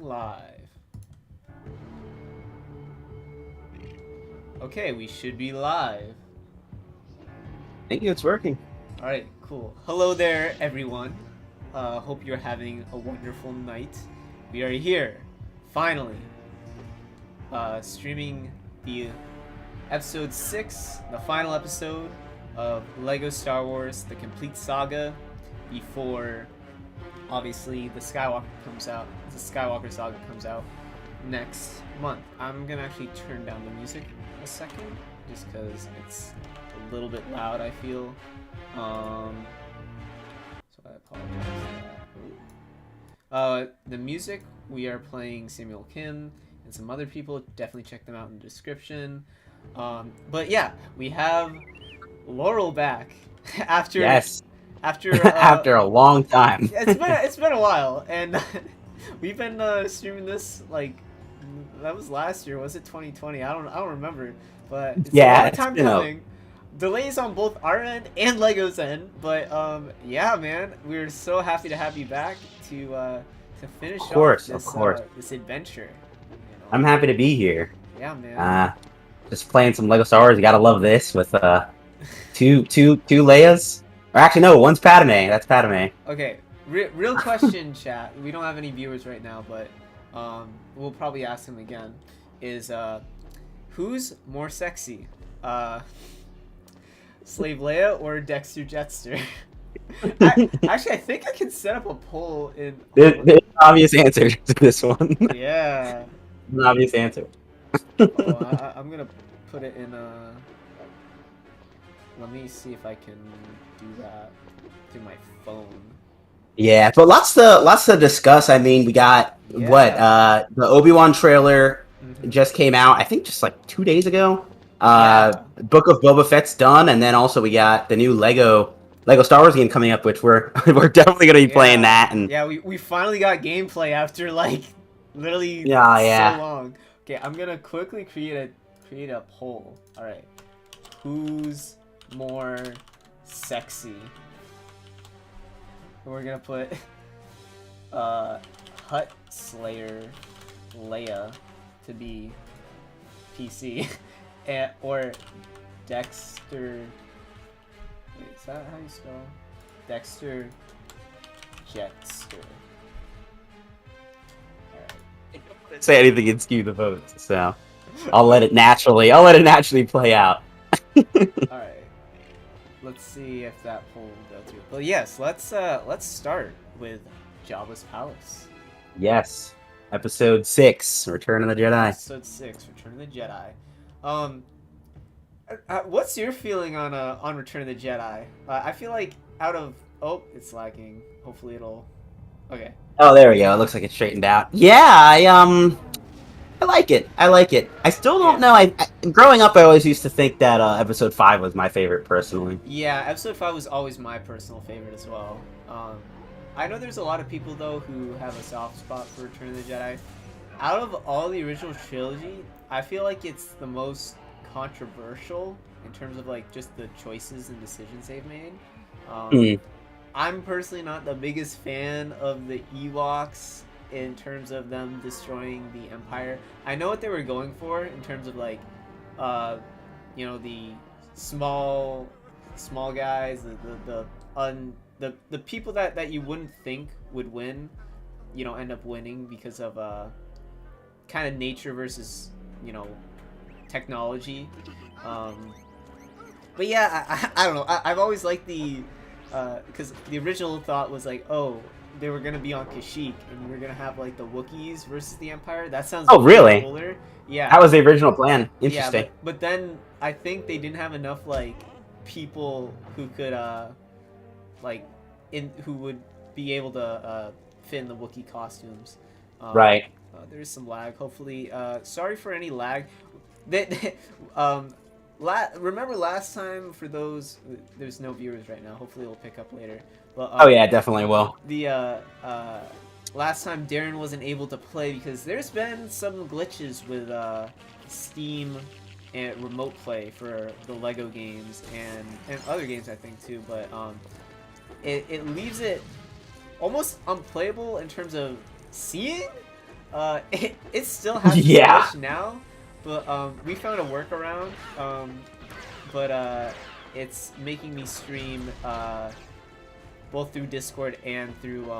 live. Okay, we should be live. Thank you, it's working. Alright, cool. Hello there, everyone. Hope you're having a wonderful night. We are here, finally, streaming the episode 6, the final episode of LEGO Star Wars, the Complete Saga, before, obviously, the Skywalker Saga comes out next month. I'm gonna actually turn down the music a second, just because it's a little bit loud, I feel. So I apologize for that. The music, we are playing Samuel Kim and some other people. Definitely check them out in the description. But yeah, we have Lorul back after after a long time. it's been a while, and we've been streaming this like that was last year. Was it 2020? I don't remember, but it's a long time coming. Delays on both our end and Lego's end, but yeah, man, we're so happy to have you back to finish off this adventure. You know? I'm happy to be here. Yeah, man. Just playing some Lego Star Wars. You gotta love this with two Leias. Or actually, no, one's Padme. That's Padme. Okay, real question, chat. We don't have any viewers right now, but we'll probably ask them again. Is who's more sexy? Slave Leia or Dexter Jetster? Actually, I think I can set up a poll in... There's an obvious answer to this one. Yeah. An obvious answer. I'm gonna put it in let me see if I can do that through my phone. Yeah, but lots to discuss. I mean, we got the Obi-Wan trailer just came out, I think just like 2 days ago. Book of Boba Fett's done, and then also we got the new Lego Star Wars game coming up, which we're definitely gonna be playing that. And yeah, we finally got gameplay after like literally so long. Okay, I'm gonna quickly create a poll. All right, who's more sexy? We're gonna put Hut Slayer Leia to be PC. Or Dexter. Wait, is that how you spell? Dexter Jetster. Alright. Say anything and skew the votes, so I'll let it naturally play out. Alright. Let's see if that poll will go through. But yes, let's start with Jabba's Palace. Yes. Episode 6, Return of the Jedi. Episode 6, Return of the Jedi. What's your feeling on Return of the Jedi? I feel like it's lagging. Hopefully it'll. Okay. Oh, there we go. It looks like it's straightened out. Yeah, I like it. I still don't know. Growing up, I always used to think that Episode 5 was my favorite personally. Yeah, Episode 5 was always my personal favorite as well. I know there's a lot of people though who have a soft spot for Return of the Jedi. Out of all the original trilogy, I feel like it's the most controversial in terms of like just the choices and decisions they've made. I'm personally not the biggest fan of the Ewoks in terms of them destroying the Empire. I know what they were going for in terms of like, the small guys, the people that you wouldn't think would win, end up winning because of kind of nature versus technology. But yeah, I don't know. I've always liked the because the original thought was like, oh, they were gonna be on Kashyyyk and we were gonna have like the Wookiees versus the Empire. That sounds really cooler. Yeah, that was the original plan. Interesting. Yeah, but then I think they didn't have enough like people who could who would be able to fit in the Wookiee costumes. Right. There's some lag. Hopefully, sorry for any lag. Remember last time, for those, there's no viewers right now. Hopefully it'll pick up later. But oh yeah, definitely will. The last time Darren wasn't able to play because there's been some glitches with Steam and remote play for the Lego games and other games I think too. But it leaves it almost unplayable in terms of seeing It still has to Yeah. switch now, but we found a workaround. But it's making me stream both through Discord and through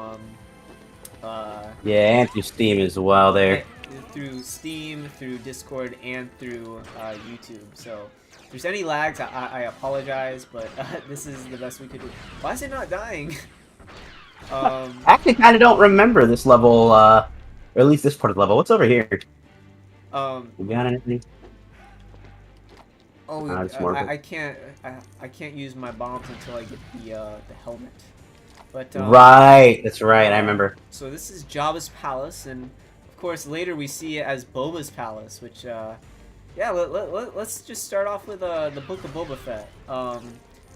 Yeah, and through Steam as well there. through Steam, through Discord, and through YouTube. So if there's any lags, I apologize, but this is the best we could do. Why is it not dying? I actually kind of don't remember this level, or at least this part of the level. What's over here? We got anything? Oh, I can't use my bombs until I get the helmet. But right, that's right. I remember. So this is Jabba's palace, and of course later we see it as Boba's palace, which yeah, let's just start off with the Book of Boba Fett.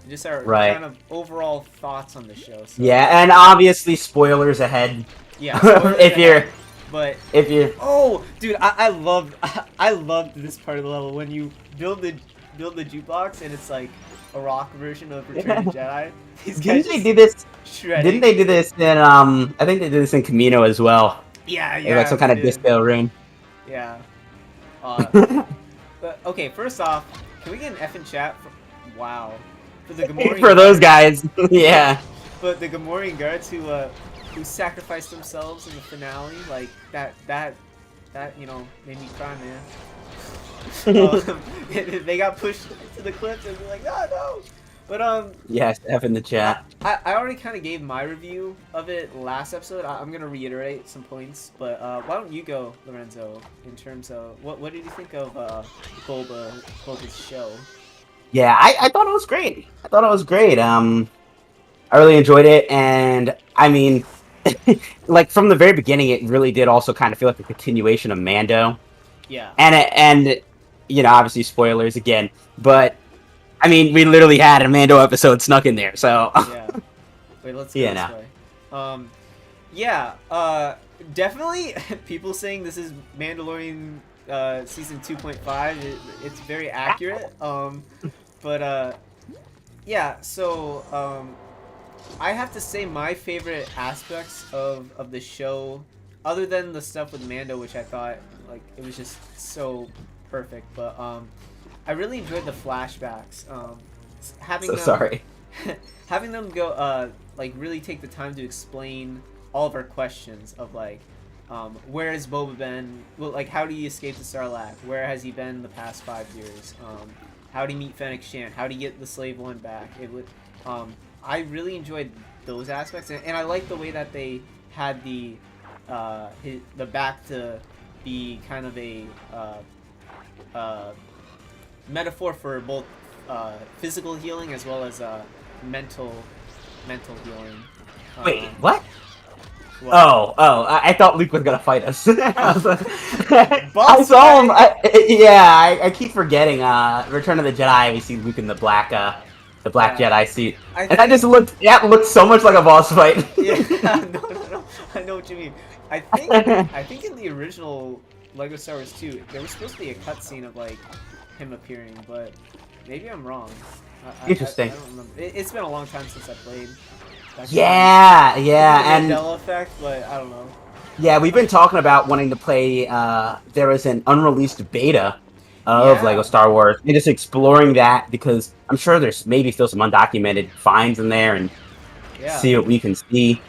Just our kind of overall thoughts on the show. So, yeah, and obviously spoilers ahead. Yeah, spoilers if you're. But if you. Oh, dude, I loved this part of the level when you build the jukebox and it's like a rock version of Return of the Jedi. Didn't they do this? Shredding. Didn't they do this in I think they did this in Camino as well. Yeah, yeah. Like some kind of disco room. Yeah. But okay, first off, can we get an F in chat? Wow. For the Gamorrean for those guys, yeah. But the Gamorrean guards who sacrificed themselves in the finale, like that you know made me cry, man. They got pushed to the cliffs and be like, no. But yes, F in the chat. I already kind of gave my review of it last episode. I'm gonna reiterate some points, but why don't you go, Lorenzo, in terms of what did you think of Boba's show? Yeah, I thought it was great. I really enjoyed it, and I mean, like from the very beginning, it really did also kind of feel like a continuation of Mando. Yeah. And you know, obviously spoilers again, but I mean, we literally had a Mando episode snuck in there, so. Yeah. Wait, let's go this way. Yeah. Definitely people saying this is Mandalorian season 2.5. It's very accurate. But yeah. So I have to say my favorite aspects of the show, other than the stuff with Mando, which I thought like it was just so perfect, but I really enjoyed the flashbacks. Having them go like really take the time to explain all of our questions of like where has Boba been? Well, like how did he escape the Sarlacc? Where has he been the past 5 years? How did he meet Fennec Shand? How did he get the Slave One back? It would I really enjoyed those aspects, and I like the way that they had the back to be kind of a metaphor for both physical healing as well as mental healing. Wait, what? I thought Luke was gonna fight us. I saw him. I keep forgetting. Return of the Jedi. We see Luke in the black Jedi suit, and that just looked so much like a boss fight. Yeah, no, I know what you mean. I think in the original Lego Star Wars 2, there was supposed to be a cutscene of like him appearing, but maybe I'm wrong. Interesting. I don't remember. It's been a long time since I played. Yeah, and Mandela effect, but I don't know. Yeah, we've been talking about wanting to play. There was an unreleased beta of Lego Star Wars, and just exploring that because I'm sure there's maybe still some undocumented finds in there, and see what we can see.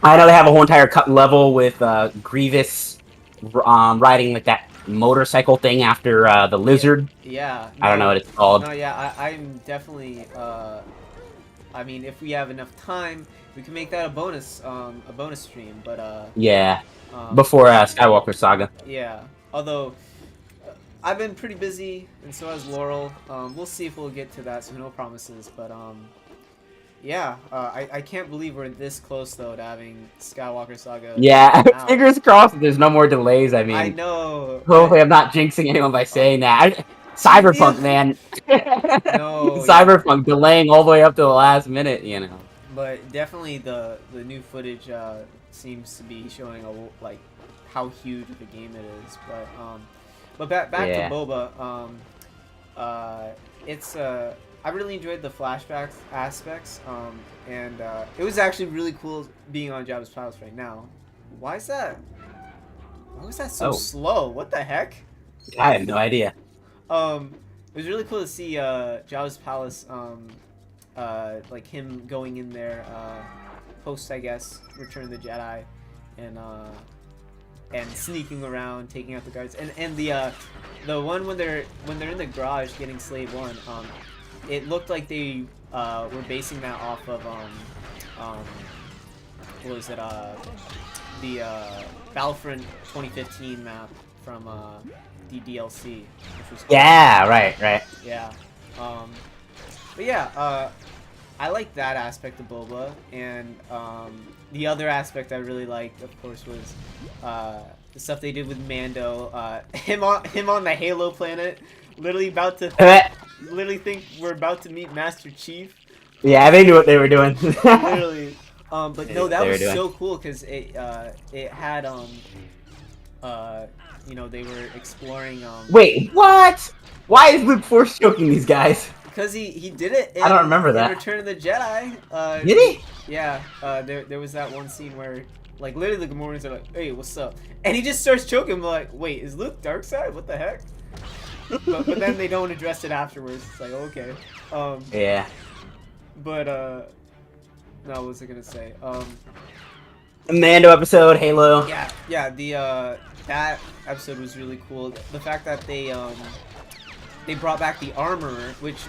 I know they have a whole entire cut level with Grievous riding like that motorcycle thing after the lizard. Yeah. I don't know what it's called. No, yeah, I'm definitely. I mean, if we have enough time, we can make that a bonus stream. But yeah, before Skywalker Saga. Yeah, although I've been pretty busy, and so has Lorul. We'll see if we'll get to that. So no promises, but yeah, I can't believe we're this close though to having Skywalker Saga. Yeah, fingers crossed. There's no more delays. I mean, I know. Hopefully, I'm not jinxing anyone by saying that. Cyberpunk, man. No. Cyberpunk delaying all the way up to the last minute, you know. But definitely the new footage seems to be showing like how huge of a game it is. But back to Boba. It's I really enjoyed the flashback aspects. And it was actually really cool being on Jabba's palace right now. Why is that? Why was that so Oh. slow? What the heck? I have no idea. It was really cool to see Jabba's palace, like him going in there, post, I guess, Return of the Jedi, and sneaking around, taking out the guards, and the one when they're in the garage getting Slave One, it looked like they were basing that off of what was it, the Battlefront 2015 map from the DLC, which was cool. Yeah, right. Yeah. But yeah, I like that aspect of Boba, and the other aspect I really liked, of course, was the stuff they did with Mando. Him on the Halo planet, literally literally think we're about to meet Master Chief. Yeah, they knew what they were doing. Literally. But no, that was so cool because it had you know, they were exploring Wait, what? Why is Luke force choking these guys? Because he did it in, I don't remember that. in Return of the Jedi. Did he? Yeah. There was that one scene where, like, literally the Gamorreans are like, "Hey, what's up?" And he just starts choking him, like, "Wait, is Luke Darkseid? What the heck?" but then they don't address it afterwards. It's like, okay. Yeah. But no, what was I gonna say? The Mando episode, Halo. Yeah. The that episode was really cool. The fact that they brought back the armorer, which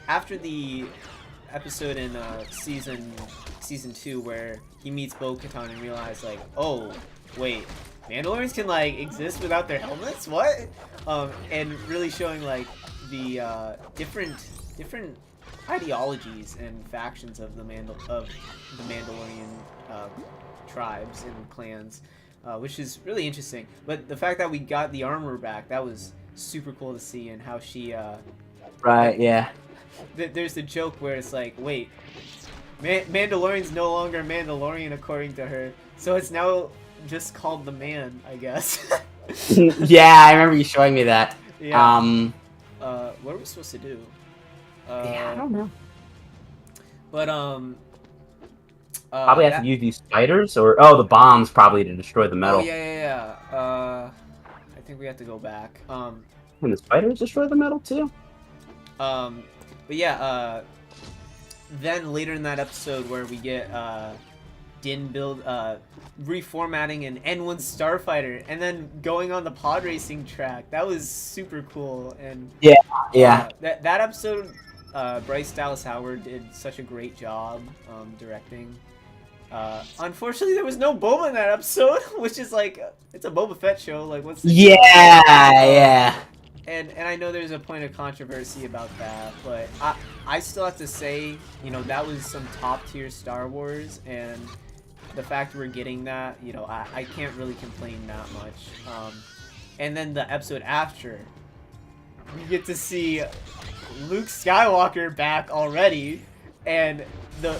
after the episode in season 2 where he meets Bo-Katan and realizes, like, oh wait, Mandalorians can like exist without their helmets? What? And really showing like the different ideologies and factions of the Mandalorian tribes and clans, which is really interesting. But the fact that we got the armor back, that was super cool to see, and how she Right, yeah. There's the joke where it's like, wait, Mandalorian's no longer Mandalorian according to her, so it's now just called the Man, I guess. Yeah, I remember you showing me that. Yeah. What are we supposed to do? Yeah, I don't know. But Probably have to use these spiders, or the bombs probably to destroy the metal. Oh yeah. I think we have to go back. Can the spiders destroy the metal too? But yeah. Then later in that episode where we get Din build reformatting an N1 starfighter and then going on the pod racing track, that was super cool. And yeah. That episode, Bryce Dallas Howard did such a great job directing. Unfortunately, there was no Boba in that episode, which is like, it's a Boba Fett show. Like, what's the Yeah. And I know there's a point of controversy about that, but I still have to say, you know, that was some top tier Star Wars, and the fact we're getting that, you know, I can't really complain that much. And then the episode after, we get to see Luke Skywalker back already, and the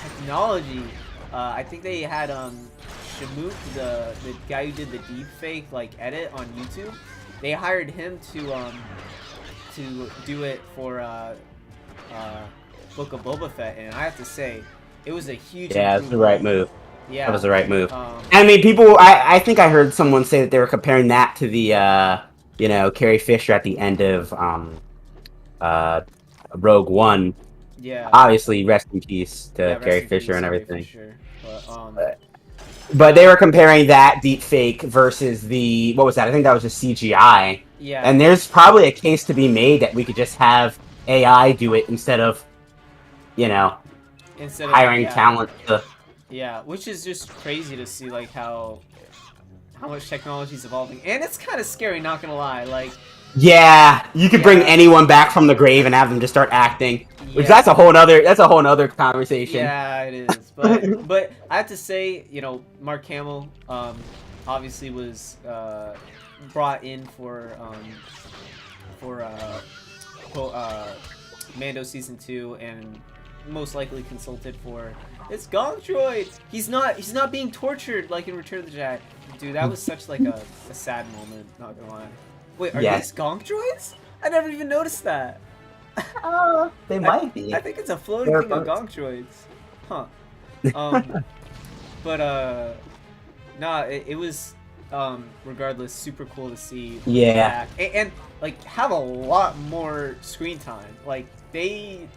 technology. I think they had Shamook, the guy who did the deep fake like edit on YouTube. They hired him to do it for Book of Boba Fett, and I have to say, it was a huge Yeah, it's the right move. Yeah, that was the right move. I mean, people. I think I heard someone say that they were comparing that to the Carrie Fisher at the end of Rogue One. Yeah. Obviously, rest in peace to Carrie Fisher and everything. But they were comparing that deep fake versus what was that? I think that was just CGI. Yeah. And there's probably a case to be made that we could just have AI do it instead of hiring talent to. Yeah, which is just crazy to see, like how much technology is evolving, and it's kind of scary. Not gonna lie, like. Yeah, you could bring anyone back from the grave and have them just start acting. Which that's a whole nother conversation. Yeah, it is. But I have to say, Mark Hamill obviously was brought in for Mando season 2, and most likely consulted for it's Gong Droid. He's not being tortured like in Return of the Jedi. Dude, that was such like a sad moment, not gonna lie. Wait, are these Gong Droids? I never even noticed that. They might be. I think it's a floating thing of Gong Droids. Huh. But no, it was regardless super cool to see Yeah. back and like have a lot more screen time. Like they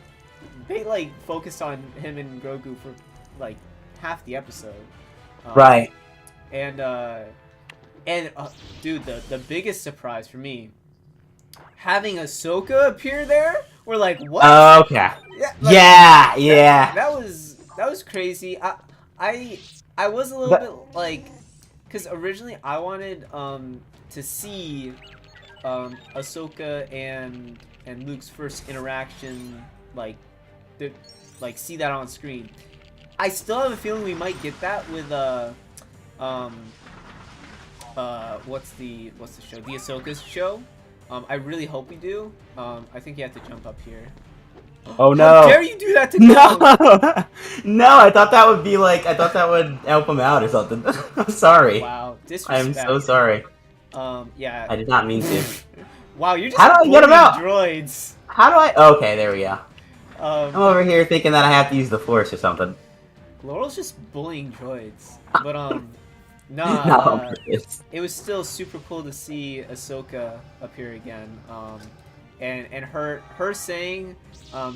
like focused on him and Grogu for like half the episode. Right. And dude, the biggest surprise for me, having Ahsoka appear there. We're like, what? Okay. Yeah, like, yeah. That was crazy. I was a little bit like, because originally I wanted to see Ahsoka and Luke's first interaction, like see that on screen. I still have a feeling we might get that with what's the show? The Ahsoka's show. I really hope we do. I think you have to jump up here. Oh no! How dare you do that to No! Clone? No, I thought that would be like, I thought that would help him out or something. I'm sorry. Wow, disrespect. I am so sorry. Yeah. I did not mean to. Wow, you're just How do I get him out? droids. How do I? Okay, there we go. I'm over here thinking that I have to use the Force or something. Laurel's just bullying droids, but nah. Not on purpose. It was still super cool to see Ahsoka appear again. And her saying,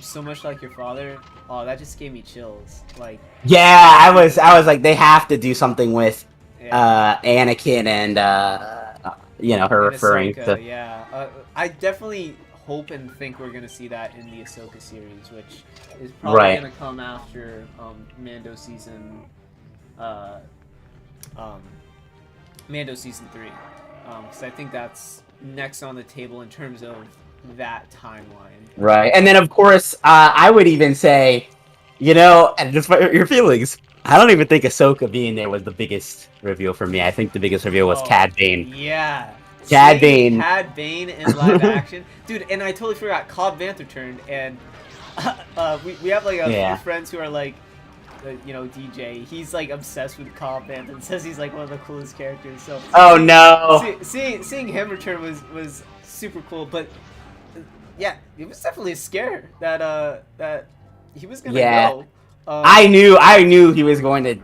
so much like your father. Oh, that just gave me chills. Like. Yeah, I was like, they have to do something with Anakin and you know, her and referring Ahsoka, to. Yeah, I definitely hope and think we're gonna see that in the Ahsoka series, which is probably gonna come after Mando season, Mando season 3, because I think that's next on the table in terms of that timeline. Right, and then of course, I would even say, you know, and despite your feelings, I don't even think Ahsoka being there was the biggest reveal for me. I think the biggest reveal was Cad Bane. Yeah. Cad Bane. Cad Bane in live action. Dude, and I totally forgot Cobb Vanth returned, and we have like a few friends who are like, you know, DJ. He's like obsessed with Cobb Vanth and says he's like one of the coolest characters. So oh no. Seeing him return was super cool, but yeah, it was definitely a scare that he was gonna go. I knew he was going to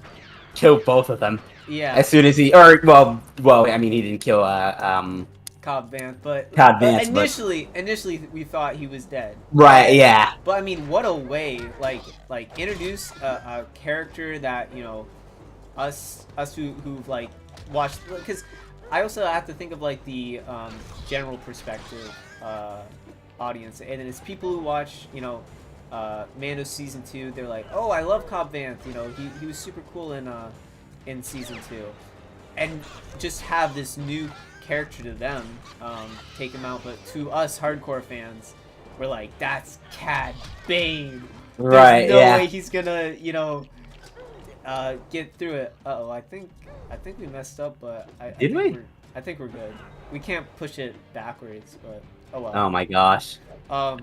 kill both of them. Yeah. As soon as he, or well, I mean, he didn't kill Cobb Vanth, but initially we thought he was dead. Right. Yeah. But I mean, what a way, like introduce a character that, you know, us who've like watched, because I also have to think of like the general perspective audience, and it's people who watch, you know, Mando season 2. They're like, oh, I love Cobb Vanth, you know, he was super cool in season 2, and just have this new character to them, take him out. But to us hardcore fans, we're like, that's Cad Bane. Right. There's no way he's gonna, you know, get through it. Uh-oh, I think we messed up, but I think we're good. We can't push it backwards, but oh well. Oh my gosh. But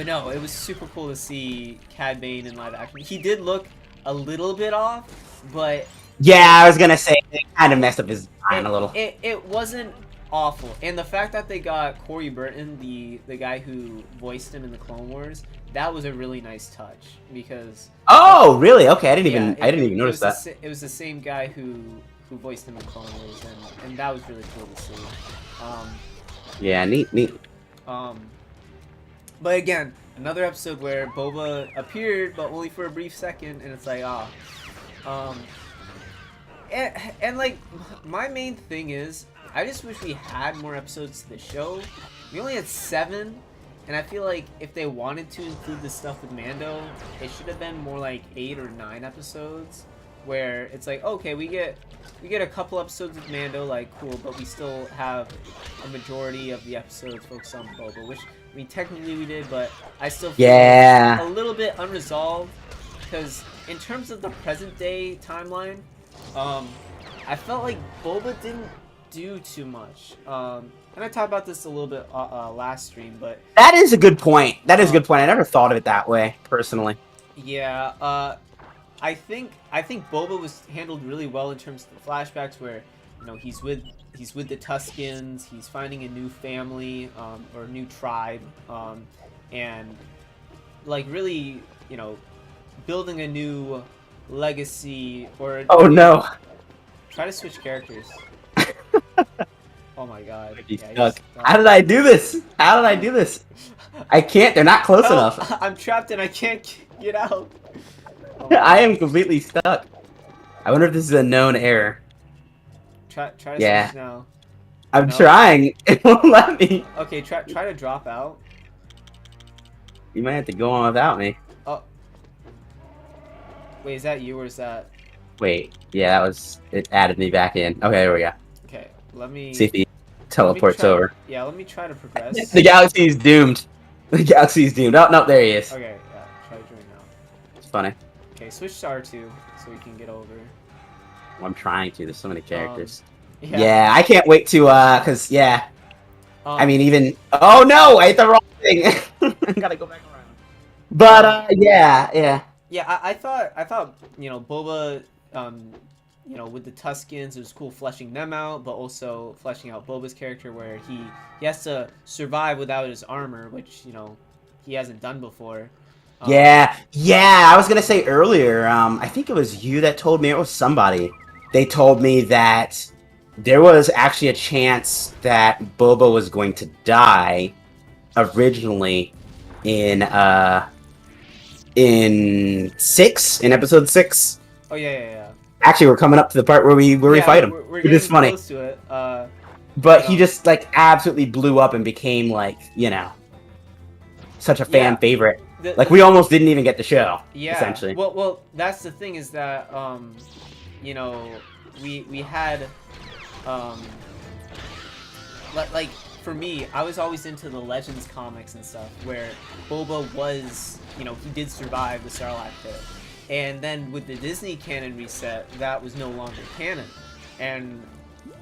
no, it was super cool to see Cad Bane in live action. He did look a little bit off, but yeah, I was gonna say it kind of messed up his mind a little. It wasn't awful, and the fact that they got Corey Burton, the guy who voiced him in the Clone Wars, that was a really nice touch, because oh really? Okay, I didn't even notice that. It was the same guy who voiced him in Clone Wars, and that was really cool to see. Yeah, neat. But again, another episode where Boba appeared, but only for a brief second, and it's like, and like, my main thing is, I just wish we had more episodes to the show. We only had 7, and I feel like if they wanted to include the stuff with Mando, it should have been more like 8 or 9 episodes, where it's like, okay, we get a couple episodes with Mando, like, cool, but we still have a majority of the episodes focused on Boba, which, I mean, technically we did, but I still feel a little bit unresolved, because in terms of the present day timeline, I felt like Boba didn't do too much. And I talked about this a little bit last stream, but that is a good point. That is a good point. I never thought of it that way, personally. Yeah, I think Boba was handled really well in terms of the flashbacks, where, you know, he's with the Tuskens, he's finding a new family, or a new tribe, and like really, you know, building a new legacy, or Try to switch characters. Oh my god. He's Yeah, stuck. stuck. How did I do this? How did I do this? I can't. They're not close enough. I'm trapped and I can't get out. Oh I am completely stuck. I wonder if this is a known error. Try to switch now. I'm No? trying. It won't let me. Okay, try to drop out. You might have to go on without me. Oh. Wait, is that you or is that... Wait. Yeah, that was... It added me back in. Okay, there we go. Okay, let me... See if he teleports over. Yeah, let me try to progress. The galaxy is doomed. The galaxy is doomed. Oh, no, there he is. Okay, yeah, try to join now. It's funny. Okay, switch to R2 so we can get over. Well, I'm trying to. There's so many characters. Yeah. Yeah, I can't wait to, cause, yeah. I mean, Um, even... Oh, no! I hit the wrong thing! I gotta go back around. But, yeah. Yeah, I thought, you know, Boba, you know, with the Tuskens, it was cool fleshing them out, but also fleshing out Boba's character where he has to survive without his armor, which, you know, he hasn't done before. Yeah, I was gonna say earlier, I think it was you that told me, it was somebody. They told me that there was actually a chance that Boba was going to die originally in episode 6. Oh, yeah. Actually, we're coming up to the part where we fight him. We're It is getting funny. close to it. But he just, like, absolutely blew up and became, like, you know, such a fan favorite. Like, we almost didn't even get the show, essentially. Well, that's the thing is that, you know, we had, like, for me, I was always into the Legends comics and stuff, where Boba was, you know, he did survive the Sarlacc pit. And then with the Disney canon reset, that was no longer canon. And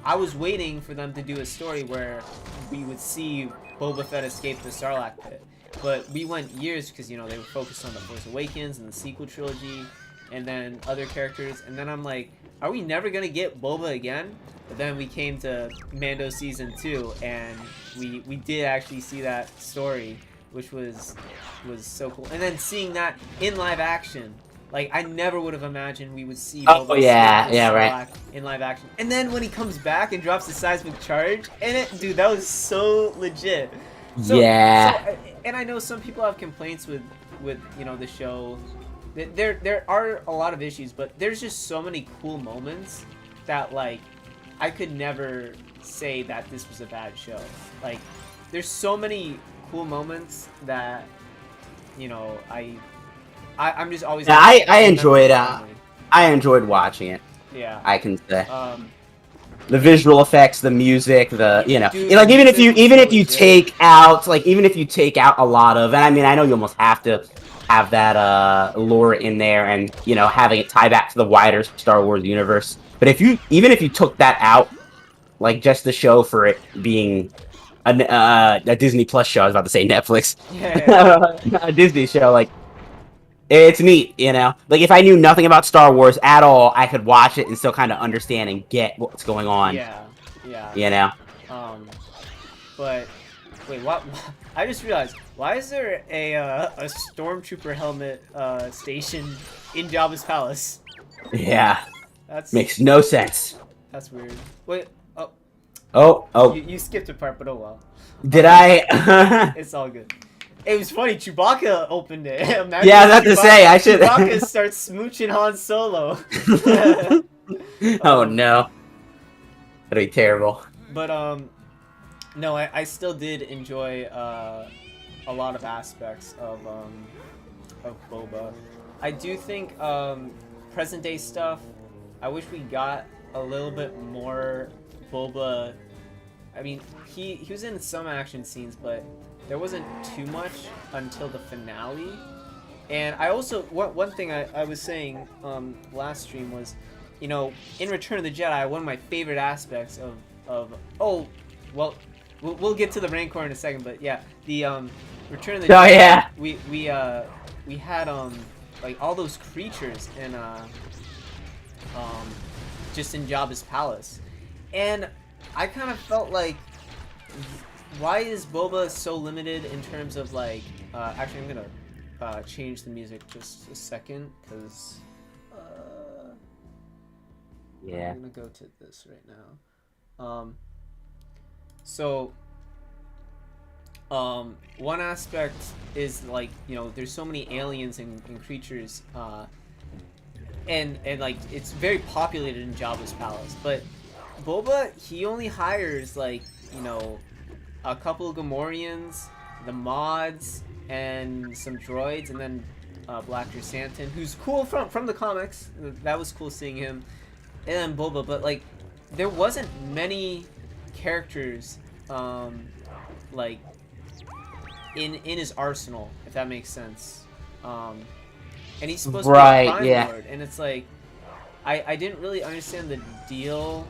I was waiting for them to do a story where we would see Boba Fett escape the Sarlacc pit. But we went years because, you know, they were focused on The Force Awakens and the sequel trilogy and then other characters. And then I'm like, are we never going to get Boba again? But then we came to Mando Season 2 and we did actually see that story, which was so cool. And then seeing that in live action, like, I never would have imagined we would see Boba right. in live action. And then when he comes back and drops the seismic charge in it, dude, that was so legit. And I know some people have complaints with you know, the show. There are a lot of issues, but there's just so many cool moments that, like, I could never say that this was a bad show. Like, there's so many cool moments that, you know, I'm just always... Yeah, I enjoyed I enjoyed watching it. Yeah. I can say. The visual effects, the music, the, you know, dude, like, even if you take out a lot of, and I mean, I know you almost have to have that lore in there and, you know, having it tie back to the wider Star Wars universe. But even if you took that out, like, just the show for it being a Disney Plus show, I was about to say Netflix. Yeah. A Disney show, like, it's neat, you know? Like, if I knew nothing about Star Wars at all, I could watch it and still kind of understand and get what's going on. Yeah. You know? But, wait, what? I just realized, why is there a Stormtrooper helmet station in Jabba's palace? Yeah. That's... Makes no sense. That's weird. Wait, Oh. You skipped a part, but oh well. Did I? It's all good. It was funny, Chewbacca opened it. Imagine yeah, I was about to say, I should... Chewbacca starts smooching Han Solo. Oh, no. That'd be terrible. But, no, I still did enjoy a lot of aspects of Boba. I do think present-day stuff, I wish we got a little bit more Boba. I mean, he was in some action scenes, but there wasn't too much until the finale. And I also, one thing I was saying last stream was, you know, in Return of the Jedi, one of my favorite aspects of we'll get to the Rancor in a second, but yeah, the Return of the Jedi. Yeah. We had like all those creatures in just in Jabba's palace, and I kind of felt like, why is Boba so limited in terms of, like, actually I'm gonna change the music just a second, because Yeah. I'm gonna go to this right now. So one aspect is like, you know, there's so many aliens and creatures, and like it's very populated in Jabba's palace, but Boba, he only hires like, you know, a couple of Gamorreans, the mods, and some droids, and then Black Chrysanthemum, who's cool from the comics. That was cool seeing him, and then Boba. But like, there wasn't many characters like in his arsenal, if that makes sense. And he's supposed to be a Crime Lord, and it's like I didn't really understand the deal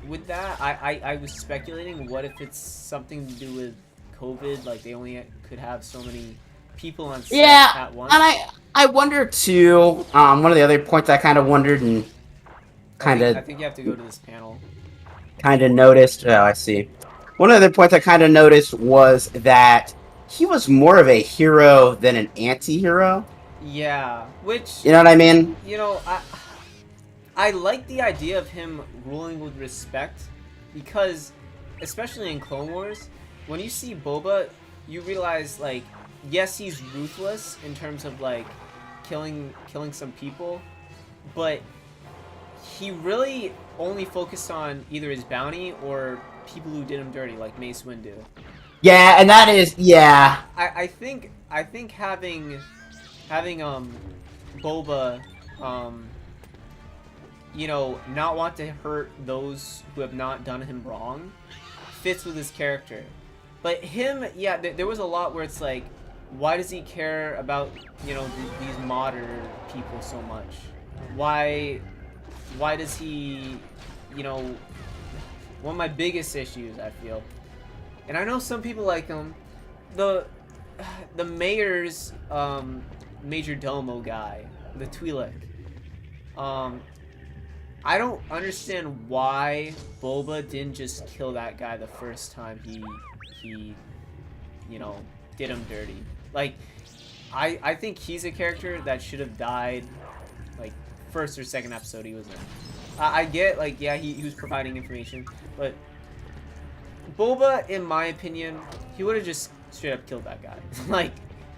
with that. I was speculating, what if it's something to do with COVID, like they only could have so many people on set at once. And I wonder too, one of the other points I kind of wondered and I think you have to go to this panel. Kind of noticed, oh, I see. One of the other points I kind of noticed was that he was more of a hero than an anti-hero. Yeah, which, you know what I mean? You know, I like the idea of him ruling with respect, because especially in Clone Wars, when you see Boba, you realize, like, yes, he's ruthless in terms of like killing some people, but he really only focused on either his bounty or people who did him dirty, like Mace Windu. Yeah, and that is, yeah. I think having Boba, you know, not want to hurt those who have not done him wrong fits with his character. But him, yeah, there was a lot where it's like, why does he care about, you know, these modern people so much? Why does he, you know, one of my biggest issues, I feel, and I know some people like him, the mayor's major domo guy, the Twi'lek. I don't understand why Boba didn't just kill that guy the first time he you know, did him dirty. Like, I think he's a character that should have died, like, first or second episode he was in. I get, like, yeah, he was providing information, but Boba, in my opinion, he would have just straight up killed that guy. Like,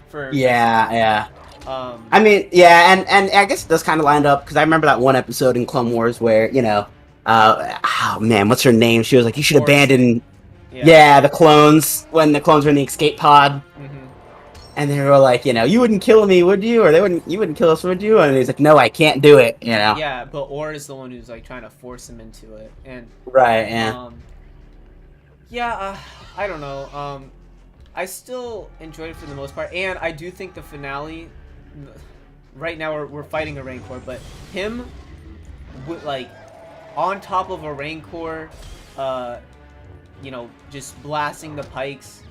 for... Yeah. I mean, yeah, and I guess it does kind of line up, because I remember that one episode in Clone Wars where, you know, oh man, what's her name? She was like, you should abandon... Yeah, the clones, when the clones were in the escape pod. Mm-hmm. And they were like, you know, you wouldn't kill me, would you? Or you wouldn't kill us, would you? And he's like, no, I can't do it, you know? Yeah, but Orr is the one who's, like, trying to force him into it. And right, yeah. I don't know. I still enjoyed it for the most part. And I do think the finale, right now we're fighting a Rancor, but him, with, like, on top of a Rancor, you know, just blasting the pikes,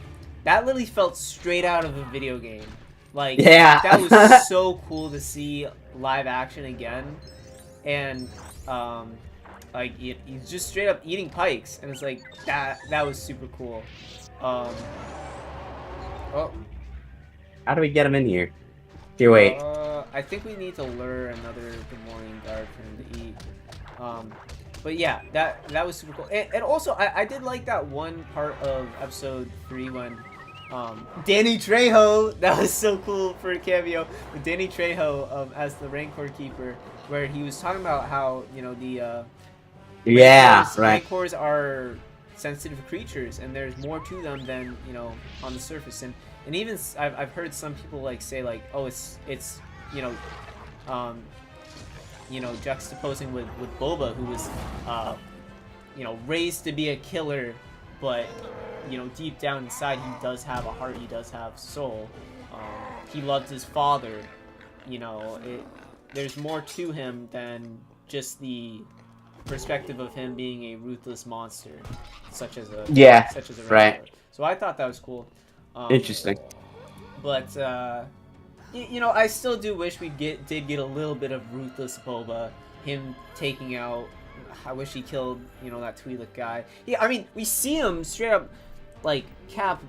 that literally felt straight out of a video game. Like, yeah. That was so cool to see live action again. And like, he's just straight up eating pikes, and it's like, that was super cool. Oh, how do we get him in here? Here, wait. I think we need to lure another Good Morning Guard for him to eat. But yeah, that was super cool. And also, I did like that one part of episode 3 when Danny Trejo, that was so cool for a cameo, with Danny Trejo as the Rancor Keeper, where he was talking about how, you know, the Rancors are sensitive creatures, and there's more to them than, you know, on the surface. And even I've heard some people like say, like, oh, it's you know, juxtaposing with Boba, who was, you know, raised to be a killer, but, you know, deep down inside he does have a heart, he does have soul. He loved his father, you know. There's more to him than just the perspective of him being a ruthless monster, such as a Rancor. Right. So I thought that was cool. Interesting. But you know, I still do wish we did get a little bit of ruthless Boba, him taking out. I wish he killed, you know, that Twi'lek guy. Yeah, I mean, we see him straight up, like, cap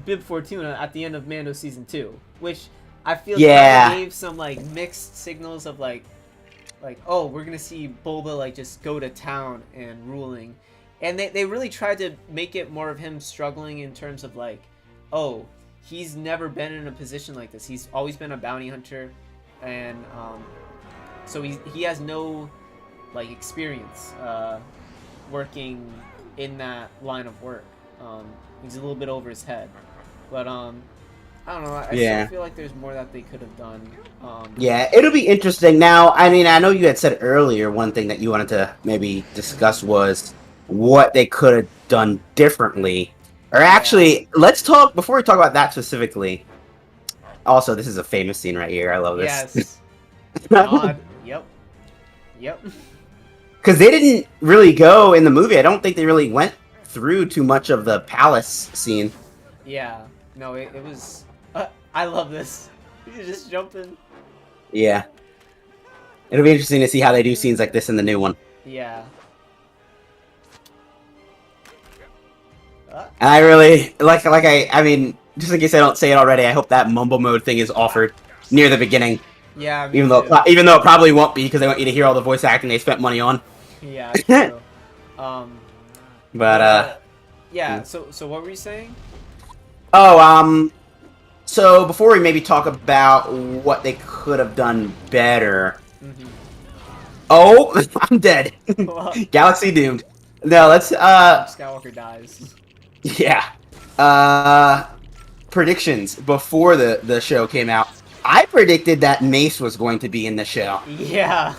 Bib Fortuna at the end of Mando season 2, which I feel kind of gave some, like, mixed signals of like like, oh, we're gonna see Boba like just go to town and ruling, and they really tried to make it more of him struggling in terms of like, oh, he's never been in a position like this. He's always been a bounty hunter, and so he has no like experience working in that line of work. He's a little bit over his head, but I don't know. I still feel like there's more that they could have done. Yeah, it'll be interesting. Now, I mean, I know you had said earlier one thing that you wanted to maybe discuss was what they could have done differently. Or actually, let's talk, before we talk about that specifically, also, this is a famous scene right here. I love this. Yes. God. Yep. Because they didn't really go in the movie. I don't think they really went through too much of the palace scene. Yeah. No, it was... I love this. He's just jumping. Yeah. It'll be interesting to see how they do scenes like this in the new one. Yeah. And I really, I mean, just in case I don't say it already, I hope that mumble mode thing is offered near the beginning. Yeah, even though it probably won't be because they want you to hear all the voice acting they spent money on. Yeah, true. Yeah. Hmm. So what were you saying? Oh, so before we maybe talk about what they could have done better. Mm-hmm. Oh, I'm dead. Well, Galaxy doomed. No, let's Skywalker dies. Yeah. Predictions before the show came out. I predicted that Mace was going to be in the show. Yeah.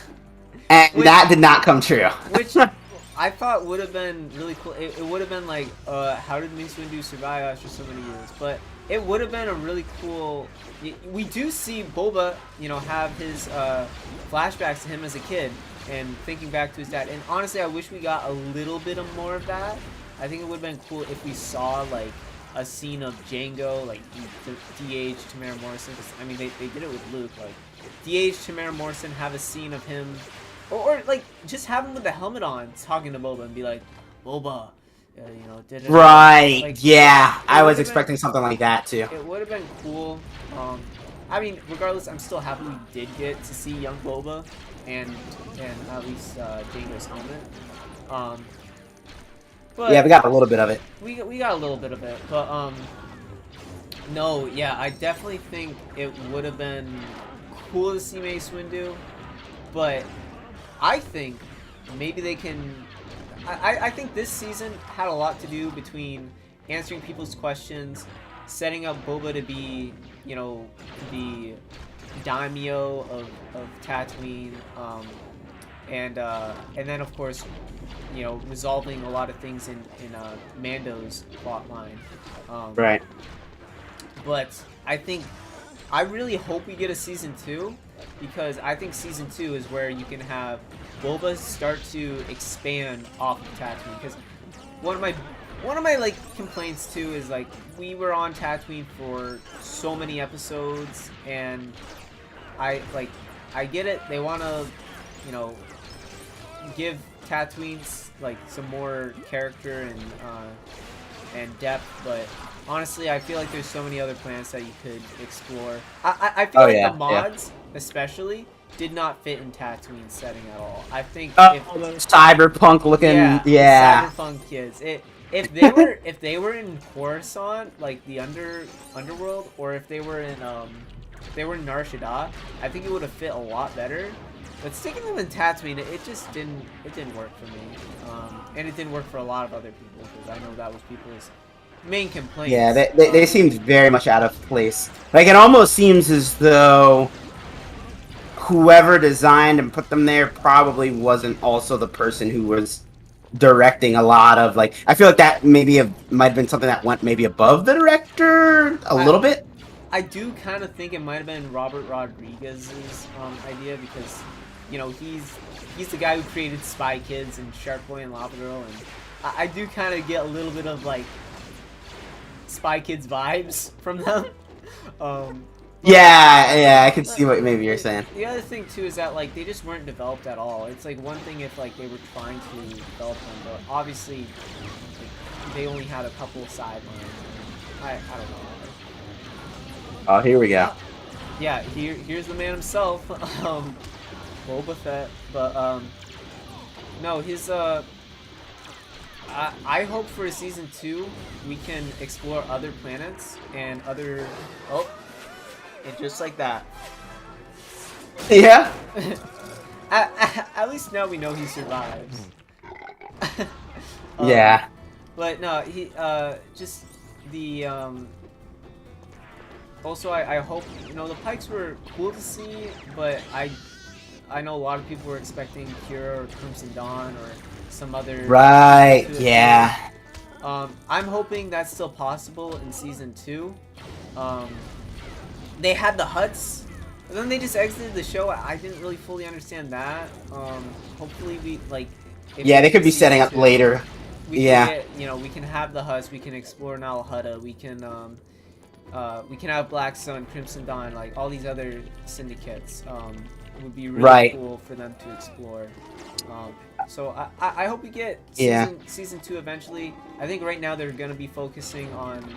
And that did not come true. Which I thought would have been really cool. It would have been like, how did Mace Windu survive after so many years? But it would have been a really cool... We do see Boba, have his flashbacks to him as a kid and thinking back to his dad. And honestly, I wish we got a little bit of more of that. I think it would have been cool if we saw, like, a scene of Jango, like, de-age Tamara Morrison. I mean, they did it with Luke. Like, de-age Tamara Morrison, have a scene of him... Or, like, just have him with the helmet on, talking to Boba and be like, Boba, Right, like, yeah. I was expecting something like that, too. It would have been cool. I mean, regardless, I'm still happy we did get to see young Boba and at least Jango's helmet. But yeah, we got a little bit of it. We got a little bit of it, but no, yeah, I definitely think it would have been cool to see Mace Windu, but I think maybe they can. I think this season had a lot to do between answering people's questions, setting up Boba to be, the daimyo of Tatooine, and then of course, resolving a lot of things in Mando's plot line. Right. But I really hope we get a season 2, because I think season 2 is where you can have Boba start to expand off of Tatooine. Because one of my like complaints too is like we were on Tatooine for so many episodes, and I get it. They want to, give Tatooine like some more character and depth, but honestly, I feel like there's so many other planets that you could explore. I feel like the mods, especially, did not fit in Tatooine setting at all. I think cyberpunk looking, cyberpunk kids. If they were in Coruscant, like the underworld, or if they were in Nar Shaddaa, I think it would have fit a lot better. But sticking them in Tatooine, it just didn't work for me, and it didn't work for a lot of other people, because I know that was people's main complaints. Yeah, they seemed very much out of place. Like, it almost seems as though whoever designed and put them there probably wasn't also the person who was directing a lot of, like, I feel like that might have been something that went maybe above the director a little bit. I do kind of think it might have been Robert Rodriguez's idea, because he's the guy who created Spy Kids and Shark Boy and Lava Girl, and I do kind of get a little bit of like Spy Kids vibes from them. Yeah, I can see what maybe you're saying. The other thing too is that like they just weren't developed at all. It's like one thing if like they were trying to develop them, but obviously like, they only had a couple of sidelines. I don't know. Oh, here we go. Yeah, here's the man himself. Boba Fett, but no, his I hope for season 2 we can explore other planets and other. Oh, and just like that. Yeah. At least now we know he survives. Yeah. But no, he just the also I hope, you know, the Pikes were cool to see, but I know a lot of people were expecting Kira or Crimson Dawn or some other. Right. Yeah. I'm hoping that's still possible in season 2. They had the Hutts, and then they just exited the show. I didn't really fully understand that. Hopefully we like. Yeah, they could be setting up later. We can get, you know, we can have the Hutts. We can explore Nal Hutta. We can have Black Sun, Crimson Dawn, like all these other syndicates. It would be really cool for them to explore. So I hope we get season 2 eventually. I think right now they're gonna be focusing on.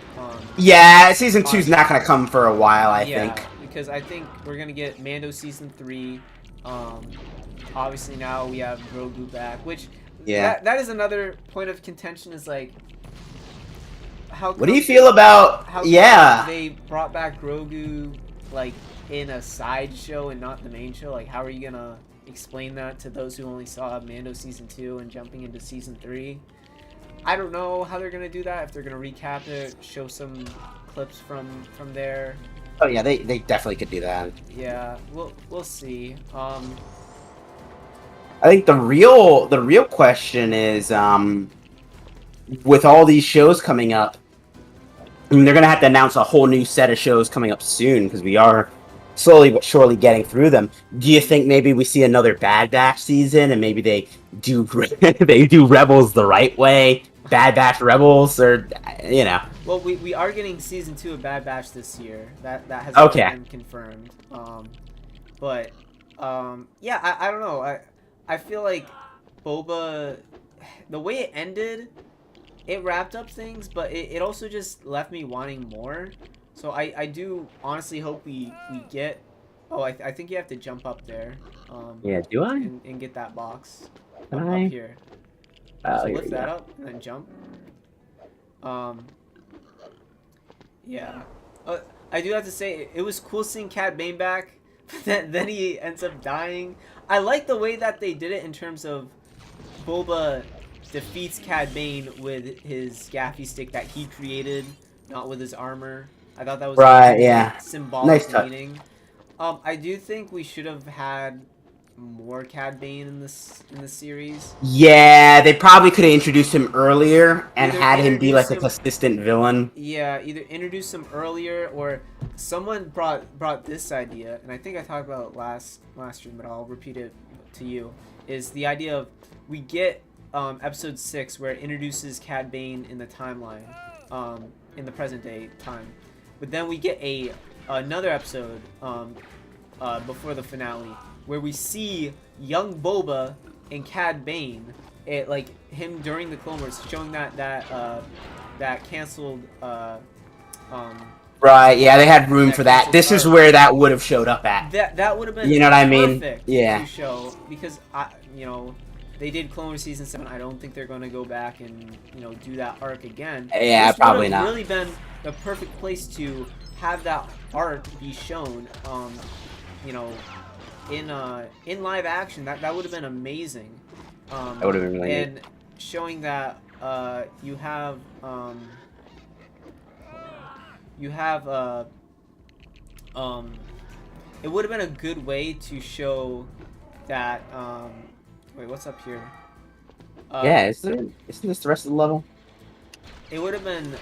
Yeah, season 2 is not gonna come for a while. I think. Because I think we're gonna get Mando season 3. Obviously now we have Grogu back, which that is another point of contention. Is like, what do you feel about? How they brought back Grogu like in a side show and not the main show. Like, how are you gonna explain that to those who only saw Mando season 2 and jumping into season 3? I don't know how they're gonna do that. If they're gonna recap it, show some clips from there. Oh yeah, they definitely could do that. Yeah, we'll see. I think the real question is, with all these shows coming up, I mean, they're gonna have to announce a whole new set of shows coming up soon because we are slowly but surely getting through them. Do you think maybe we see another Bad Batch season and maybe they do Rebels the right way, Bad Batch Rebels, or you know? Well, we are getting season 2 of Bad Batch this year. That has been confirmed. But yeah, I don't know. I feel like Boba, the way it ended, it wrapped up things, but it also just left me wanting more. So I do honestly hope we get. Oh, I think you have to jump up there. Yeah, do I? And get that box. Can up here. Oh, so lift that up and then jump. Yeah. I do have to say, it was cool seeing Cad Bane back, but then he ends up dying. I like the way that they did it in terms of Boba defeats Cad Bane with his gaffy stick that he created, not with his armor. I thought that was symbolic meaning. I do think we should have had more Cad Bane in this series. Yeah, they probably could have introduced him earlier and had him be like a consistent villain. Yeah, either introduce him earlier or someone brought this idea, and I think I talked about it last stream, but I'll repeat it to you. Is the idea of we get episode 6 where it introduces Cad Bane in the timeline, in the present day time, but then we get another episode before the finale where we see young Boba and Cad Bane, like him during the Clone Wars, showing that canceled. Right. Yeah, they had room for that. This is where that would have showed up at. That would have been. You know what I mean? Yeah. To show, because they did Clone Wars season 7. I don't think they're going to go back and do that arc again. Yeah, probably not. Really been the perfect place to have that arc be shown. In live action, that would have been amazing. That would have been really and showing that you have it would have been a good way to show that wait, what's up here? Yeah, isn't this the rest of the level? It would have been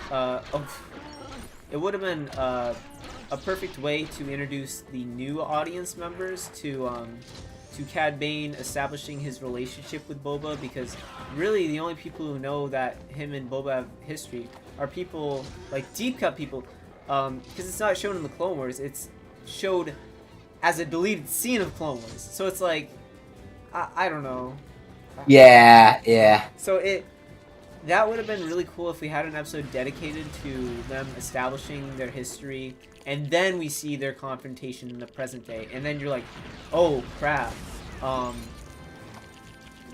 a perfect way to introduce the new audience members to Cad Bane, establishing his relationship with Boba, because really the only people who know that him and Boba have history are people like deep cut people, because it's not shown in the Clone Wars, it's showed as a deleted scene of Clone Wars, so it's like I don't know. Yeah. So that would have been really cool if we had an episode dedicated to them establishing their history, and then we see their confrontation in the present day, and then you're like, oh crap,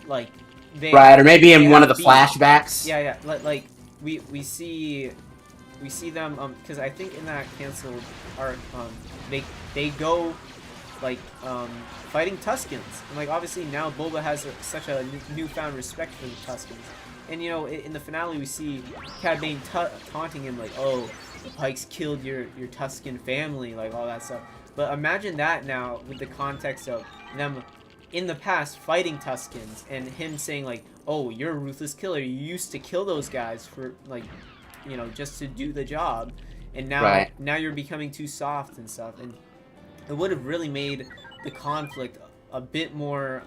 like they Right, or maybe in they one of have the beef. flashbacks. Yeah, like we see them because I think in that canceled arc they go like fighting Tuskens, and like obviously now Boba has such a newfound respect for the Tuskens, and you know in the finale we see Cad Bane taunting him like, oh, the Pikes killed your Tusken family, like all that stuff. But imagine that now with the context of them in the past fighting Tuskens, and him saying like, oh, you're a ruthless killer, you used to kill those guys for like, you know, just to do the job, and now you're becoming too soft and stuff, and it would have really made the conflict a bit more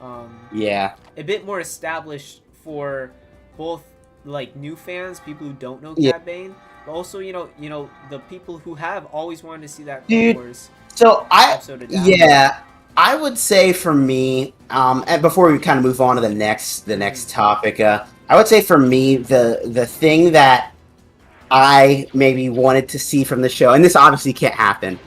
a bit more established for both like new fans, people who don't know Cad Bane, but also you know the people who have always wanted to see that Clone Wars episode of Down. I would say for me, and before we kind of move on to the next topic, I would say for me the thing that I maybe wanted to see from the show, and this obviously can't happen.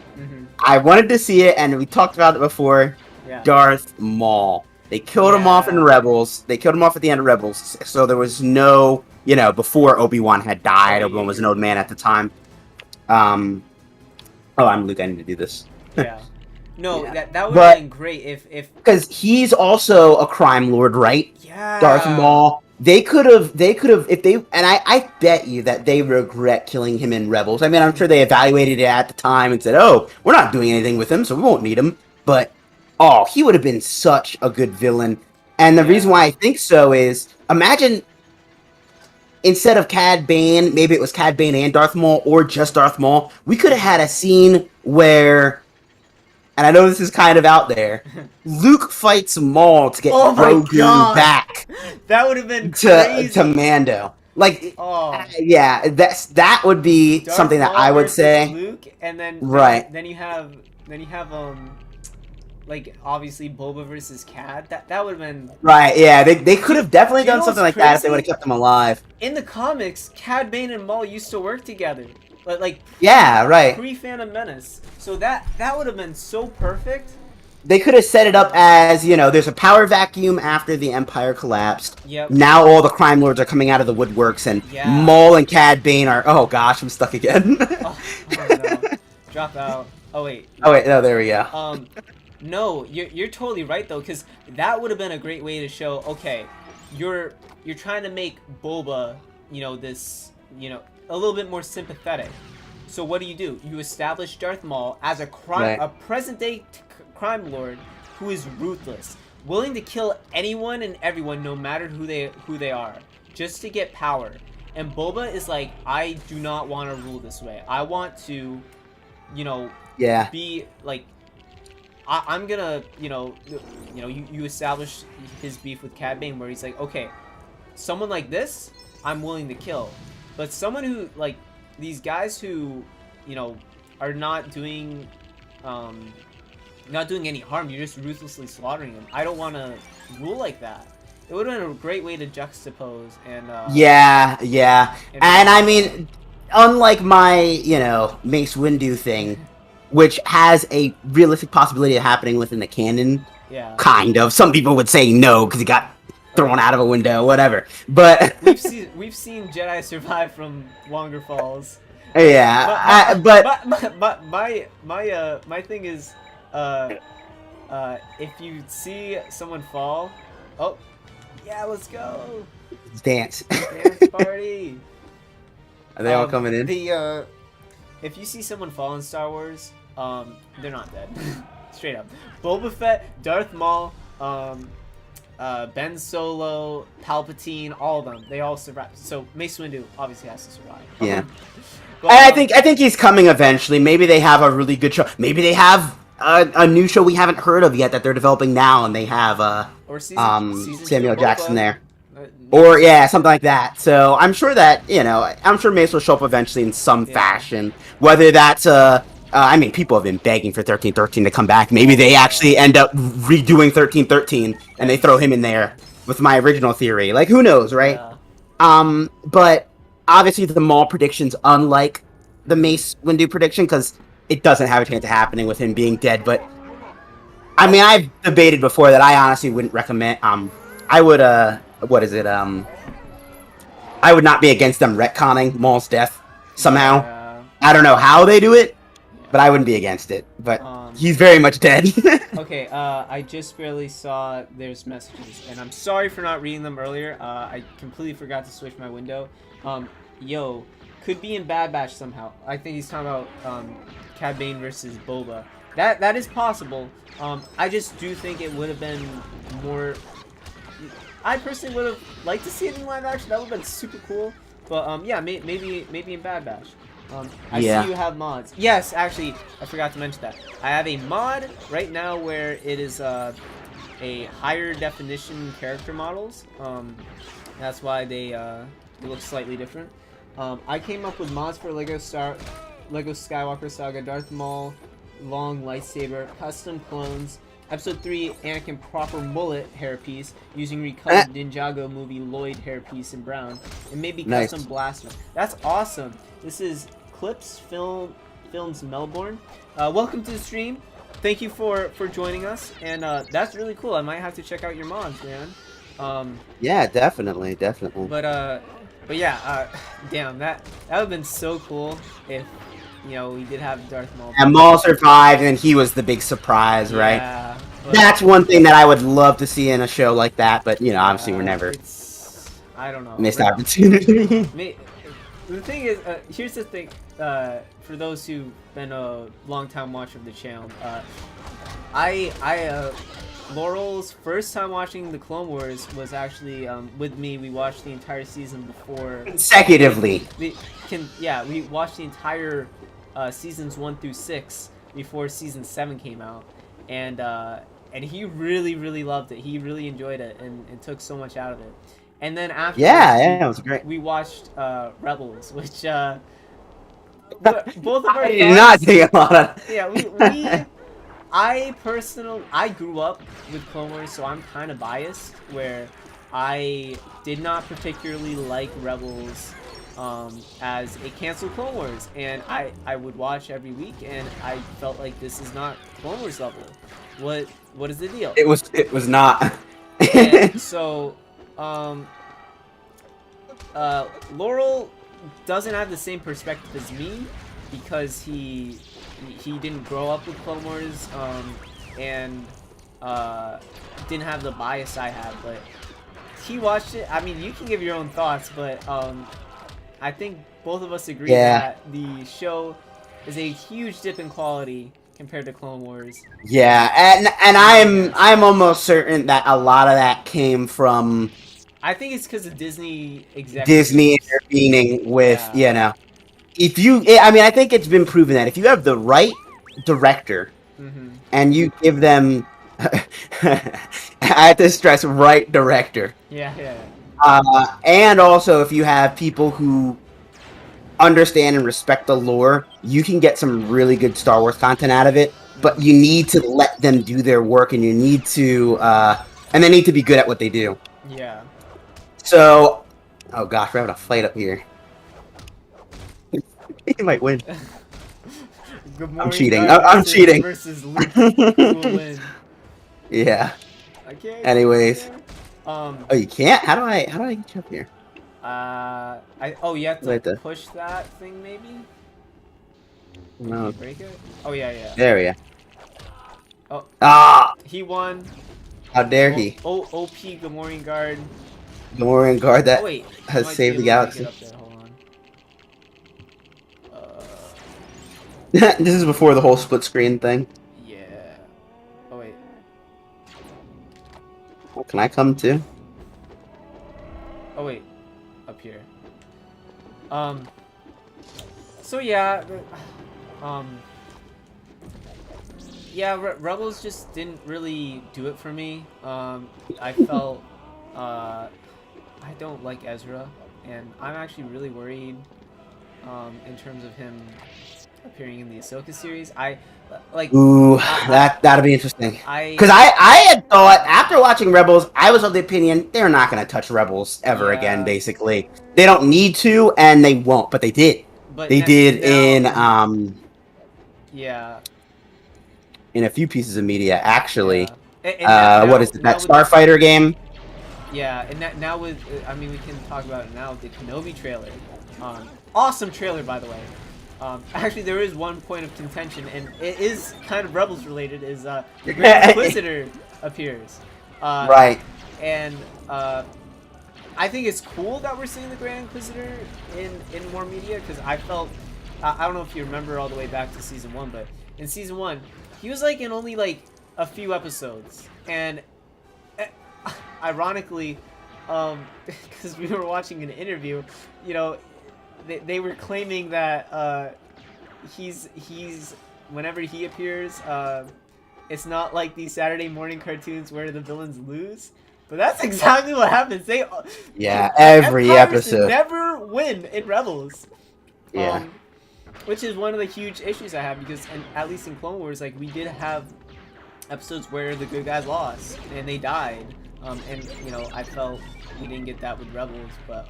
I wanted to see it, and we talked about it before. Yeah. Darth Maul. They killed him off in Rebels. They killed him off at the end of Rebels, so there was no, you know, before Obi-Wan had died. Obi-Wan was an old man at the time. Oh, I'm Luke. I need to do this. Yeah. No, that would have been great if because he's also a crime lord, right? Yeah. Darth Maul. They could have if they, and I bet you that they regret killing him in Rebels. I mean, I'm sure they evaluated it at the time and said, oh, we're not doing anything with him, so we won't need him. But oh, he would have been such a good villain. And the reason why I think so is, imagine instead of Cad Bane, maybe it was Cad Bane and Darth Maul, or just Darth Maul. We could have had a scene where, and I know this is kind of out there, Luke fights Maul to get Grogu back. That would have been crazy. To Mando. Like, yeah, that would be Darth something that Maul I would versus say. Luke, and then then you have like obviously Boba versus Cad. That would have been right. Yeah, they could have definitely done something like that if they would have kept them alive. In the comics, Cad Bane and Maul used to work together. Like pre-Phantom Menace. So that would have been so perfect. They could have set it up as, you know, there's a power vacuum after the Empire collapsed. Yep. Now all the crime lords are coming out of the woodworks, and Maul and Cad Bane are. Oh gosh, I'm stuck again. oh no! Drop out. Oh wait. Oh wait, no, there we go. No, you're totally right though, because that would have been a great way to show. Okay, you're trying to make Boba, you know, this, you know, a little bit more sympathetic. So what do? You establish Darth Maul as a present-day crime lord who is ruthless, willing to kill anyone and everyone, no matter who they are, just to get power. And Boba is like, I do not want to rule this way. I want to, you know, be like, I'm gonna, you establish his beef with Cad Bane, where he's like, okay, someone like this, I'm willing to kill, but someone who, like, these guys who, you know, are not doing any harm, you're just ruthlessly slaughtering them. I don't want to rule like that. It would have been a great way to juxtapose and and I mean, unlike my, you know, Mace Windu thing, which has a realistic possibility of happening within the canon, kind of. Some people would say no because he got thrown out of a window, whatever. But we've seen Jedi survive from longer falls. Yeah, but my thing is, if you see someone fall, oh, yeah, let's go. Dance party. Are they all coming in? If you see someone fall in Star Wars, they're not dead. Straight up. Boba Fett, Darth Maul, Ben Solo, Palpatine, all of them. They all survive. So Mace Windu obviously has to survive. Yeah. But, I think he's coming eventually. Maybe they have a really good show. Maybe they have a new show we haven't heard of yet that they're developing now, and they have season Samuel Jackson there. Or something like that. So I'm sure that, you know, Mace will show up eventually in some fashion. Whether that's I mean, people have been begging for 1313 to come back. Maybe they actually end up redoing 1313 and they throw him in there with my original theory. Like, who knows, right? Yeah. But obviously the Maul prediction's unlike the Mace Windu prediction because it doesn't have a chance of happening with him being dead. But I mean, I've debated before that I honestly wouldn't recommend. I would. What is it? I would not be against them retconning Maul's death somehow. Yeah. I don't know how they do it, Yeah. but I wouldn't be against it. But Um, he's very much dead. Okay, I just barely saw there's messages, and I'm sorry for not reading them earlier. I completely forgot to switch my window. Yo, could be in Bad Batch somehow. I think he's talking about Cad Bane versus Boba. That is possible. I just do think it would have been more. I personally would have liked to see it in live action. That would have been super cool. But yeah, maybe in Bad Batch. I Yeah. see you have mods. Yes, actually, I forgot to mention that. I have a mod right now where it is a higher definition character models. That's why they look slightly different. I came up with mods for Lego Skywalker Saga, Darth Maul, long lightsaber, custom clones. Episode 3, Anakin proper mullet hairpiece using recolored Ninjago movie Lloyd hairpiece in brown, and maybe custom blaster. That's awesome. This is Clips Films Melbourne. Welcome to the stream. Thank you for joining us, and that's really cool. I might have to check out your mods, man. Yeah, definitely. But yeah, damn, that would have been so cool if we did have Darth Maul. And Maul survived, and he was the big surprise, right? Yeah. That's one thing that I would love to see in a show like that, but obviously we're never. I don't know. Missed opportunity. The thing is, here's the thing. For those who've been a long time watcher of the channel, Lorul's first time watching the Clone Wars was actually with me. We watched the entire season before. Consecutively. We watched the entire seasons 1 through 6 before season 7 came out, and he really loved it. He really enjoyed it and took so much out of it. And then after it was great. We watched Rebels, which both of our I did not take a lot of. Yeah, I grew up with Clone Wars, so I'm kind of biased, where I did not particularly like Rebels as a canceled Clone Wars, and I would watch every week, and I felt like this is not Clone Wars level. What is the deal? It was not. And so Lorul doesn't have the same perspective as me because he didn't grow up with Clone Wars and didn't have the bias I have, but he watched it. I mean, you can give your own thoughts, but I think both of us agree that the show is a huge dip in quality compared to Clone Wars. Yeah, and I'm almost certain that a lot of that came from. I think it's because of Disney executives. Disney intervening with If you, I think it's been proven that if you have the right director and you give them, I have to stress right director. Yeah. And also if you have people who understand and respect the lore, you can get some really good Star Wars content out of it. But you need to let them do their work, and you need to, and they need to be good at what they do. Yeah. So, oh gosh, we're having a fight up here. He might win. Good morning, I'm cheating. I'm cheating. Versus Luke will win. Yeah. Okay. Anyways. Oh, you can't? How do I get you up here? You have to push that thing, maybe? No. Break it? Oh, yeah. There we go. Oh. Ah! He won. How dare he? OP Gamorrean Guard. Gamorrean Guard that has might saved the galaxy. Get up there. Hold on. This is before the whole split screen thing. Yeah. Oh, wait. Well, can I come too? Oh, wait. Up here. So yeah, Rebels just didn't really do it for me. I felt, I don't like Ezra, and I'm actually really worried, in terms of him appearing in the Ahsoka series. That'll be interesting. Because I had thought, after watching Rebels, I was of the opinion they're not going to touch Rebels ever again, basically. They don't need to, and they won't, but they did. But they did in, Yeah. in a few pieces of media, actually. Yeah. And What is it? That Starfighter game? Yeah, and now with, I mean, we can talk about it now, the Kenobi trailer. Awesome trailer, by the way. Actually, there is one point of contention, and it is kind of Rebels related, is the Grand Inquisitor appears. Right. And I think it's cool that we're seeing the Grand Inquisitor in more media, because I felt, I don't know if you remember all the way back to Season 1, but in Season 1, he was like in only like a few episodes, and ironically, because we were watching an interview, you know, they were claiming that he's whenever he appears, it's not like these Saturday morning cartoons where the villains lose, but that's exactly what happens. Every episode never win in Rebels. Yeah. Which is one of the huge issues I have, because at least in Clone Wars, like, we did have episodes where the good guys lost and they died. And, you know, I felt we didn't get that with Rebels, but,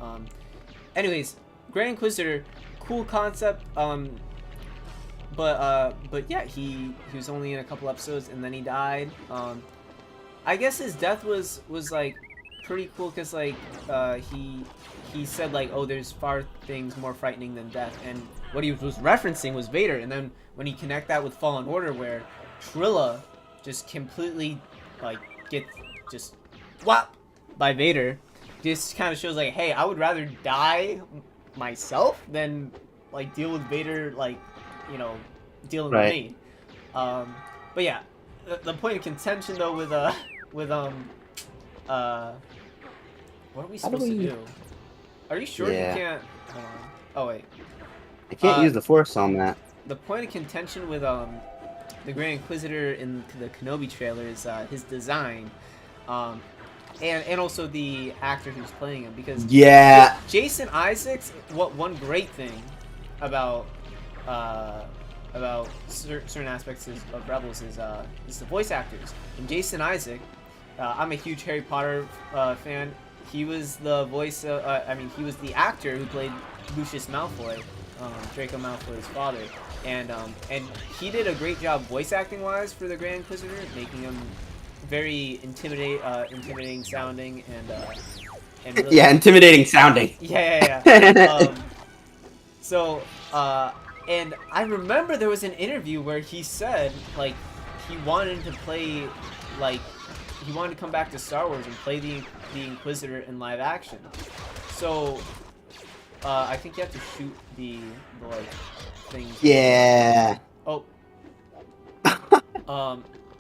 anyways, Grand Inquisitor, cool concept, but yeah, he was only in a couple episodes and then he died. I guess his death was like, pretty cool, because, like, he said, like, oh, there's far things more frightening than death, and what he was referencing was Vader, and then when you connect that with Fallen Order, where Trilla just completely, like, gets just whop by Vader, just kind of shows like, hey, I would rather die myself than like deal with Vader, like, you know, dealing with me. But yeah, the point of contention though with what are we supposed to do? Are you sure you can't? Hold on. Oh wait, I can't use the Force on that. The point of contention with the Grand Inquisitor in the Kenobi trailer is his design, and also the actor who's playing him, because Jason Isaacs, one great thing about certain aspects of Rebels is the voice actors. And Jason Isaac, I'm a huge Harry Potter fan. He was the voice he was the actor who played Lucius Malfoy, Draco Malfoy's father, and he did a great job voice acting wise for the Grand Inquisitor, making him very intimidating sounding, and really, intimidating sounding. So and I remember there was an interview where he said, like, he wanted to play, like, he wanted to come back to Star Wars and play the Inquisitor in live action. So I think you have to shoot the like things. Yeah. Oh.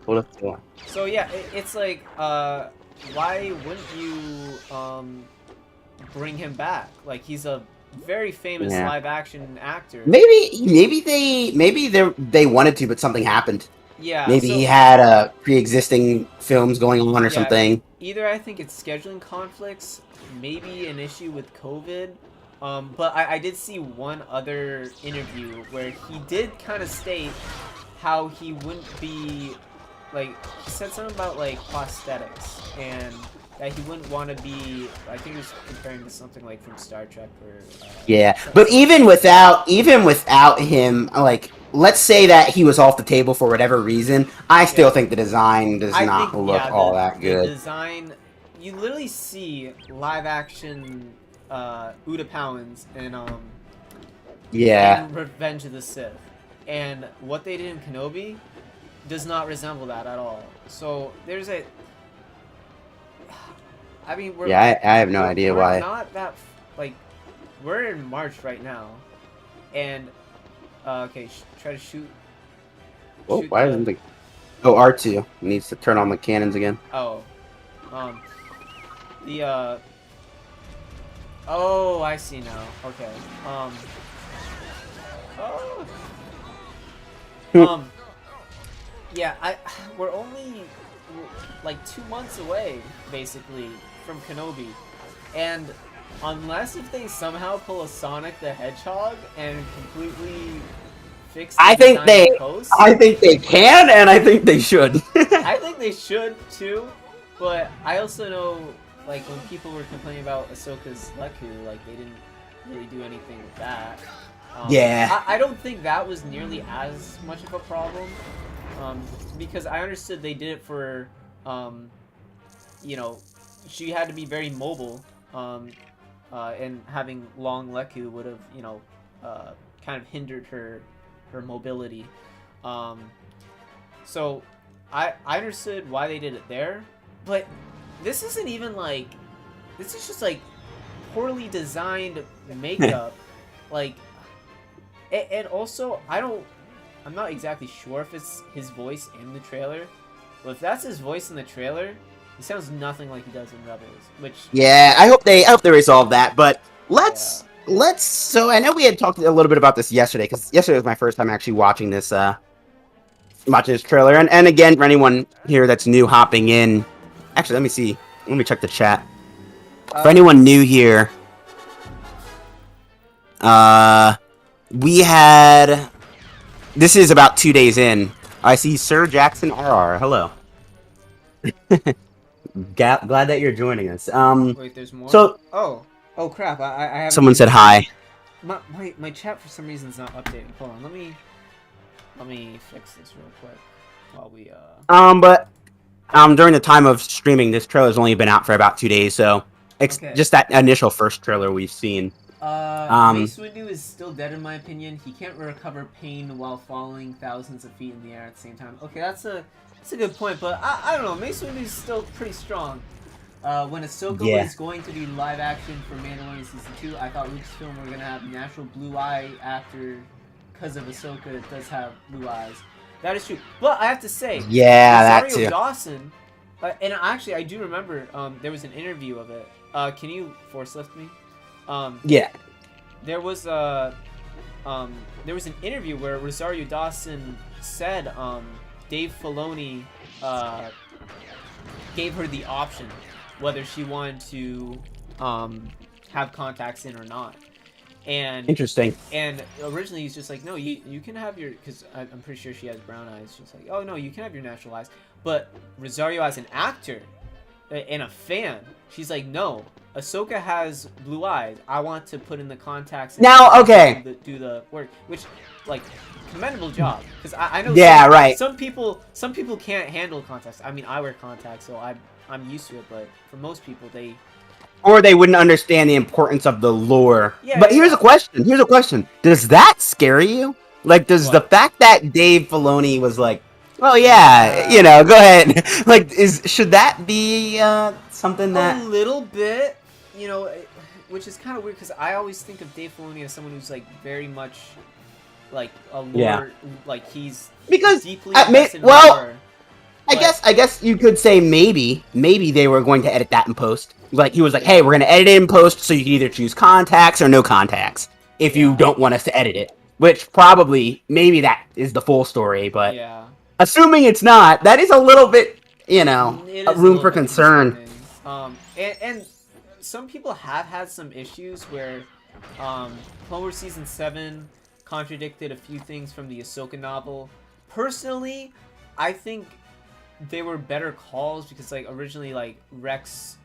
What if one? So yeah, it's like, why wouldn't you bring him back? Like, he's a very famous live action actor. Maybe they wanted to, but something happened. Yeah. Maybe he had pre-existing films going on or something. Either I think it's scheduling conflicts, maybe an issue with COVID. But I did see one other interview where he did kind of state how he wouldn't be, like, he said something about, like, prosthetics, and that he wouldn't want to be, I think he was comparing to something like from Star Trek or but even without him, like, let's say that he was off the table for whatever reason, I still think the design does not look all that good. The design, you literally see live action Utapauans in Revenge of the Sith, and what they did in Kenobi does not resemble that at all. So there's a, I mean, I have no idea why. We're not that, like, we're in March right now, and okay, try to shoot. Oh, why isn't the? Oh, R2 needs to turn on the cannons again. Oh, oh, I see now. Okay. Yeah, we're only like 2 months away, basically, from Kenobi, and unless if they somehow pull a Sonic the Hedgehog and completely fix the I think they can, and I think they should. I think they should too, but I also know, like, when people were complaining about Ahsoka's Leku, like, they didn't really do anything with that. I don't think that was nearly as much of a problem. because I understood they did it for, you know, she had to be very mobile, and having long Leku would have, you know, kind of hindered her mobility. So I understood why they did it there, but this isn't even like, this is just like poorly designed makeup. Like, and also I'm not exactly sure if it's his voice in the trailer, but if that's his voice in the trailer, he sounds nothing like he does in Rebels. Which, yeah, I hope they resolve that. But let's. So I know we had talked a little bit about this yesterday, because yesterday was my first time actually watching this trailer. And again, for anyone here that's new hopping in, actually, let me see. Let me check the chat. For anyone new here, we had. This is about 2 days in. I see Sir Jackson RR. Hello. Glad that you're joining us. wait, there's more. So. Oh crap! I have. Someone said hi. My chat for some reason is not updating. Hold on, let me fix this real quick while we But during the time of streaming, this trailer's only been out for about 2 days, so it's just that initial first trailer we've seen. Mace Windu is still dead in my opinion. He can't recover pain while falling thousands of feet in the air at the same time. Okay, that's a good point, but I don't know. Mace Windu is still pretty strong. When Ahsoka was going to do live action for Mandalorian Season 2, I thought Lucasfilm were going to have natural blue eye actor, because of Ahsoka does have blue eyes. That is true. But I have to say, that too. Dawson, and actually I do remember there was an interview of it. Can you force lift me? Yeah. There was an interview where Rosario Dawson said Dave Filoni gave her the option whether she wanted to have contacts in or not. And interesting. And originally he's just like, no, you can have your, because I'm pretty sure she has brown eyes. She's like, oh no, you can have your natural eyes. But Rosario, as an actor and a fan, she's like, no, Ahsoka has blue eyes. I want to put in the contacts. Now, okay. Do the work, which, like, commendable job. Because I know. Yeah, right. Some people can't handle contacts. I mean, I wear contacts, so I'm used to it. But for most people, or they wouldn't understand the importance of the lore. Yeah, but here's a question. Does that scare you? Like, does the fact that Dave Filoni was like, well, yeah, you know, go ahead. Like, should that be something that... A little bit, you know, which is kind of weird, because I always think of Dave Filoni as someone who's, like, very much, like, a lore, like, he's deeply invested in lore. I guess you could say maybe they were going to edit that in post. Like, he was like, hey, we're going to edit it in post, so you can either choose contacts or no contacts if you don't want us to edit it. Which probably, maybe that is the full story, but assuming it's not, that is a little bit, you know, room for concern. And some people have had some issues where Clone Wars Season 7 contradicted a few things from the Ahsoka novel. Personally, I think they were better calls because, like, originally, like, Rex,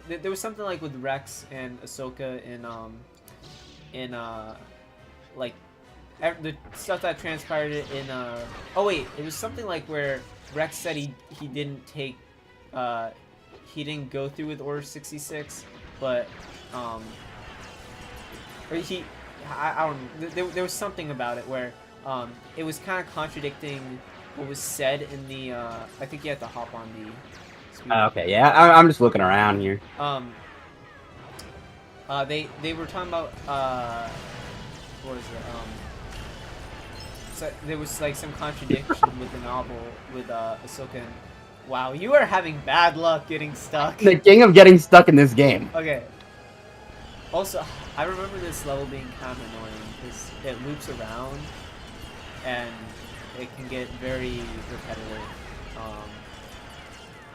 there was something like with Rex and Ahsoka in like the stuff that transpired in oh wait, it was something like where Rex said he didn't take he didn't go through with Order 66, but or I don't know, there was something about it where it was kind of contradicting what was said in the I think you have to hop on the okay, yeah, I'm just looking around here. They were talking about what was it? So there was like some contradiction with the novel with Ahsoka. And, wow, you are having bad luck getting stuck. The king of getting stuck in this game. Okay. Also, I remember this level being kind of annoying because it loops around and it can get very repetitive.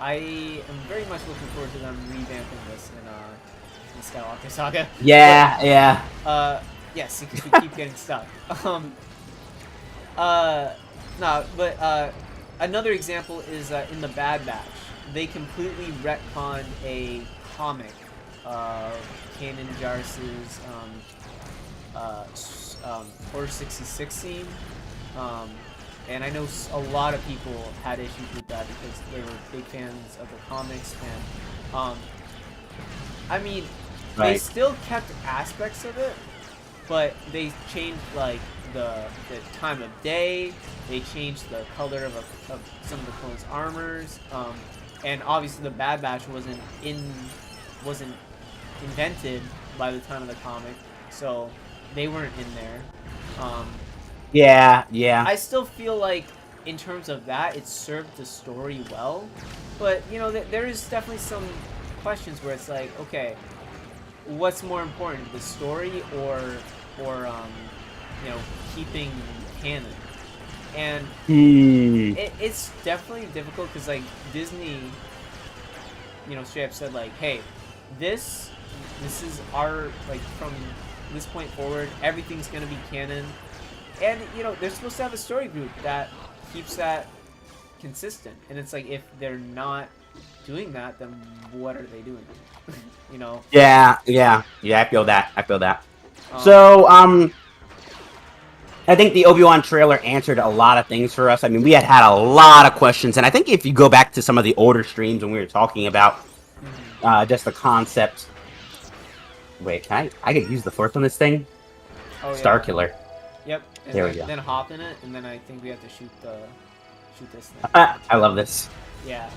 I am very much looking forward to them revamping this in Skywalker Saga. Yeah, but, yeah. Yes, because we keep getting stuck. No, but another example is in the Bad Batch. They completely retconned a comic of Kanan Jarrus's Order 66 scene. and I know a lot of people had issues with that because they were big fans of the comics, and I mean, they still kept aspects of it, but they changed like the time of day. They changed the color of some of the clones' armors, and obviously the Bad Batch wasn't invented by the time of the comic, so they weren't in there. Yeah. I still feel like in terms of that, it served the story well, but you know, there is definitely some questions where it's like, okay, what's more important, the story or you know, keeping canon? And it's definitely difficult because like Disney, you know, straight up said like, hey, this is our, like, from this point forward, everything's gonna be canon. And, you know, they're supposed to have a story group that keeps that consistent. And it's like, if they're not doing that, then what are they doing? You know? Yeah, I feel that. So, I think the Obi-Wan trailer answered a lot of things for us. I mean, we had a lot of questions. And I think if you go back to some of the older streams when we were talking about just the concept... Wait, I could use the force on this thing? Oh, Star Killer. Yep. And there we go. Then hop in it, and then I think we have to shoot this thing. I love this. Yeah.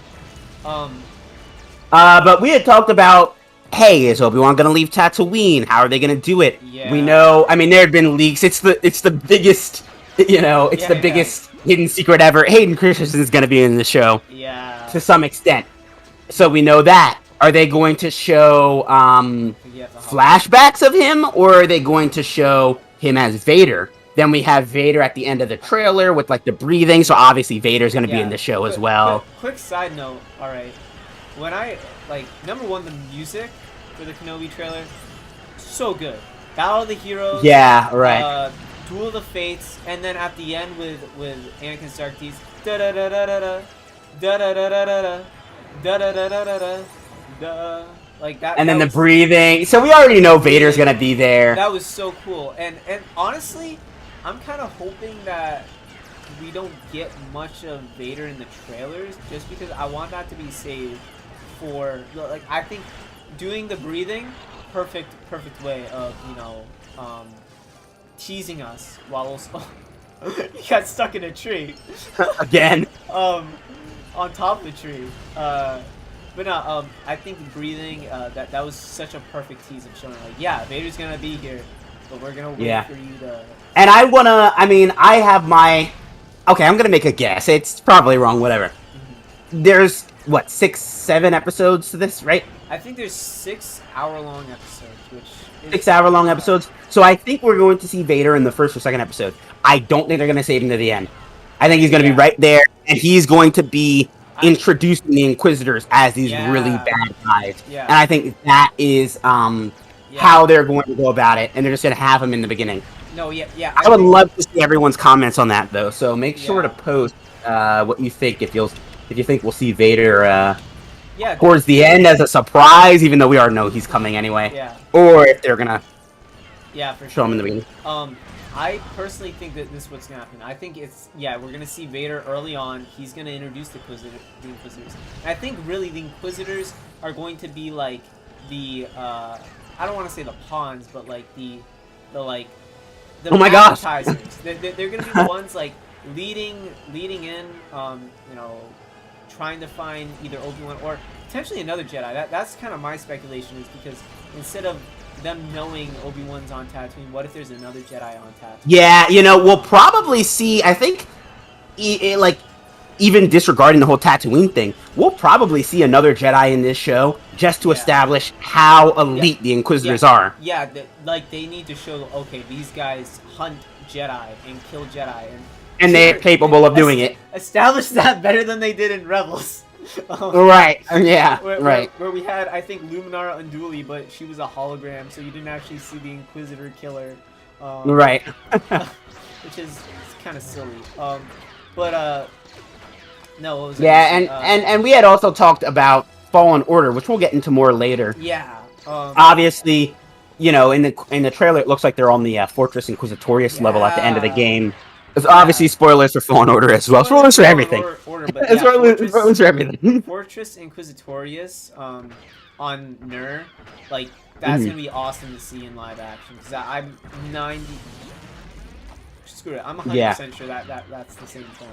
But we had talked about, hey, is Obi-Wan gonna leave Tatooine? How are they gonna do it? Yeah. We know. I mean, there had been leaks. It's the biggest, you know, it's the biggest hidden secret ever. Hayden Christensen's gonna be in the show. Yeah. To some extent. So we know that. Are they going to show flashbacks of him, or are they going to show him as Vader? Then we have Vader at the end of the trailer with like the breathing, so obviously Vader's going to be in the show as well. Quick side note, alright. When I, like, number one, the music for the Kenobi trailer, so good. Battle of the Heroes. Yeah, right. Duel of the Fates, and then at the end with Anakin Starkey's da-da-da-da-da-da, da-da-da-da-da-da, da-da-da-da-da-da, da, like that. And then the breathing. So we already know Vader's going to be there. That was so cool. And honestly, I'm kind of hoping that we don't get much of Vader in the trailers, just because I want that to be saved for, like, I think doing the breathing, perfect way of, you know, teasing us while also he got stuck in a tree again. On top of the tree. But no, I think breathing, that was such a perfect tease of showing, like, yeah, Vader's gonna be here, but we're gonna wait for you to... And I have my... Okay, I'm gonna make a guess. It's probably wrong, whatever. There's, what, 6, 7 episodes to this, right? I think there's 6 hour-long episodes, which is... 6 hour-long episodes. So I think we're going to see Vader in the first or second episode. I don't think they're gonna save him to the end. I think he's gonna be right there, and he's going to be introducing the Inquisitors as these really bad guys. Yeah. And I think that is how they're going to go about it, and they're just going to have him in the beginning. No, yeah. I would love to see everyone's comments on that, though, so make sure to post what you think, if you think we'll see Vader towards the end as a surprise, even though we already know he's coming anyway. Yeah. Or if they're going to show him in the beginning. I personally think that this is what's going to happen. I think it's, we're going to see Vader early on. He's going to introduce the Inquisitors. And I think really the Inquisitors are going to be like the, I don't want to say the pawns, but like the oh my gosh. Appetizers. They're going to be the ones like leading in, you know, trying to find either Obi-Wan or potentially another Jedi. That's kind of my speculation, is because instead of them knowing Obi-Wan's on Tatooine, what if there's another Jedi on Tatooine? Yeah, you know, we'll probably see, I think, like, even disregarding the whole Tatooine thing, we'll probably see another Jedi in this show just to establish how elite the Inquisitors are. Yeah, like, they need to show, okay, these guys hunt Jedi and kill Jedi. And they're capable of doing it. Establish that better than they did in Rebels. Right, yeah, where we had, I think, Luminara Unduli, but she was a hologram, so you didn't actually see the Inquisitor killer. Right. Which is kind of silly. But, no, what was it? Yeah, and we had also talked about Fallen Order, which we'll get into more later. Yeah. Obviously, you know, in the trailer, it looks like they're on the Fortress Inquisitorius level at the end of the game. It's obviously spoilers for Fallen Order as well. Spoilers for everything. Order, but yeah, spoilers for everything. Fortress Inquisitorius on Nur, like that's gonna be awesome to see in live action. Because I'm 90. Screw it, I'm 100% sure that's the same thing.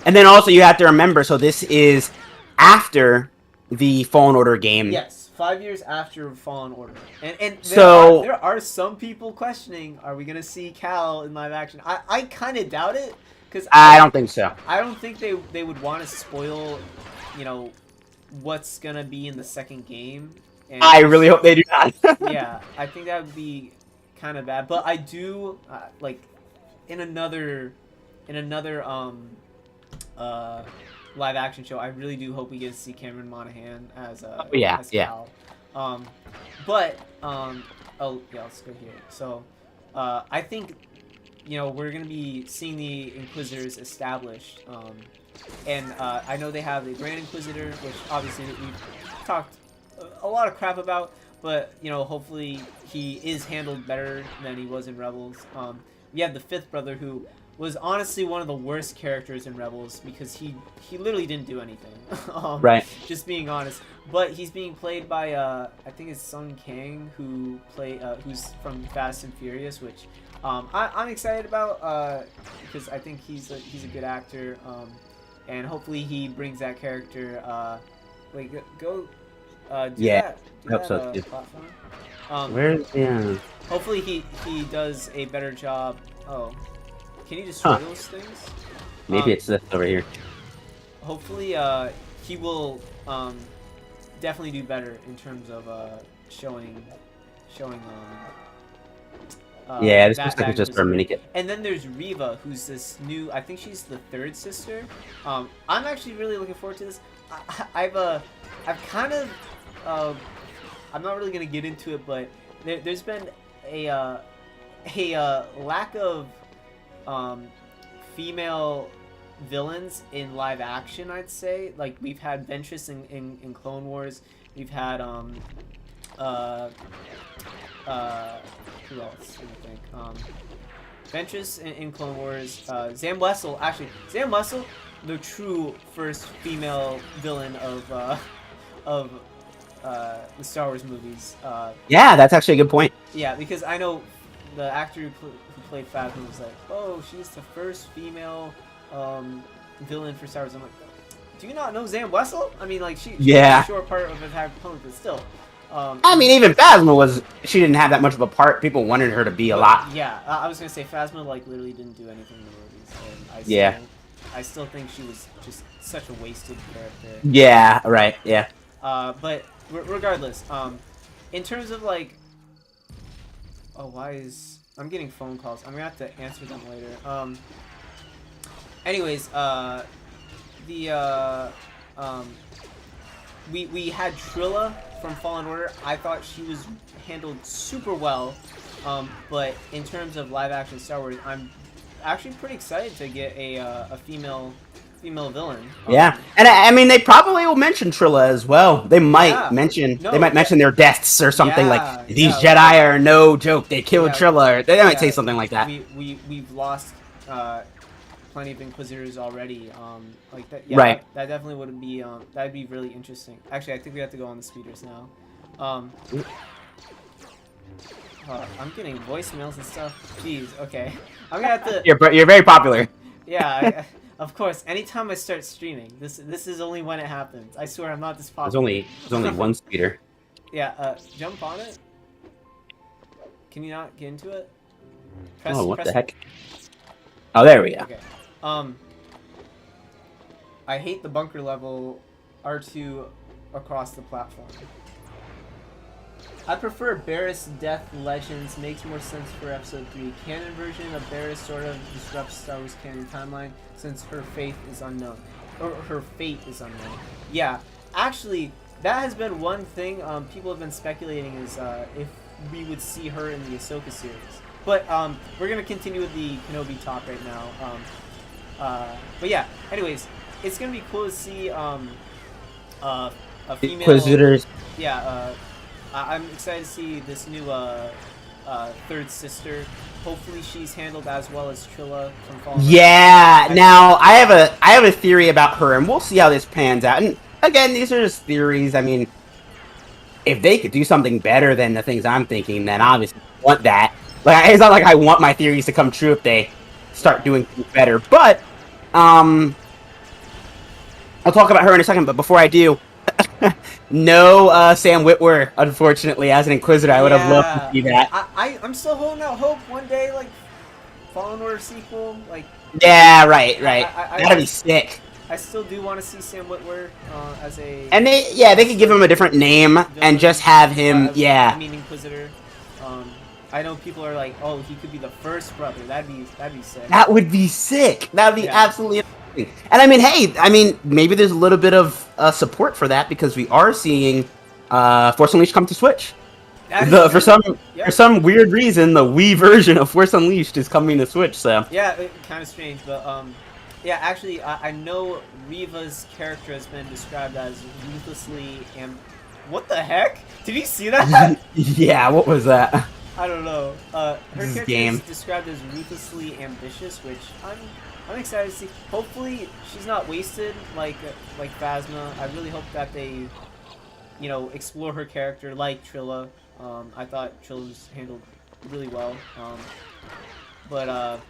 And then also you have to remember, so this is after the Fallen Order game. Yes, 5 years after Fallen Order, and there are some people questioning: are we gonna see Cal in live action? I kind of doubt it, because I don't think so. I don't think they would want to spoil, what's gonna be in the second game. And I really hope they do not. Yeah, I think that would be kind of bad. But I do like in another live action show, I really do hope we get to see Cameron Monaghan as Cal. But let's go here. So I think we're gonna be seeing the Inquisitors established, and I know they have the Grand Inquisitor, which obviously we've talked a lot of crap about, but hopefully he is handled better than he was in Rebels. We have the fifth brother, who was honestly one of the worst characters in Rebels, because he literally didn't do anything. Right. Just being honest. But he's being played by I think it's Sung Kang, who's from Fast and Furious, which I'm excited about, because I think he's a good actor, and hopefully he brings that character. Do that platform. Where's Hopefully he does a better job. Oh, can you destroy those things? Maybe it's this over here. Hopefully he will definitely do better in terms of showing. Yeah, this looks like it's just for a minikit. And then there's Reva, who's this new. I think she's the third sister. I'm actually really looking forward to this. I've kind of. I'm not really gonna get into it, but there's been a lack of female villains in live action, I'd say. Like, we've had Ventress in Clone Wars. We've had who else? Let me think. Ventress in Clone Wars. Zam Wesell, the true first female villain of the Star Wars movies. Yeah, that's actually a good point. Yeah, because I know the actor who played Phasma was like, oh, she's the first female villain for Star Wars. I'm like, do you not know Zam Wesell? I mean, like, she's a short part of Attack of the Clones, but still. I mean, even Phasma she didn't have that much of a part. People wanted her to be a lot. Yeah, I was gonna say Phasma literally didn't do anything in the movies, and I still think she was just such a wasted character. Yeah, right. Yeah. But regardless, in terms of I'm getting phone calls. I'm gonna have to answer them later. Anyways, we had Trilla from Fallen Order. I thought she was handled super well, but in terms of live action Star Wars, I'm actually pretty excited to get a female villain. Yeah, and I mean, they probably will mention Trilla as well. They might mention their deaths or something, like these Jedi are no joke. They killed Trilla. Or they might say something like that. We've lost plenty of Inquisitors already. Like that. Yeah, right. That definitely would be that'd be really interesting. Actually, I think we have to go on the speeders now. I'm getting voicemails and stuff. Jeez. Okay. I'm gonna have to. You're very popular. Yeah. Of course, anytime I start streaming, this is only when it happens. I swear I'm not this popular. There's only one speeder. Yeah, jump on it. Can you not get into it? What the heck? Oh, there we go. Okay. I hate the bunker level R2 across the platform. I prefer Barriss Death Legends. Makes more sense for Episode 3. Canon version of Barriss sort of disrupts Star Wars canon timeline since her fate is unknown. Yeah, actually, that has been one thing people have been speculating is if we would see her in the Ahsoka series. But we're going to continue with the Kenobi talk right now. But yeah, anyways, it's going to be cool to see a female... Inquisitors. Yeah, I'm excited to see this new third sister. Hopefully she's handled as well as Trilla from Fallen Order. Yeah. Now I have a theory about her, and we'll see how this pans out. And again, these are just theories. I mean, if they could do something better than the things I'm thinking, then obviously I want that. Like, it's not like I want my theories to come true if they start doing things better. But I'll talk about her in a second. But before I do, no Sam Witwer, unfortunately, as an Inquisitor. I would have loved to see that. I'm still holding out hope one day, like Fallen Order sequel, like. Yeah, right. That'd be sick. I still do want to see Sam Witwer as a. And they could give him a different name and just have him. I mean Inquisitor. I know people are like, oh, he could be the first brother. That'd be sick. That would be sick. That'd be absolutely amazing. And I mean, hey, maybe there's a little bit of support for that because we are seeing Force Unleashed come to Switch. For some weird reason, the Wii version of Force Unleashed is coming to Switch. So yeah, kind of strange, but yeah, actually, I know Reva's character has been described as ruthlessly what the heck? Did you see that? Yeah, what was that? I don't know. Her character is described as ruthlessly ambitious, which I'm excited to see. Hopefully, she's not wasted like Phasma. I really hope that they, explore her character like Trilla. I thought Trilla was handled really well. But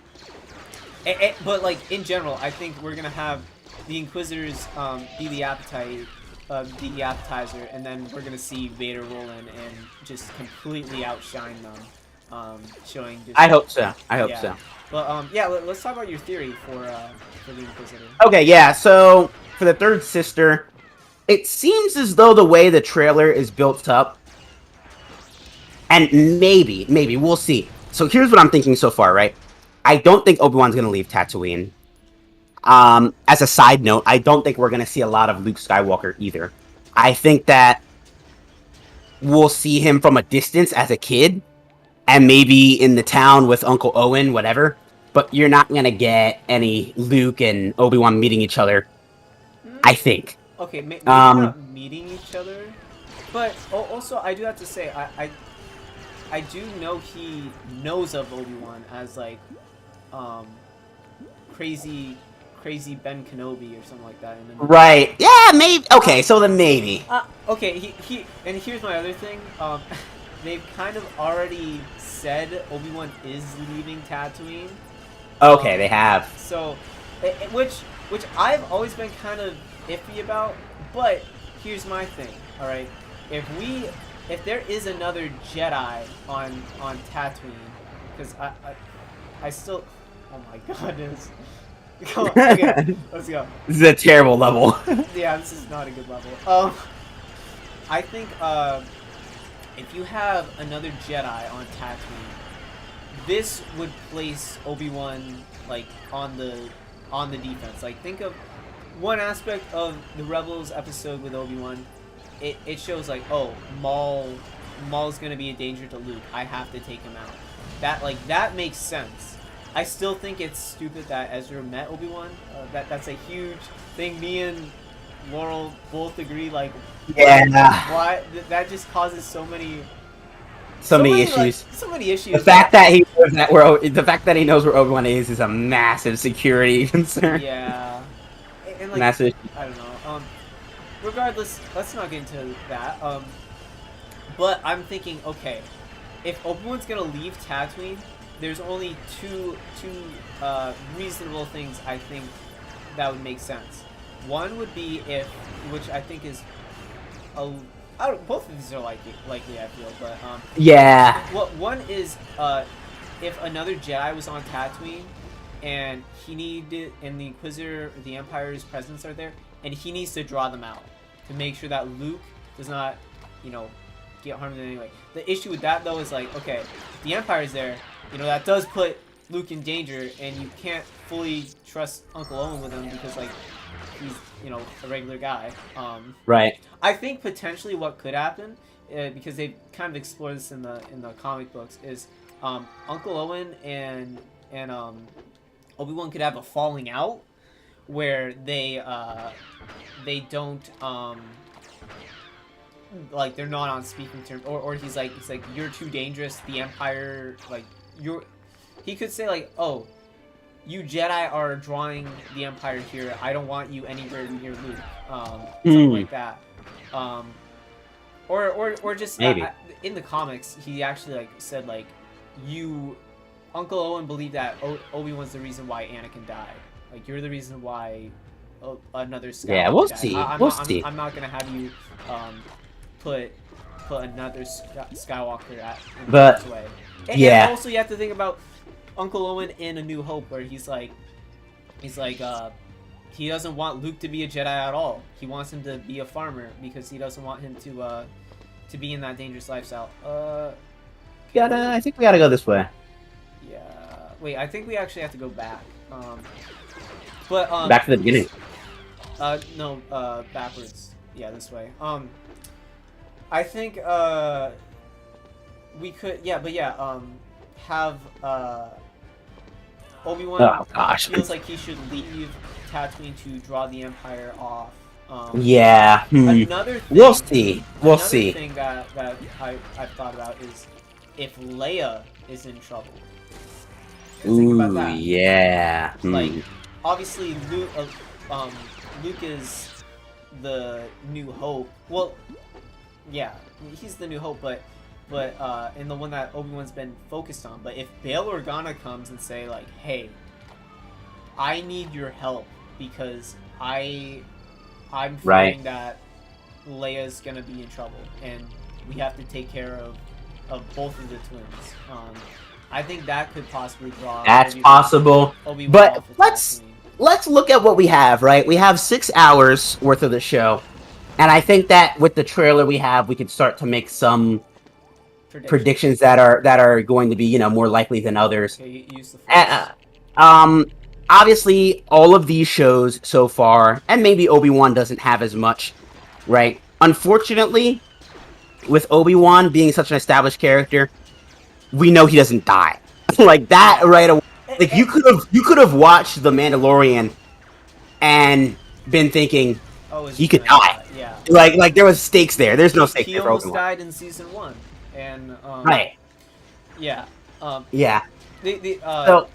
like in general, I think we're gonna have the Inquisitors be the appetizer, and then we're gonna see Vader roll in and just completely outshine them, showing. I hope so. I hope so. But yeah, let's talk about your theory for the Inquisitor. Okay, yeah. So for the third sister, it seems as though the way the trailer is built up, and maybe we'll see. So here's what I'm thinking so far, right? I don't think Obi-Wan's going to leave Tatooine. As a side note, I don't think we're going to see a lot of Luke Skywalker either. I think that we'll see him from a distance as a kid, and maybe in the town with Uncle Owen, whatever. But you're not going to get any Luke and Obi-Wan meeting each other, I think. Okay, maybe not meeting each other, but also I do have to say, I do know he knows of Obi-Wan as like crazy Ben Kenobi or something like that. Right. Yeah, maybe. Okay, so then maybe. Okay, he and here's my other thing. They've kind of already said Obi-Wan is leaving Tatooine. Okay, they have. So, which I've always been kind of iffy about, but here's my thing. All right, if there is another Jedi on Tatooine, because I still, oh my goodness. Come on, okay, let's go. This is a terrible level. Yeah, this is not a good level. I think if you have another Jedi on Tatooine, this would place Obi-Wan like on the defense. Like, think of one aspect of the Rebels episode with Obi-Wan. It shows like, oh, Maul's gonna be a danger to Luke. I have to take him out. That makes sense. I still think it's stupid that Ezra met Obi-Wan. That's a huge thing. Me and Lorul both agree. Like, why that just causes so many issues. Like, so many issues. The fact that he knows where Obi-Wan is a massive security concern. Yeah, and like, massive. I don't know. Regardless, let's not get into that. But I'm thinking, okay, if Obi-Wan's gonna leave Tatooine, there's only two reasonable things I think that would make sense. One would be which I think is both of these are likely I feel, but yeah. One is if another Jedi was on Tatooine and the Inquisitor, the Empire's presence are there, and he needs to draw them out to make sure that Luke does not, get harmed in any way. The issue with that though is like, okay, if the Empire's there, that does put Luke in danger, and you can't fully trust Uncle Owen with him because like he's a regular guy. Right. I think potentially what could happen, because they kind of explored this in the comic books, is Uncle Owen and Obi-Wan could have a falling out where they don't like they're not on speaking terms, or he's like you're too dangerous. The Empire, like he could say like, oh, you Jedi are drawing the Empire here. I don't want you anywhere near Luke. Something like that. Or just maybe in the comics, he actually like said like, Uncle Owen believed that Obi-Wan's the reason why Anakin died. Like you're the reason why another Skywalker yeah, we'll died. see. I'm not gonna have you put another Skywalker in harm's way. And also you have to think about Uncle Owen in A New Hope, where he's like he doesn't want Luke to be a Jedi at all. He wants him to be a farmer because he doesn't want him to be in that dangerous lifestyle. I think we gotta go this way. Yeah. Wait, I think we actually have to go back. Back to the beginning. No, backwards. Yeah, this way. I think we could. Yeah, but yeah. Have Obi-Wan feels like he should leave Tatooine to draw the Empire off. Yeah. Another thing, we'll see. We'll see. Another thing that I've thought about is if Leia is in trouble. Think about that. Yeah. Like, obviously, Luke is the New Hope. Well, yeah, he's the New Hope, but in the one that Obi-Wan's been focused on. But if Bail Organa comes and say like, hey, I need your help because I'm fearing that Leia's gonna be in trouble and we have to take care of both of the twins. I think that could possibly draw. That's possible. But let's look at what we have. Right, we have 6 hours worth of the show, and I think that with the trailer we can start to make some predictions that are going to be more likely than others. Okay, use the obviously all of these shows so far, and maybe Obi-Wan doesn't have as much, right? Unfortunately, with Obi-Wan being such an established character, we know he doesn't die. Like that right away. Like you could have watched The Mandalorian and been thinking he could die. Yeah. Like there was stakes there. There's no stakes there for almost Obi-Wan. died in season 1. And right. Yeah. Yeah. So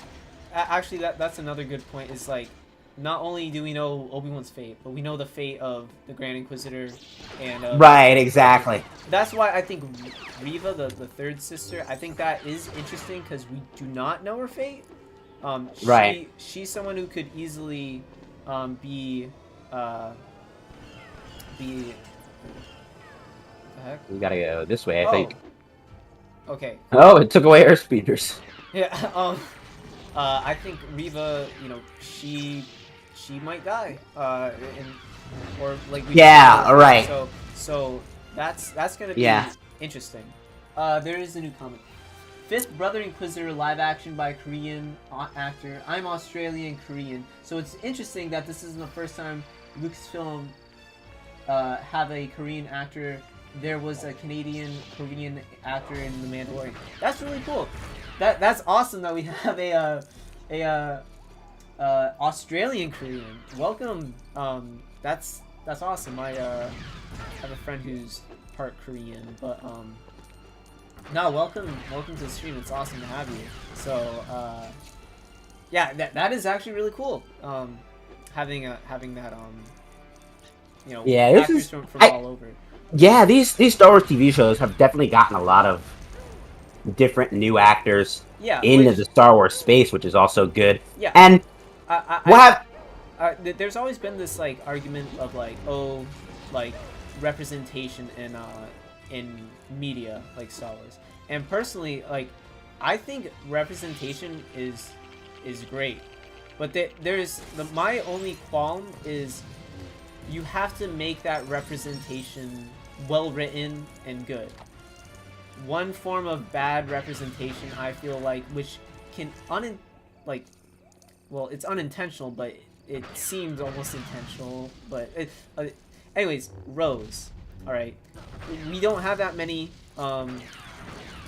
actually that's another good point is like not only do we know Obi-Wan's fate, but we know the fate of the Grand Inquisitor and right, exactly. That's why I think Reva, the third sister, I think that is interesting because we do not know her fate. Right. She's someone who could easily be the heck? We gotta go this way, I think. Okay. Oh, it took away air speeders. Yeah. I think Reva, she might die. Or like. Yeah. Right. So that's gonna be interesting. There is a new comment. 5th Brother Inquisitor live action by Korean actor. I'm Australian Korean, so it's interesting that this isn't the first time Lucasfilm have a Korean actor. There was a Canadian Korean actor in The Mandalorian. That's really cool. That's awesome that we have a Australian Korean. Welcome. That's awesome. I have a friend who's part Korean, but no, welcome to the stream. It's awesome to have you. So yeah, that is actually really cool. Having that actors from all over. Yeah, these Star Wars TV shows have definitely gotten a lot of different new actors into the Star Wars space, which is also good. Yeah, and there's always been this like argument of like representation in media like Star Wars, and personally, like I think representation is great, but my only qualm is you have to make that representation well written and good. One form of bad representation, I feel like, which can it's unintentional, but it seems almost intentional. But anyways, Rose. All right, we don't have that many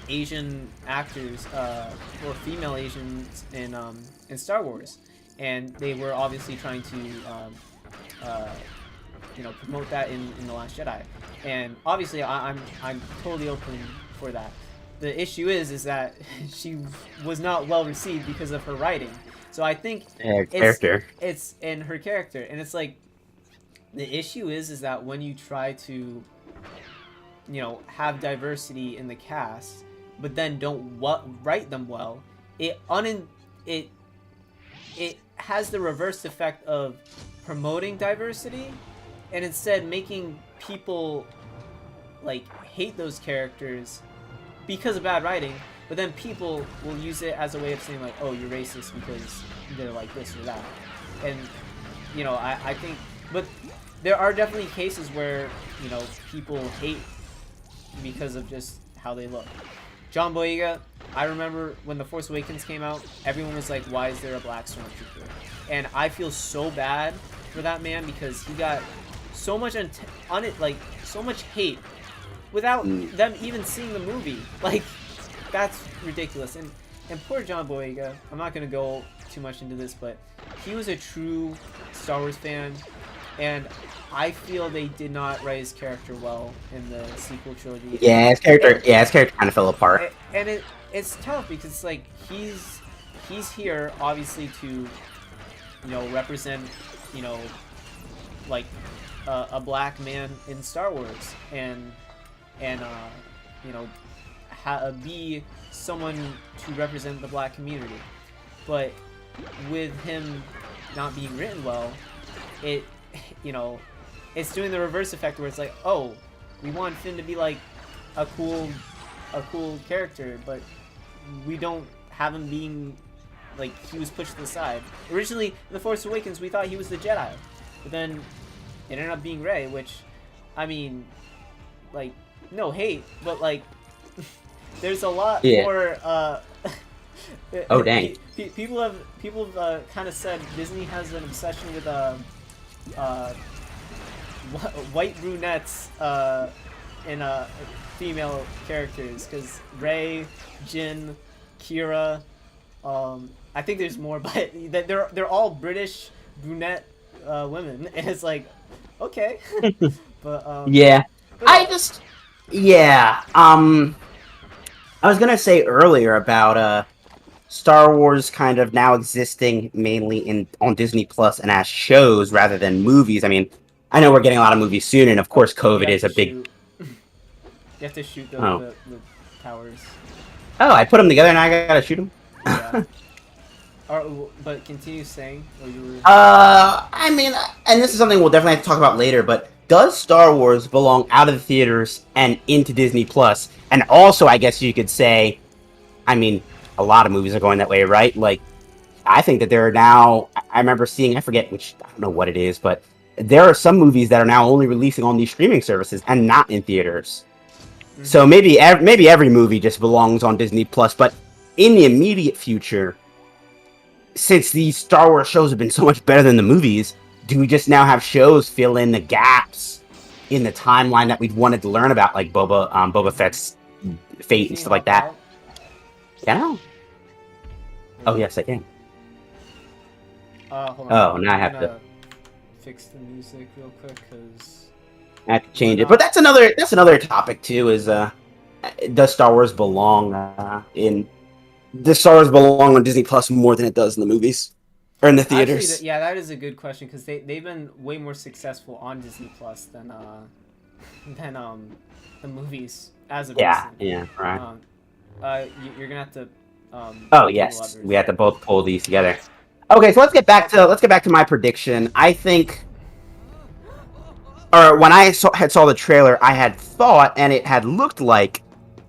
Asian actors or female Asians in Star Wars, and they were obviously trying to promote that in The Last Jedi. And obviously I'm totally open for that. The issue is that she was not well received because of her writing. So I think it's in her character, and it's like the issue is that when you try to have diversity in the cast, but then don't write them well, it has the reverse effect of promoting diversity, and instead making people like hate those characters because of bad writing. But then people will use it as a way of saying like, oh, you're racist because they're like this or that. And I think, but there are definitely cases where people hate because of just how they look. John Boyega, I remember when The Force Awakens came out, everyone was like, why is there a black stormtrooper? And I feel so bad for that man because he got so much so much hate without them even seeing the movie. Like, that's ridiculous. And poor John Boyega, I'm not going to go too much into this, but he was a true Star Wars fan, and I feel they did not write his character well in the sequel trilogy. Yeah, his character kind of fell apart. And it's tough because it's like he's here obviously to represent like a black man in Star Wars and be someone to represent the black community. But with him not being written well, it's doing the reverse effect where it's like, oh, we want Finn to be like a cool character, but we don't have him being like he was pushed to the side. Originally, in The Force Awakens, we thought he was the Jedi, but then it ended up being Rey, which, I mean, like, no hate, but like there's a lot more. Oh dang! People have kind of said Disney has an obsession with white brunettes in female characters, because Rey, Jin, Kira, I think there's more, but they're all British brunette women, and it's like, okay, but yeah, but I was gonna say earlier about Star Wars kind of now existing mainly on Disney Plus and as shows rather than movies. I mean, I know we're getting a lot of movies soon, and of course COVID is a big... You have to shoot the towers. Oh, I put them together and I gotta shoot them? Yeah. But continue saying, or you were... I mean, and this is something we'll definitely have to talk about later, but does Star Wars belong out of the theaters and into Disney Plus? And also, I guess you could say, I mean, a lot of movies are going that way, right? Like, I think that there are now, I remember seeing, I forget which, I don't know what it is, but there are some movies that are now only releasing on these streaming services and not in theaters. Mm-hmm. So maybe every movie just belongs on Disney Plus, but in the immediate future, since these Star Wars shows have been so much better than the movies, do we just now have shows fill in the gaps in the timeline that we've wanted to learn about, like Boba Fett's fate and stuff like that? Yeah. Oh yes, I can. Hold on. Oh, now I have to fix the music real quick because I have to change it. But that's another topic too. Is does Star Wars belong does Star Wars belong on Disney Plus more than it does in the movies or in the theaters? Actually, that is a good question because they've been way more successful on Disney Plus than the movies as of recent. Yeah, right. You're gonna have to. Oh yes, we have to both pull these together. Okay, so let's get back to my prediction. I think, or when I saw the trailer, I had thought, and it had looked like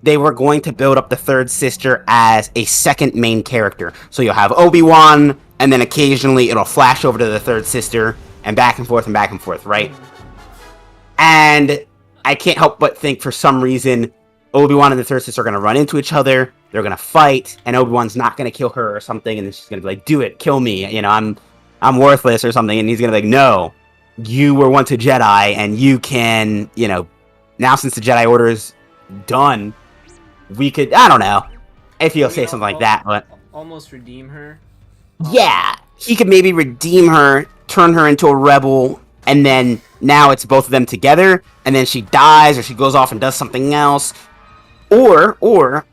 they were going to build up the third sister as a second main character. So you'll have Obi-Wan, and then occasionally it'll flash over to the third sister, and back and forth, right? And I can't help but think, for some reason, Obi-Wan and the third sister are going to run into each other, they're going to fight, and Obi-Wan's not going to kill her or something, and she's going to be like, do it, kill me, I'm worthless or something, and he's going to be like, no, you were once a Jedi, and you can, now since the Jedi Order is done, we could, I don't know, if he'll say something like that, but... Almost redeem her? Yeah, he could maybe redeem her, turn her into a rebel, and then now it's both of them together, and then she dies or she goes off and does something else, or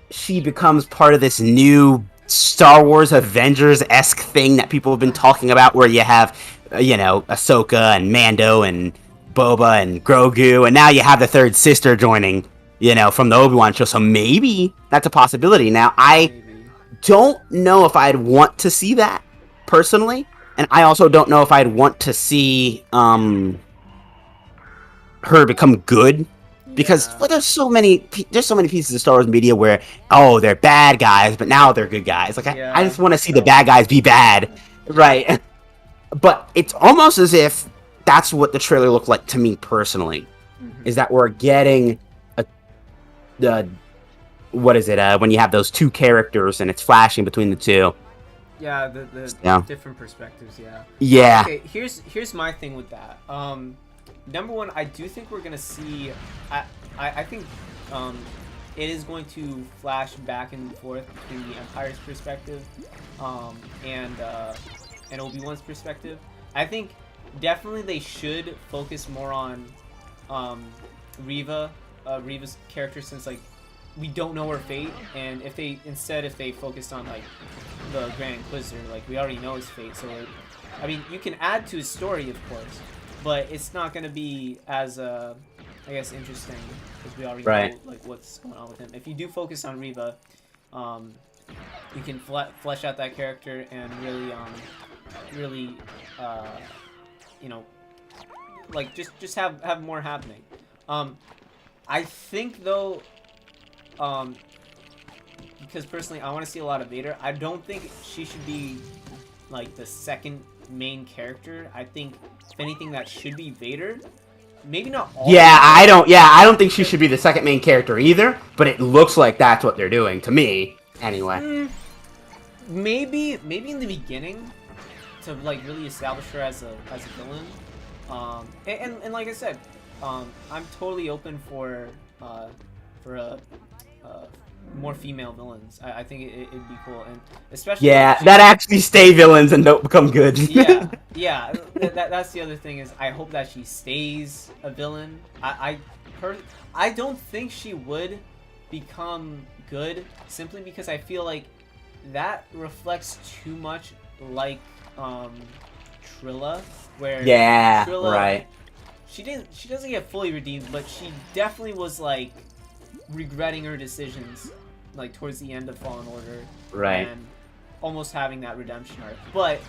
she becomes part of this new Star Wars Avengers-esque thing that people have been talking about, where you have, Ahsoka and Mando and Boba and Grogu, and now you have the third sister joining, from the Obi-Wan show. So maybe that's a possibility. Now, I don't know if I'd want to see that personally, and I also don't know if I'd want to see her become good. Because there's so many pieces of Star Wars media where, they're bad guys, but now they're good guys. Like, I just want to see the bad guys be bad, right? But it's almost as if that's what the trailer looked like to me personally, is that we're getting when you have those two characters and it's flashing between the two. Yeah, the different perspectives. Yeah. Okay, here's my thing with that. Number one, I do think we're gonna see. I think it is going to flash back and forth between the Empire's perspective and Obi-Wan's perspective. I think definitely they should focus more on Reva's character, since like we don't know her fate, and if they focused on like the Grand Inquisitor, like we already know his fate. So I mean, you can add to his story, of course, but it's not going to be as, I guess, interesting, because we already know like what's going on with him. If you do focus on Reva, you can flesh out that character and really, like just have more happening. I think though, because personally I want to see a lot of Vader. I don't think she should be like the second main character. I think if anything, that should be Vader. Maybe not all. Yeah, I don't think she should be the second main character either, but it looks like that's what they're doing to me anyway. Maybe in the beginning to like really establish her as a villain. And like I said, I'm totally open for more female villains. I think it'd be cool, and especially that actually stay villains and don't become good. yeah. That's the other thing, is I hope that she stays a villain. I don't think she would become good, simply because I feel like that reflects too much like Trilla, where Trilla, right. She doesn't get fully redeemed, but she definitely was like regretting her decisions like towards the end of Fallen Order, right, and almost having that redemption arc. But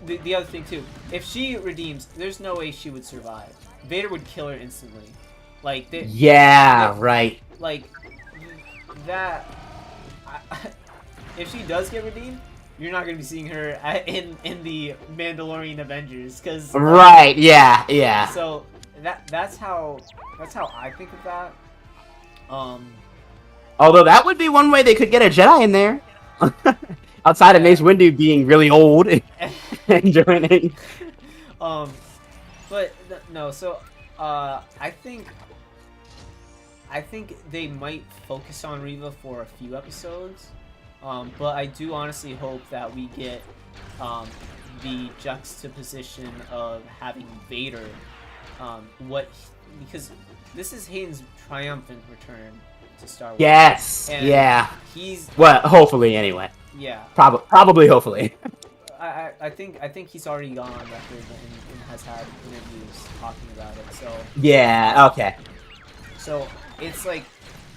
the other thing too, if she redeems, there's no way she would survive. Vader would kill her instantly. Like right. Like that. If she does get redeemed, you're not gonna be seeing her in the Mandalorian Avengers, because right, yeah. So that's how I think of that. Although that would be one way they could get a Jedi in there, outside of Mace Windu being really old and joining. But no. So I think they might focus on Reva for a few episodes. But I do honestly hope that we get the juxtaposition of having Vader, because this is Hayden's triumphant return to Star Wars. Yes, and he's hopefully anyway. Yeah, probably hopefully. I think he's already gone on record and has had interviews talking about it. So okay. So it's like,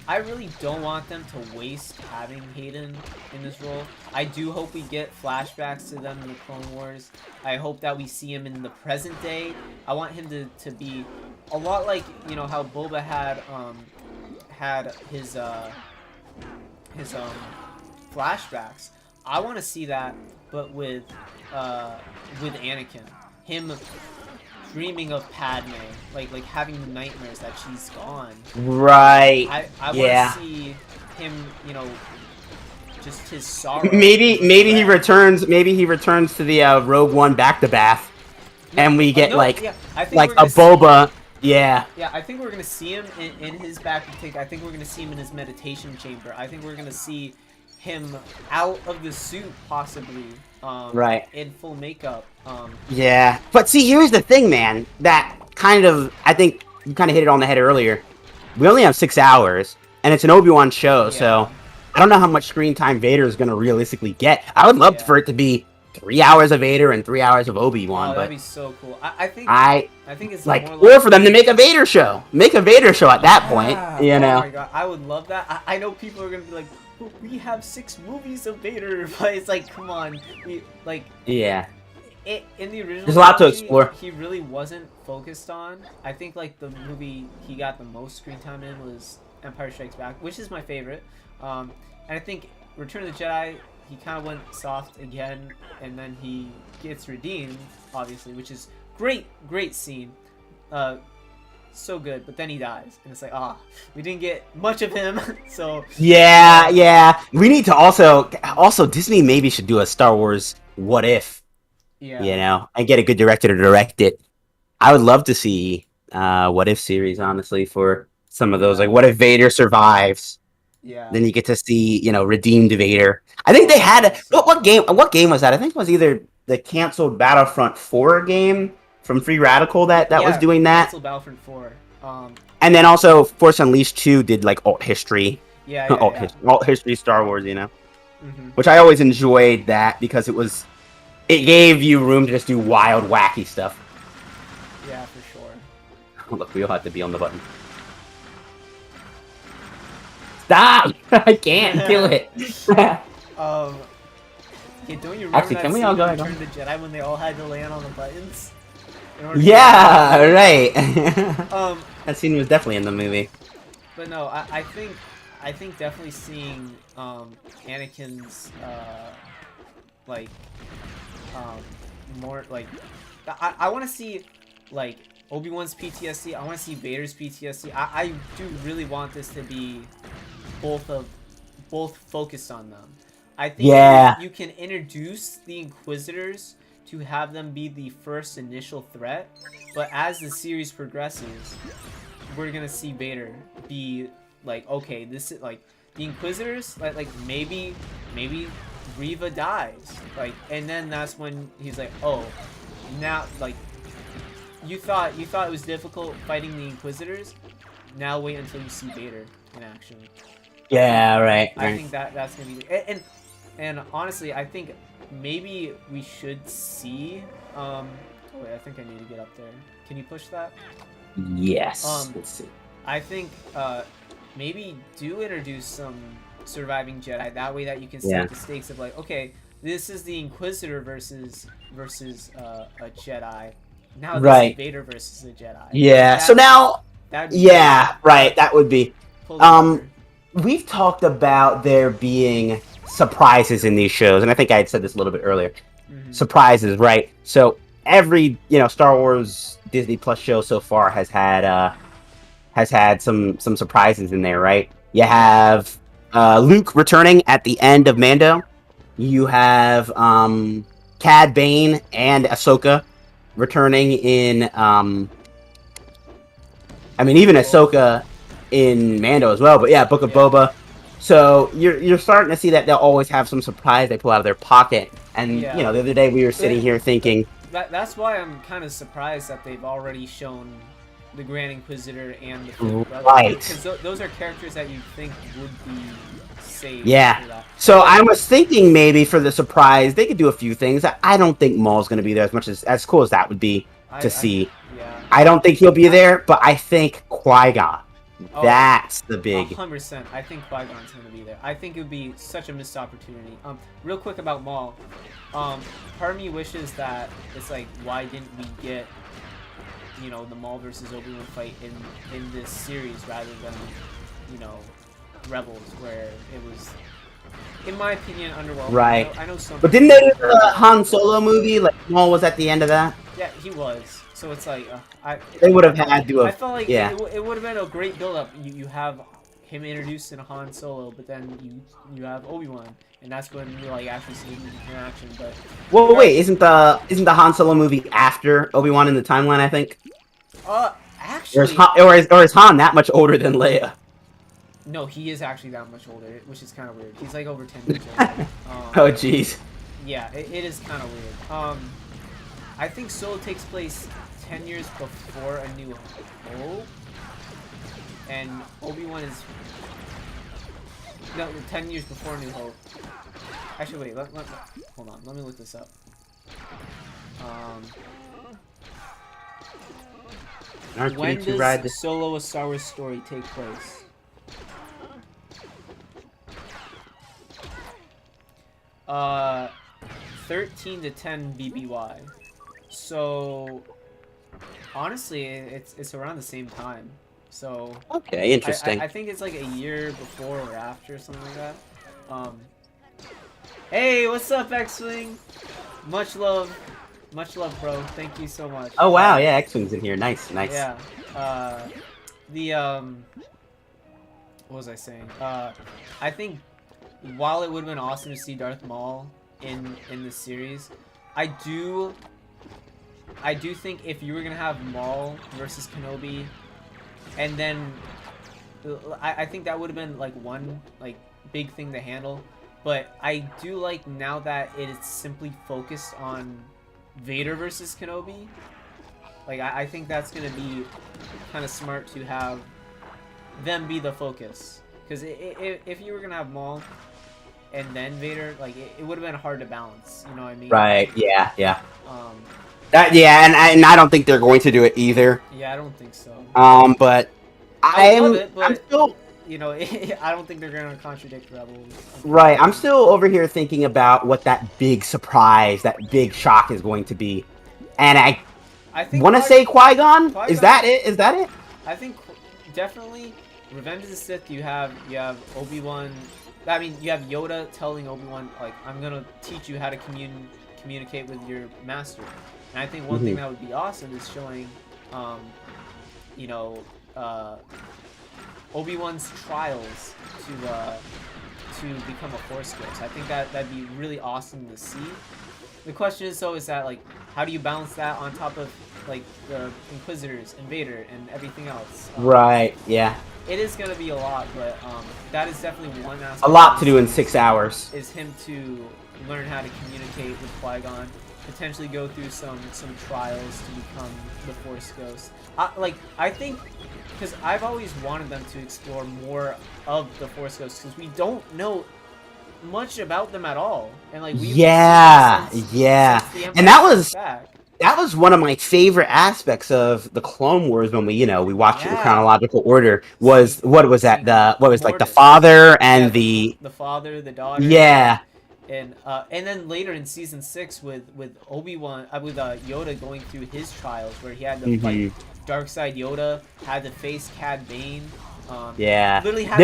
I really don't want them to waste having Hayden in this role. I do hope we get flashbacks to them in the Clone Wars. I hope that we see him in the present day. I want him to be a lot like, how Boba had his flashbacks. I want to see that, but with Anakin, him dreaming of Padme, like having nightmares that she's gone. Right. I want to see him, just his sorrow. Maybe he returns. Maybe he returns to the Rogue One back to Bath, and we get like a Boba. Yeah, I think we're gonna see him in his back. I think we're gonna see him in his meditation chamber. I think we're gonna see him out of the suit, possibly, Right. in full makeup. Yeah, but see, here's the thing, man. That kind of, I think you kind of hit it on the head earlier. We only have 6 hours, and it's an Obi-Wan show, so I don't know how much screen time Vader is going to realistically get. I would love for it to be 3 hours of Vader and 3 hours of Obi-Wan, Oh, but that'd be so cool. I think it's like, more or for them to make a Vader show. Make a Vader show at that point, you know. Oh my god, I would love that. I know people are gonna be like, but we have 6 movies of Vader, but it's like, come on, Yeah. In the original, There's a lot to trilogy, explore. He really wasn't focused on. I think like the movie he got the most screen time in was Empire Strikes Back, which is my favorite. And I think Return of the Jedi, he kind of went soft again, and then he gets redeemed, obviously, which is great scene. So good, but then he dies, and it's like, we didn't get much of him. So yeah. We need to also Disney maybe should do a Star Wars What If. Yeah. You know, and get a good director to direct it. I would love to see What If series, honestly, for some of those. Like, what if Vader survives? Yeah. Then you get to see, you know, redeemed Vader. I think they had what game was that? I think it was either the canceled Battlefront 4 game from Free Radical that was doing that. Canceled Battlefront 4. And then also Force Unleashed 2 did like alt history. Yeah. Alt history Star Wars, you know. Which I always enjoyed that because it gave you room to just do wild, wacky stuff. Yeah, for sure. Look, we all have to be on the button. Stop! I can't do it. Okay, don't you remember Actually, can we all go? Return of the Jedi when they all had to land on the buttons? Yeah, right. That scene was definitely in the movie. But no, I think definitely seeing Anakin's more like I want to see like Obi-Wan's PTSD. I want to see Vader's PTSD. I do really want this to be both focused on them. I think you can introduce the Inquisitors to have them be the first initial threat, but as the series progresses, we're gonna see Vader be like, okay, this is like the Inquisitors, like maybe Reva dies, like, and then that's when he's like, oh, now like you thought it was difficult fighting the Inquisitors, now wait until you see Vader in action. Yeah, right. I think that's gonna be and honestly, I think maybe we should see oh wait, I think I need to get up there. Can you push that? Yes. Let's see. I think maybe do introduce some surviving Jedi. That way that you can set the stakes of like, okay, this is the Inquisitor versus a Jedi. Now this is Vader versus a Jedi. Yeah. So now, right. That would be. We've talked about there being surprises in these shows, and I think I had said this a little bit earlier. Surprises, right? So every Star Wars Disney Plus show so far has had some surprises in there, right? You have Luke returning at the end of Mando. You have Cad Bane and Ahsoka returning in even Ahsoka in Mando as well, but yeah, Book of Boba. So you're starting to see that they'll always have some surprise they pull out of their pocket. And the other day we were sitting here thinking that's why I'm kind of surprised that they've already shown the Grand Inquisitor and the Fifth Brother, because those are characters that you think would be saved. Yeah. So I was thinking maybe for the surprise they could do a few things. I don't think Maul's going to be there as cool as that would be to see. I don't think he'll be there, but I think Qui-Gon. That's the big 100%. I think Qui-Gon's going to be there. I think it would be such a missed opportunity. Real quick about Maul. Part of me wishes that it's like, why didn't we get the Maul versus Obi-Wan fight in this series rather than Rebels, where it was, in my opinion, underwhelming. Right. I know some. But didn't they do the Han Solo movie? Like Maul was at the end of that. Yeah, he was. So it's like they would have had to have. I felt like it would have been a great build-up. You have him introduced in Han Solo, but then you have Obi-Wan, and that's when you like actually see him in action. But wait, isn't the Han Solo movie after Obi-Wan in the timeline? I think. Actually. Or is Han that much older than Leia? No, he is actually that much older, which is kind of weird. He's like over 10 years old. Oh, jeez. Yeah, it is kind of weird. I think Solo takes place 10 years before A New Hope, and Obi-Wan is 10 years before A New Hope. Actually, wait, hold on, let me look this up. When does Solo: A Star Wars Story take place? 13 to 10 BBY. So honestly, it's around the same time. So okay, interesting. I think it's like a year before or after, something like that. Hey, what's up, X-Wing? Much love, bro. Thank you so much. Oh wow, yeah, X-Wing's in here. Nice, nice. Yeah. What was I saying? I think while it would have been awesome to see Darth Maul in this series, I do think if you were gonna have Maul versus Kenobi, and then I think that would have been like one like big thing to handle. But I do like now that it is simply focused on Vader versus Kenobi. Like I think that's gonna be kind of smart to have them be the focus. Because if you were gonna have Maul and then Vader, like it would have been hard to balance. You know what I mean? Right. Yeah. Yeah. Yeah, and I don't think they're going to do it either. Yeah, I don't think so. But love it, but I'm still. You know, I don't think they're gonna contradict Rebels. Right. I'm still over here thinking about what that big surprise, that big shock is going to be, and I want to say Qui-Gon. Is that it? Is that it? I think definitely Revenge of the Sith. You have Obi-Wan. I mean, you have Yoda telling Obi-Wan, like, I'm gonna teach you how to communicate with your master. And I think one thing that would be awesome is showing, you know, Obi-Wan's trials to become a Force ghost. I think that'd be really awesome to see. The question is, though, is that like, how do you balance that on top of like the Inquisitors and Vader and everything else? Right. Yeah. It is gonna be a lot, but that is definitely one aspect. A lot to do in 6 hours. Is him to learn how to communicate with Qui-Gon, potentially go through some trials to become the Force ghost. I think. Because I've always wanted them to explore more of the Force Ghosts, because we don't know much about them at all, and like we've and that was one of my favorite aspects of the Clone Wars when we watched it in chronological order. Was what was that like the father and the father, the daughter, and then later in season 6 with Obi-Wan with Yoda going through his trials where he had to fight Darkseid Yoda, had to face Cad Bane. Literally had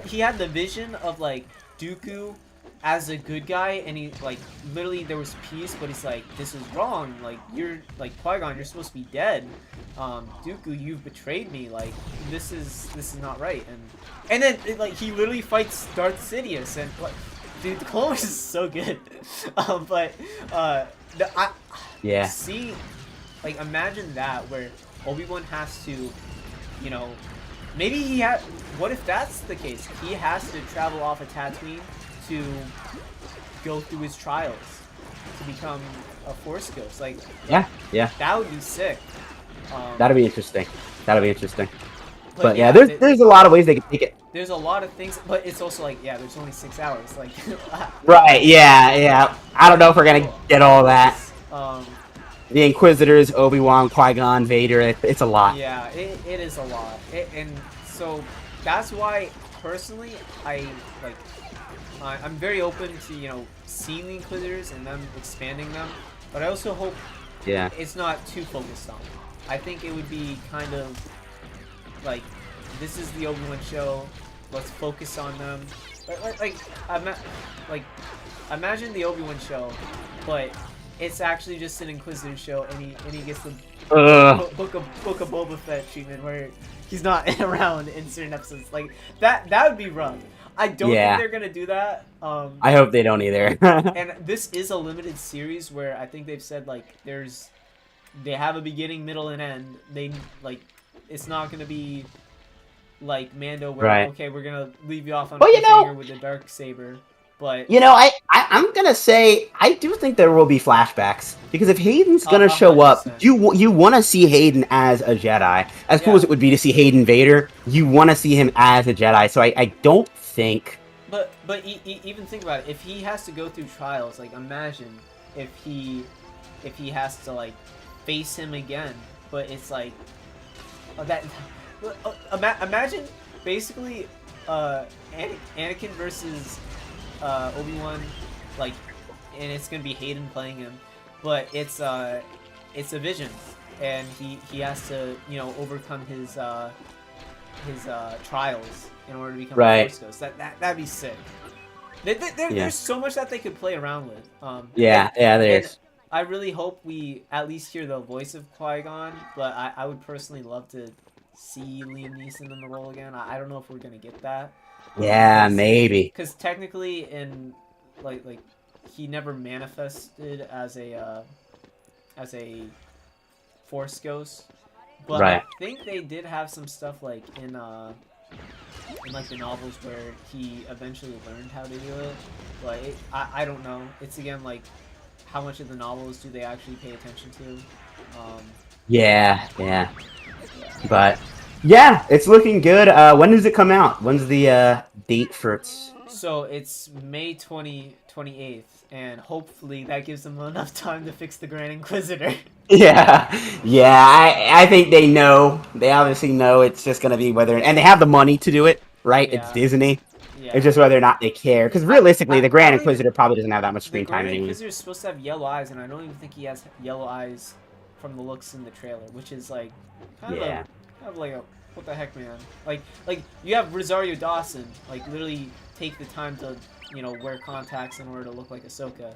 he had the vision of like Dooku as a good guy, and he like literally there was peace, but he's like, this is wrong. Like you're like Qui-Gon, you're supposed to be dead. Dooku, you've betrayed me. Like this is not right. And then like he literally fights Darth Sidious, and like, dude, the Clone Wars is so good. See. Like, imagine that, where Obi-Wan has to, you know, maybe what if that's the case? He has to travel off of Tatooine to go through his trials to become a Force ghost. Like, yeah. That would be sick. That'd be interesting. But yeah, there's a lot of ways they could take it. There's a lot of things, but it's also like, yeah, there's only 6 hours. Like, right, yeah. I don't know if we're going to get all that. The Inquisitors, Obi-Wan, Qui-Gon, Vader, it's a lot. Yeah, it is a lot. And so that's why, personally, I'm very open to, seeing the Inquisitors and them expanding them. But I also hope it's not too focused on them. I think it would be kind of like, this is the Obi-Wan show, let's focus on them. Imagine the Obi-Wan show, but it's actually just an Inquisitor show, and he gets the Book of Boba Fett treatment where he's not around in certain episodes. Like that would be rough. I don't think they're gonna do that. I hope they don't either. And this is a limited series where I think they've said like they have a beginning, middle, and end. It's not gonna be like Mando where okay, we're gonna leave you off on a cliffhanger with the dark saber. But You know, I'm gonna say I do think there will be flashbacks because if Hayden's gonna show up, 100%. you want to see Hayden as a Jedi. As cool Yeah. as it would be to see Hayden Vader, you want to see him as a Jedi. So I don't think. But even think about it. If he has to go through trials, like imagine if he has to like face him again. But it's like that. Imagine basically Anakin versus Obi-Wan, like, and it's gonna be Hayden playing him, but it's a vision, and he has to overcome his trials in order to become a Force Ghost. That'd be sick. There's so much that they could play around with. There's. I really hope we at least hear the voice of Qui-Gon, but I would personally love to see Liam Neeson in the role again. I don't know if we're gonna get that. Yeah, maybe. Because technically, in like he never manifested as a Force Ghost, but I think they did have some stuff like in like the novels where he eventually learned how to do it. But I don't know. It's again like how much of the novels do they actually pay attention to? Yeah. But yeah, it's looking good. When does it come out? When's the date for its? So it's May 28th, and hopefully that gives them enough time to fix the Grand Inquisitor. Yeah. I think they know. They obviously know it's just gonna be whether, and they have the money to do it, right? Yeah. It's Disney. Yeah. It's just whether or not they care. Because realistically, the Grand Inquisitor probably doesn't have that much screen time anyway. The Inquisitor is supposed to have yellow eyes, and I don't even think he has yellow eyes from the looks in the trailer, which is like kind of like a what the heck, man? Like you have Rosario Dawson, like literally take the time to wear contacts in order to look like Ahsoka,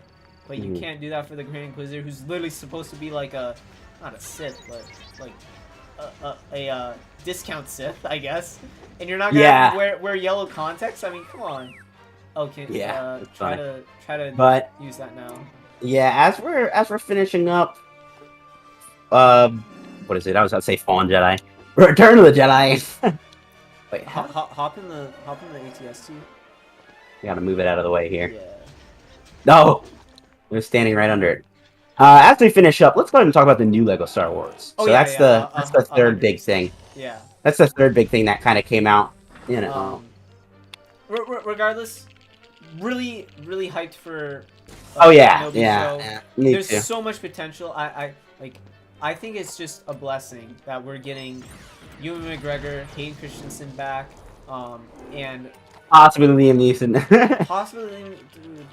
but you can't do that for the Grand Inquisitor, who's literally supposed to be like not a Sith, but like a discount Sith, I guess. And you're not gonna wear yellow contacts. I mean, come on. Okay. Try to use that now. Yeah, as we're finishing up, what is it? I was about to say Fallen Jedi. Return of the Jedi. Wait, hop in the ATST. You gotta move it out of the way here. Yeah. No, we're standing right under it. After we finish up, let's go ahead and talk about the new Lego Star Wars. So that's the third big thing. Yeah. That's the third big thing that kind of came out. Regardless, really hyped for. Kenobi show. There's so much potential. I think it's just a blessing that we're getting Ewan McGregor, Hayden Christensen back, and possibly Liam Neeson. Possibly, dude.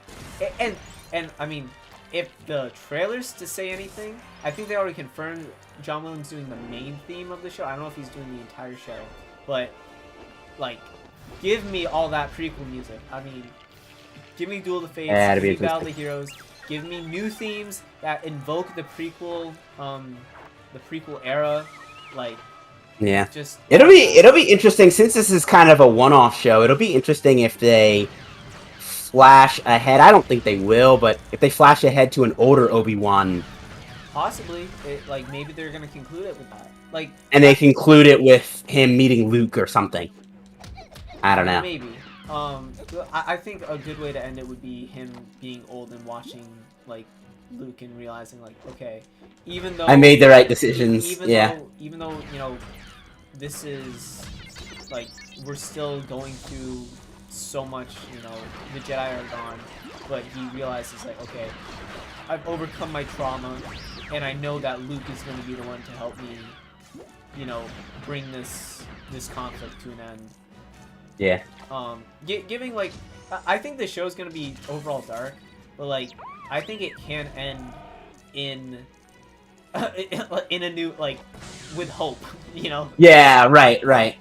And I mean, if the trailers to say anything, I think they already confirmed John Williams doing the main theme of the show. I don't know if he's doing the entire show, but like, give me all that prequel music. I mean, give me Duel of the Fates, give me Battle of the Heroes, give me new themes that invoke the prequel era, like. Yeah, it'll be interesting since this is kind of a one-off show. It'll be interesting if they flash ahead. I don't think they will, but if they flash ahead to an older Obi-Wan, possibly, like maybe they're gonna conclude it with that. Like, and they conclude it with him meeting Luke or something. I don't know. Maybe. I think a good way to end it would be him being old and watching like Luke and realizing like, okay, even though I made the right decisions. Even though this is like we're still going through so much, the Jedi are gone, but he realizes like, okay, I've overcome my trauma, and I know that Luke is going to be the one to help me, bring this conflict to an end. Yeah. Giving like, I think the show's going to be overall dark, but like, I think it can end in a new, like, with hope, Yeah, right.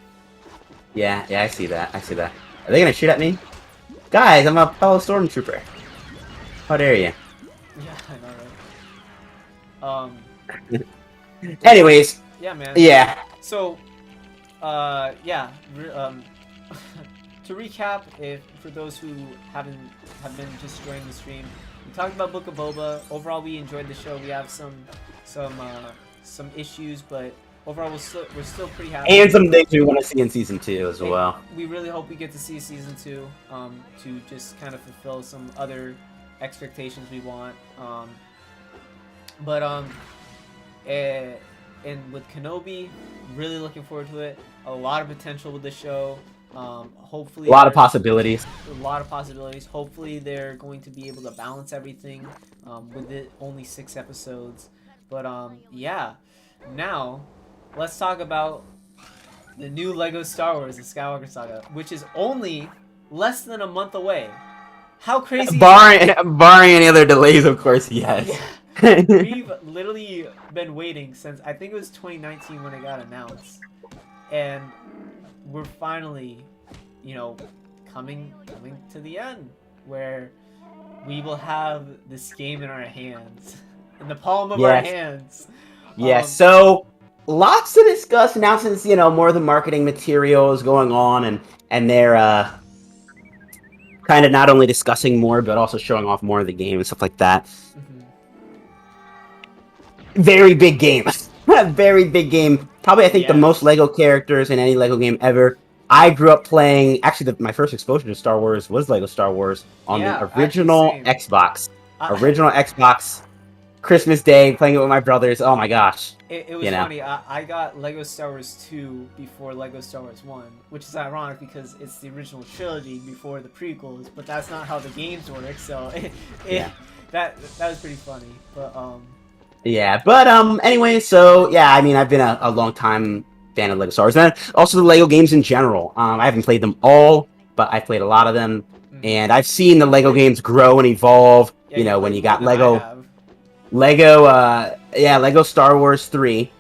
Yeah, I see that. Are they gonna shoot at me? Guys, I'm a fellow stormtrooper. How dare you? Yeah, I know, right? Anyways. Yeah, man. Yeah. So, yeah. To recap, for those who have been just joining the stream, we talked about Book of Boba. Overall, we enjoyed the show. We have some issues, but overall we're still pretty happy. And some things we want to see in season 2 as well. We really hope we get to see season 2 to just kind of fulfill some other expectations we want. And with Kenobi, really looking forward to it. A lot of potential with the show. Hopefully, a lot of possibilities. Hopefully, they're going to be able to balance everything with it only 6 episodes. But yeah. Now, let's talk about the new Lego Star Wars: The Skywalker Saga, which is only less than a month away. How crazy! Barring any other delays, of course, yes. Yeah. We've literally been waiting since I think it was 2019 when it got announced, and we're finally, coming to the end where we will have this game in our hands, in the palm of our hands. Yes. So lots to discuss now since more of the marketing material is going on, and they're kind of not only discussing more but also showing off more of the game and stuff like that. Very big game. Very big game. Probably, I think, the most Lego characters in any Lego game ever. I grew up playing... Actually, my first exposure to Star Wars was Lego Star Wars on the original Xbox. Original Xbox. Christmas Day, playing it with my brothers. Oh my gosh. It was funny. I got Lego Star Wars 2 before Lego Star Wars 1, which is ironic because it's the original trilogy before the prequels, but that's not how the games work, so that was pretty funny. But yeah, but anyway, so yeah, I mean, I've been a long time fan of Lego Star Wars, and also the Lego games in general. I haven't played them all, but I've played a lot of them, and I've seen the Lego games grow and evolve. Yeah, when you got Lego Star Wars 3.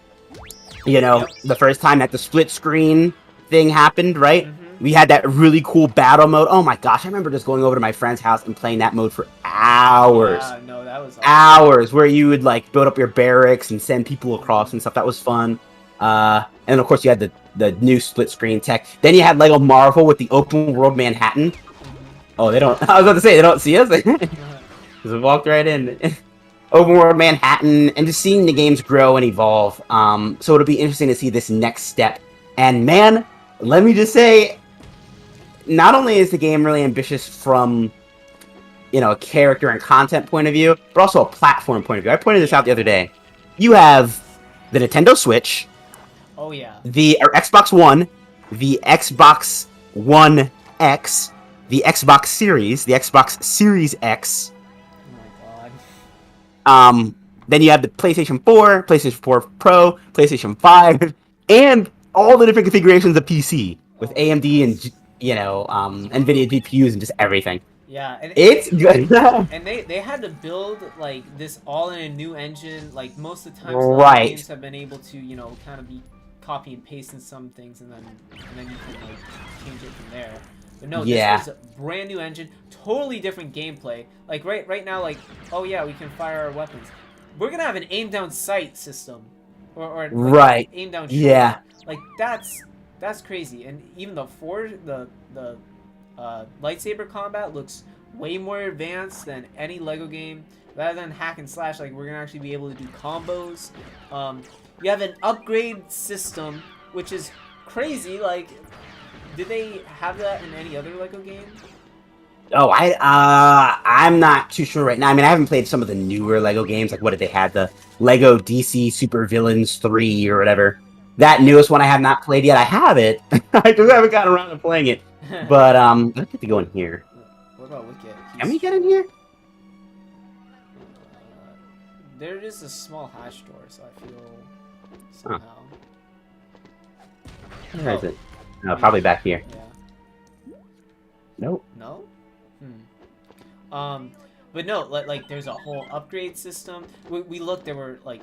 The first time that the split screen thing happened, right? We had that really cool battle mode. Oh my gosh, I remember just going over to my friend's house and playing that mode for hours. Yeah, no, that was awesome. Hours, where you would like build up your barracks and send people across and stuff. That was fun. And of course you had the new split screen tech. Then you had Lego Marvel with the open world Manhattan. Oh, they don't. I was about to say they don't see us. Just walked right in. Open world Manhattan, and just seeing the games grow and evolve. So it'll be interesting to see this next step. And man, let me just say, not only is the game really ambitious from, a character and content point of view, but also a platform point of view. I pointed this out the other day. You have the Nintendo Switch. Oh yeah. The Xbox One, the Xbox One X, the Xbox Series, the Xbox Series X. Then you have the PlayStation 4, PlayStation 4 Pro, PlayStation 5, and all the different configurations of PC with AMD and NVIDIA GPUs and just everything. Yeah, and it's good. And they had to build like this all in a new engine. Like most of the times, games have been able to kind of be copy and paste in some things, and then you can like change it from there. But no, this was a brand new engine, totally different gameplay. Like right now, like, oh yeah, we can fire our weapons. We're gonna have an aim down sight system, or like, aim down shot. Yeah, like that's crazy. And even the lightsaber combat looks way more advanced than any Lego game. Rather than hack and slash, like we're gonna actually be able to do combos. You have an upgrade system, which is crazy. Like, did they have that in any other Lego game? Oh, I'm not too sure right now. I mean, I haven't played some of the newer Lego games. Like, what did they have? The Lego DC Super Villains 3 or whatever. That newest one I have not played yet. I have it. I just haven't gotten around to playing it. But let's get to go in here. What about Wicket? Can we get in here? There is a small hatch door, so I feel somehow. Where is it? No, probably back here. Yeah. Nope. No? But no, like there's a whole upgrade system. We looked, there were like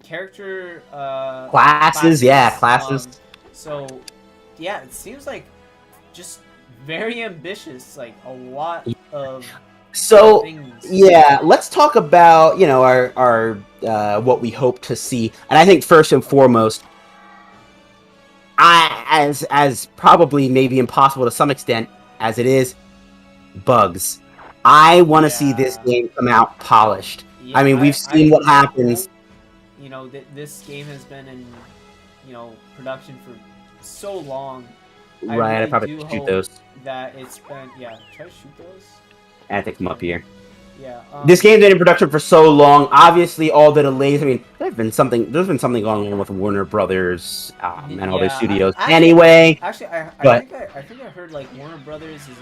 character classes. Yeah, classes. So yeah, it seems like just very ambitious, like a lot of things. Yeah, let's talk about our what we hope to see. And I think first and foremost, as probably maybe impossible to some extent as it is, bugs. I want to see this game come out polished. Yeah, I mean, we've seen what happens. This game has been in production for so long. Right, I really probably do should shoot hope those. that it's been try to shoot those. I take them up here. Yeah. This game's been in production for so long. Obviously, all the delays. I mean, there's been something going on with Warner Brothers and all their studios. Anyway, I think I heard like Warner Brothers is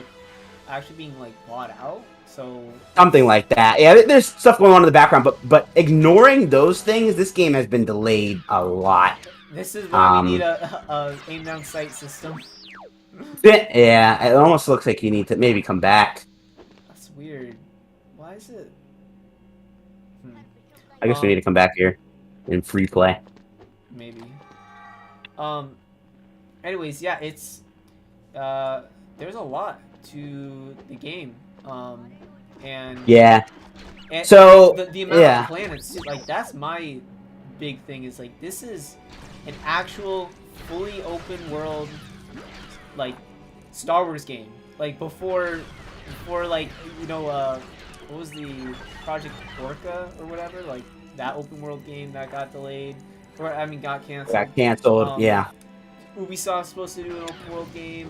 actually being like bought out. So something like that. Yeah, there's stuff going on in the background, but ignoring those things, this game has been delayed a lot. This is why we need a aim down sight system. Yeah, it almost looks like you need to maybe come back. That's weird. Why is it? I guess we need to come back here in free play. Maybe. Anyways, yeah, it's there's a lot to the game. And yeah. And so the amount of planets, like that's my big thing. Is like this is an actual fully open world, like Star Wars game. Like before like what was the Project Orca or whatever, like that open world game that got delayed, or I mean got canceled. Got canceled, yeah. Ubisoft was supposed to do an open world game.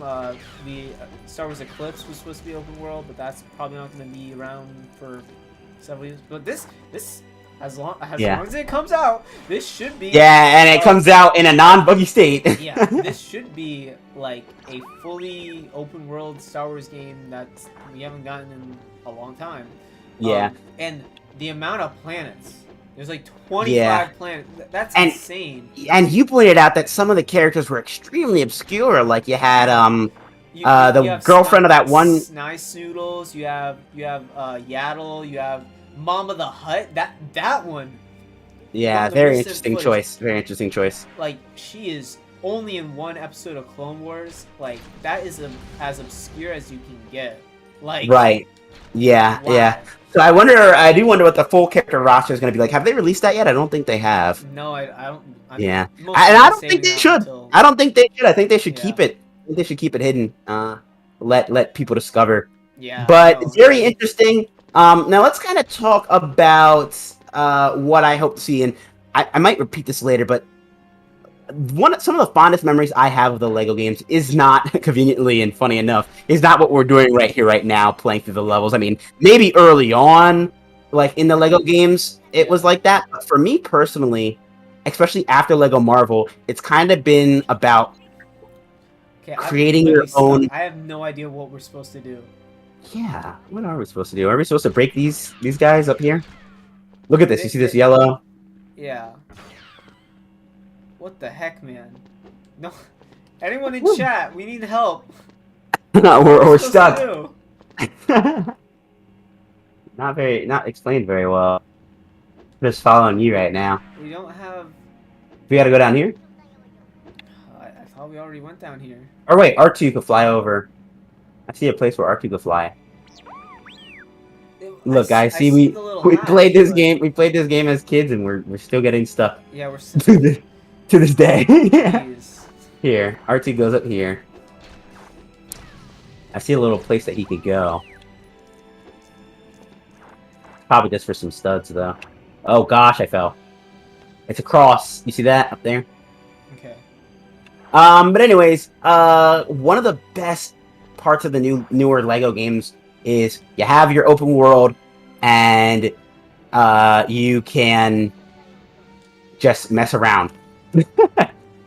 The Star Wars Eclipse was supposed to be open world, but that's probably not going to be around for several years. But this as long as it comes out, this should be and it comes out in a non-buggy state. Yeah, this should be like a fully open world Star Wars game that we haven't gotten in a long time. Yeah. And the amount of planets. There's like 25 planets. That's insane. And you pointed out that some of the characters were extremely obscure. Like you had you the girlfriend of that one. Nice Noodles. You have Yaddle. You have Mama the Hutt. That one. Yeah, very interesting choice. Very interesting choice. Like she is only in one episode of Clone Wars. Like that is as obscure as you can get. Like right. Yeah. Wow. Yeah. So I do wonder what the full character roster is going to be like. Have they released that yet? I don't think they have. No, I don't. And I don't think they should. I don't think they should. I think they should keep it. I think they should keep it hidden. Let people discover. Yeah. But very interesting. Now let's kind of talk about what I hope to see, and I might repeat this later, but some of the fondest memories I have of the Lego games is not, conveniently and funny enough, is not what we're doing right here, right now, playing through the levels. I mean, maybe early on, like in the Lego games, it was like that. But for me personally, especially after Lego Marvel, it's kind of been about creating your own. I have no idea what we're supposed to do. Yeah, what are we supposed to do? Are we supposed to break these guys up here? Look at this. You see this yellow? Yeah. What the heck, man? No, anyone in chat, we need help. we're stuck. Not explained very well. I'm just following you right now. We don't have. We gotta go down here. I thought we already went down here. Or wait, R2 could fly over. I see a place where R2 could fly. Look, guys, see we played this game. We played this game as kids, and we're still getting stuck. Yeah, we're still. To this day. Here, R2 goes up here. I see a little place that he could go. Probably just for some studs, though. Oh gosh, I fell. It's a cross. You see that up there? Okay. But anyways, one of the best parts of the newer Lego games is you have your open world, and you can just mess around.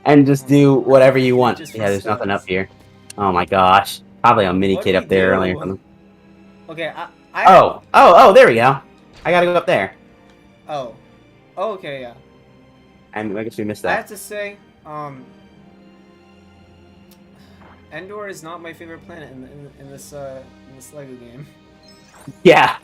And just do whatever you want. Yeah, there's nothing up here. Oh my gosh. Probably a mini kid up there earlier. Okay, Oh, there we go. I gotta go up there. Oh, okay, yeah. And I guess we missed that. I have to say, Endor is not my favorite planet in this Lego game. Yeah.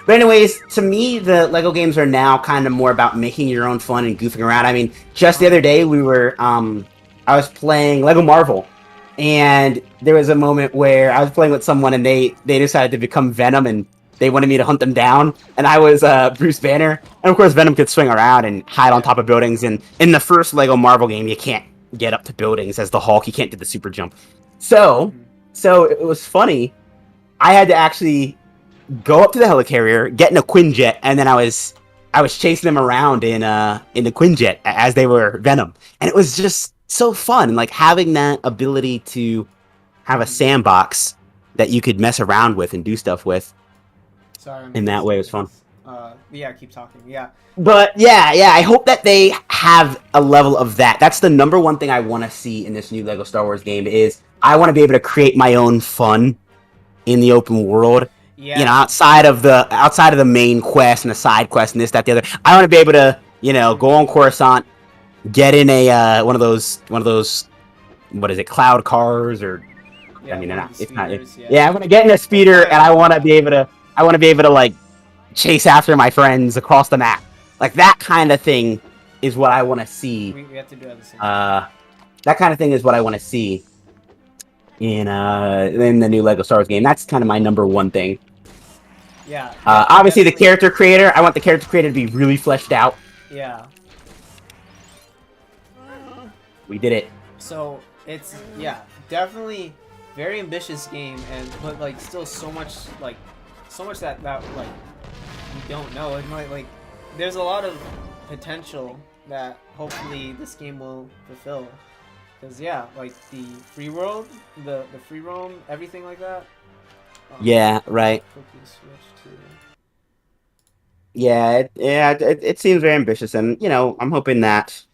But anyways, to me, the Lego games are now kind of more about making your own fun and goofing around. I mean, just the other day, I was playing Lego Marvel, and there was a moment where I was playing with someone, and they decided to become Venom, and they wanted me to hunt them down, and I was Bruce Banner. And of course, Venom could swing around and hide on top of buildings, and in the first Lego Marvel game, you can't get up to buildings as the Hulk. You can't do the super jump. So it was funny. I had to actually go up to the helicarrier, get in a Quinjet, and then I was I was chasing them around in the Quinjet as they were Venom, and it was just so fun. And like having that ability to have a sandbox that you could mess around with and do stuff with. Sorry, I'm in that way, it was fun. Yeah, keep talking. Yeah. But yeah, I hope that they have a level of that. That's the number one thing I want to see in this new Lego Star Wars game is I want to be able to create my own fun in the open world. Yeah. You know, outside of the main quest and the side quest and this, that, the other. I want to be able to, you know, go on Coruscant, get in a one of those what is it, cloud cars or Yeah, I mean, they're not. It's speeders, not. Yeah, I want to get in a speeder and I want to be able to like chase after my friends across the map. Like that kind of thing is what I want to see. We have to do it at the same time. That kind of thing is what I want to see in the new Lego Star Wars game. That's kind of my number one thing. Yeah. Obviously, the character creator. I want the character creator to be really fleshed out. Yeah. We did it. So it's definitely very ambitious game, but like still so much that like you don't know. And like there's a lot of potential that hopefully this game will fulfill. Because yeah, like the free world, the free roam, everything like that. Yeah. Right. Quickly switch to. Yeah. It seems very ambitious, and you know, I'm hoping that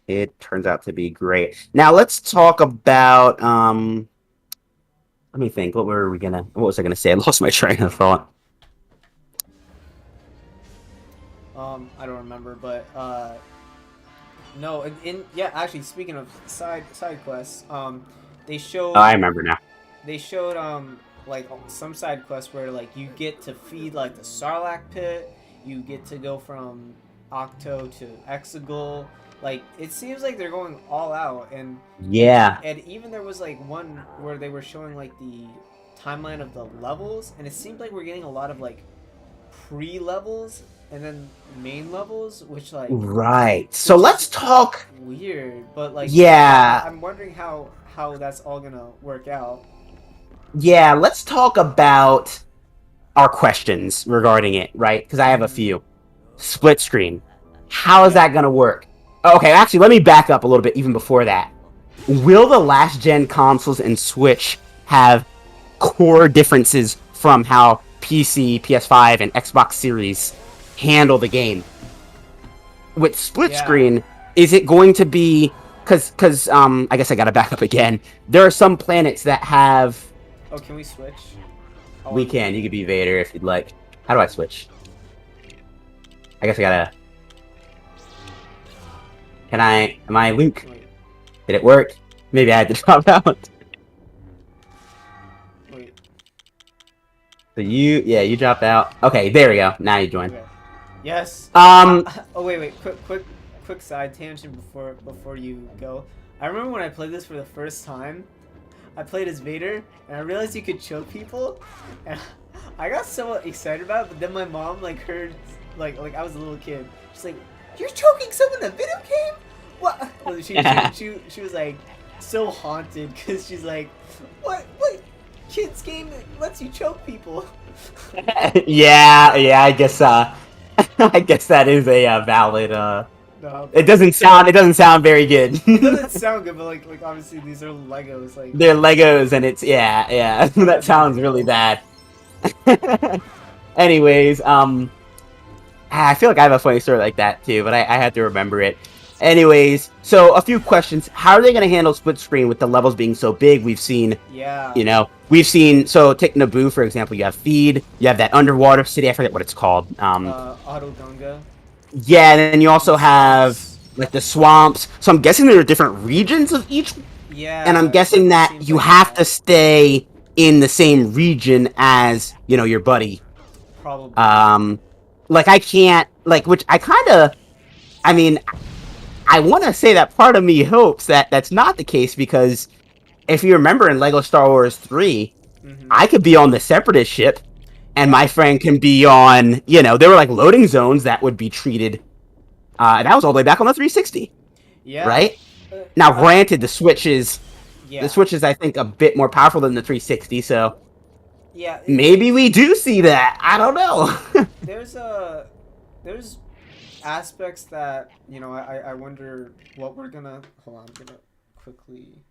it turns out to be great. Now let's talk about let me think. What was I gonna say? I lost my train of thought. I don't remember, but no, actually speaking of side quests, they showed. Oh, I remember now. They showed like some side quests where like you get to feed like the Sarlacc pit, you get to go from Octo to Exegol. Like it seems like they're going all out, and yeah, and even there was like one where they were showing like the timeline of the levels, and it seemed like we're getting a lot of like pre-levels and then main levels, which like right. So let's talk. Weird, but like yeah, I'm wondering how that's all gonna work out. Yeah, let's talk about our questions regarding it, right? Because I have a few. Split screen. How is that gonna work? Okay, actually, let me back up a little bit even before that. Will the last gen consoles and Switch have core differences from how PC, PS5, and Xbox Series handle the game? With split screen, is it going to be... Because I guess I gotta back up again. There are some planets that have... Oh, can we switch? We can. You could be Vader if you'd like. How do I switch? I guess I gotta... Am I Luke? Wait. Did it work? Maybe I had to drop out. Wait. So you dropped out. Okay, there we go. Now you join. Okay. Yes. Oh wait. Quick side tangent before you go. I remember when I played this for the first time. I played as Vader, and I realized you could choke people, and I got so excited about it. But then my mom heard like I was a little kid. She's like, "You're choking someone in a video game? What?" She was like so haunted because she's like, "What kids game that lets you choke people?" yeah. I guess I guess that is a valid. No, it doesn't sound very good. It doesn't sound good, but like obviously these are Legos. Like they're Legos, and it's yeah. That sounds really bad. Anyways, I feel like I have a funny story like that too, but I had to remember it. Anyways, so a few questions. How are they going to handle split screen with the levels being so big? We've seen, so take Naboo, for example. You have Feed, you have that underwater city. I forget what it's called. Auto Gunga. Yeah, and then you also have, like, the swamps. So I'm guessing there are different regions of each. Yeah. And I'm guessing that you have to stay in the same region as, your buddy. Probably. Like, I can't, which I kind of, I want to say that part of me hopes that that's not the case, because if you remember in Lego Star Wars 3, I could be on the Separatist ship, and my friend can be on, there were loading zones that would be treated. That was all the way back on the 360. Yeah. Right? Now, granted, the Switch is, I think, a bit more powerful than the 360, so maybe we do see that. I don't know. There's aspects that, you know, I wonder what we're gonna... Hold on, I'm gonna quickly...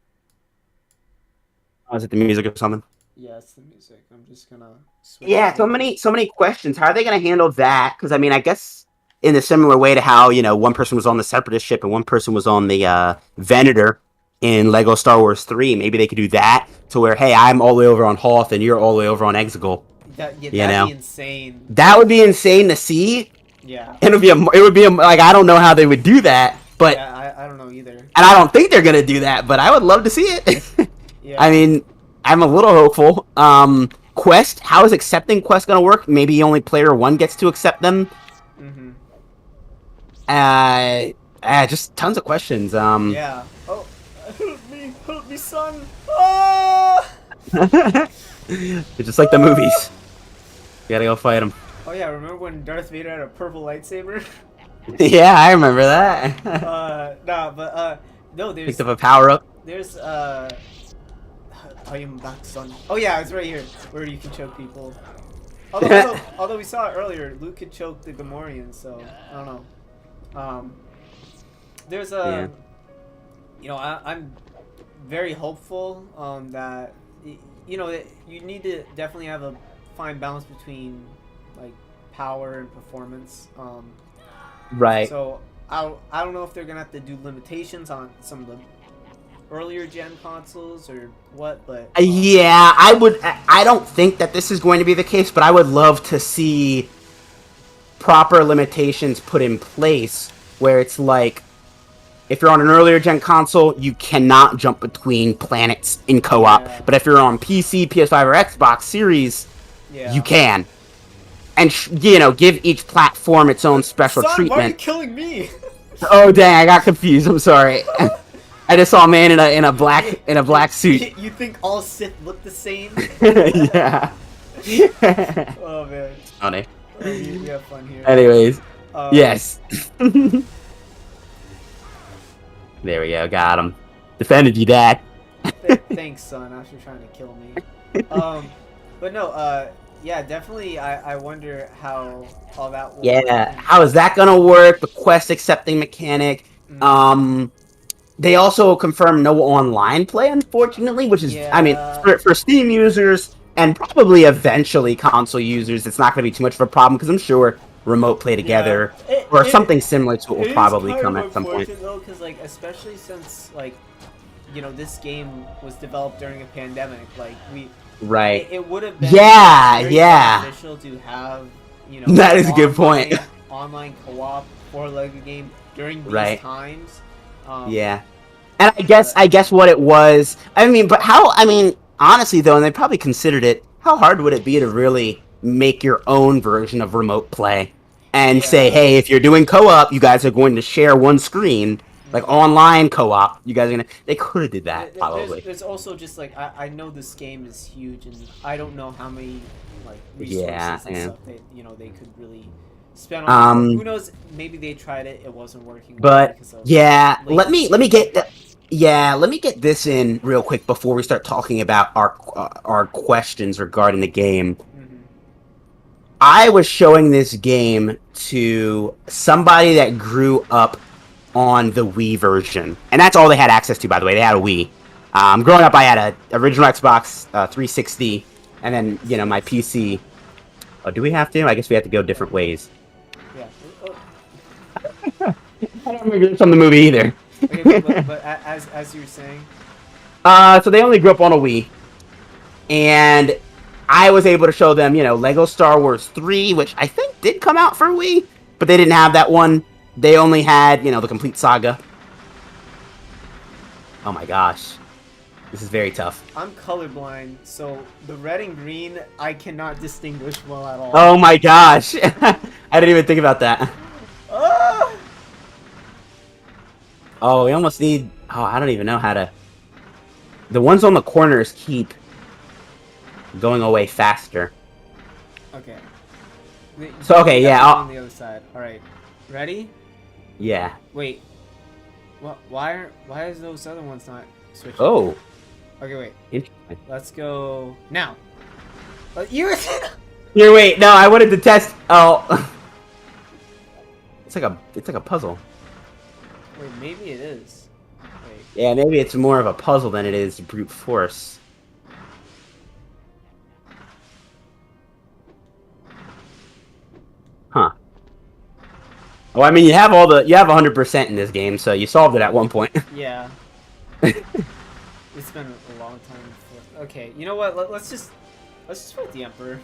Oh, is it the music or something? Yeah, it's the music. I'm just gonna switch. Yeah, so many questions. How are they going to handle that? Because I mean, I guess in a similar way to how one person was on the Separatist ship and one person was on the Venator in Lego Star Wars 3. Maybe they could do that to where, hey, I'm all the way over on Hoth and you're all the way over on Exegol. That'd be insane. That would be insane to see. Yeah. And it would be like, I don't know how they would do that, but yeah, I don't know either. And I don't think they're gonna do that, but I would love to see it. Yeah. I mean, I'm a little hopeful. Quest, how is accepting Quest gonna work? Maybe only player 1 gets to accept them. Just tons of questions. Yeah. Oh, help me, son. Ah! It's just like the movies. You gotta go fight him. Oh yeah, remember when Darth Vader had a purple lightsaber? Yeah, I remember that. No, there's... Picked up a power-up. There's, I am back, son. Oh yeah, it's right here, where you can choke people. Although we saw it earlier, Luke could choke the Gamorreans, so, I don't know. There's a... You know, I'm very hopeful, that, you know, you need to definitely have a fine balance between, like, power and performance. Right. So I don't know if they're gonna have to do limitations on some of the earlier gen consoles or what, but yeah, I don't think that this is going to be the case, but I would love to see proper limitations put in place where it's like, if you're on an earlier gen console, you cannot jump between planets in co-op. Yeah. But if you're on PC, PS5, or Xbox Series, you can. And, give each platform its own special treatment. Why are you killing me? Oh, dang, I got confused. I'm sorry. I just saw a man in a black suit. You think all Sith look the same? Yeah. Oh, man. Funny. We have fun here. Anyways. Yes. There we go. Got him. Defended you, Dad. Thanks, son, after trying to kill me. But no, yeah, definitely. I wonder how all that will work. How is that gonna work? The quest accepting mechanic. They also confirmed no online play, unfortunately, which is, I mean, for Steam users and probably eventually console users, it's not gonna be too much of a problem because I'm sure remote play together or something similar to it will probably come at some point. Though, because like especially since like, you know, this game was developed during a pandemic, like it would have been very beneficial to have, you know, that is a good point. Online co-op for a Lego game during these times. And I guess what it was, I mean, but how, I mean, honestly though, and they probably considered it, how hard would it be to really make your own version of remote play and say, hey, if you're doing co-op, you guys are going to share one screen, like online co-op, you guys are gonna, they could have did that, probably. There's also just like, I know this game is huge and I don't know how many like resources and stuff that, you know, they could really spend on it. Who knows, maybe they tried it, it wasn't working. But let me get this in real quick before we start talking about our questions regarding the game. I was showing this game to somebody that grew up on the Wii version, and that's all they had access to, by the way. They had a Wii. Growing up, I had an original Xbox 360, and then, you know, my PC. Oh, do we have to? I guess we have to go different ways. Yeah. I don't remember this from the movie either. Okay, but as you were saying, so they only grew up on a Wii, and I was able to show them, you know, Lego Star Wars 3, which I think did come out for Wii, but they didn't have that one. They only had, you know, the Complete Saga. Oh my gosh. This is very tough. I'm colorblind, so the red and green I cannot distinguish well at all. Oh my gosh. I didn't even think about that. Oh, we almost need... Oh, I don't even know how to... The ones on the corners keep going away faster. Okay. So, okay, yeah. On the other side. Alright. Ready? Yeah. Wait. What? Why is those other ones not switching? Oh. Okay, wait. Interesting. Let's go now. You Here, wait. No, I wanted to test... Oh. it's like a puzzle. Wait, maybe it is. Wait. Yeah, maybe it's more of a puzzle than it is brute force. Huh. Oh, I mean, you have 100% in this game, so you solved it at one point. Yeah. It's been a long time. Okay, you know what? Let's just fight the Emperor.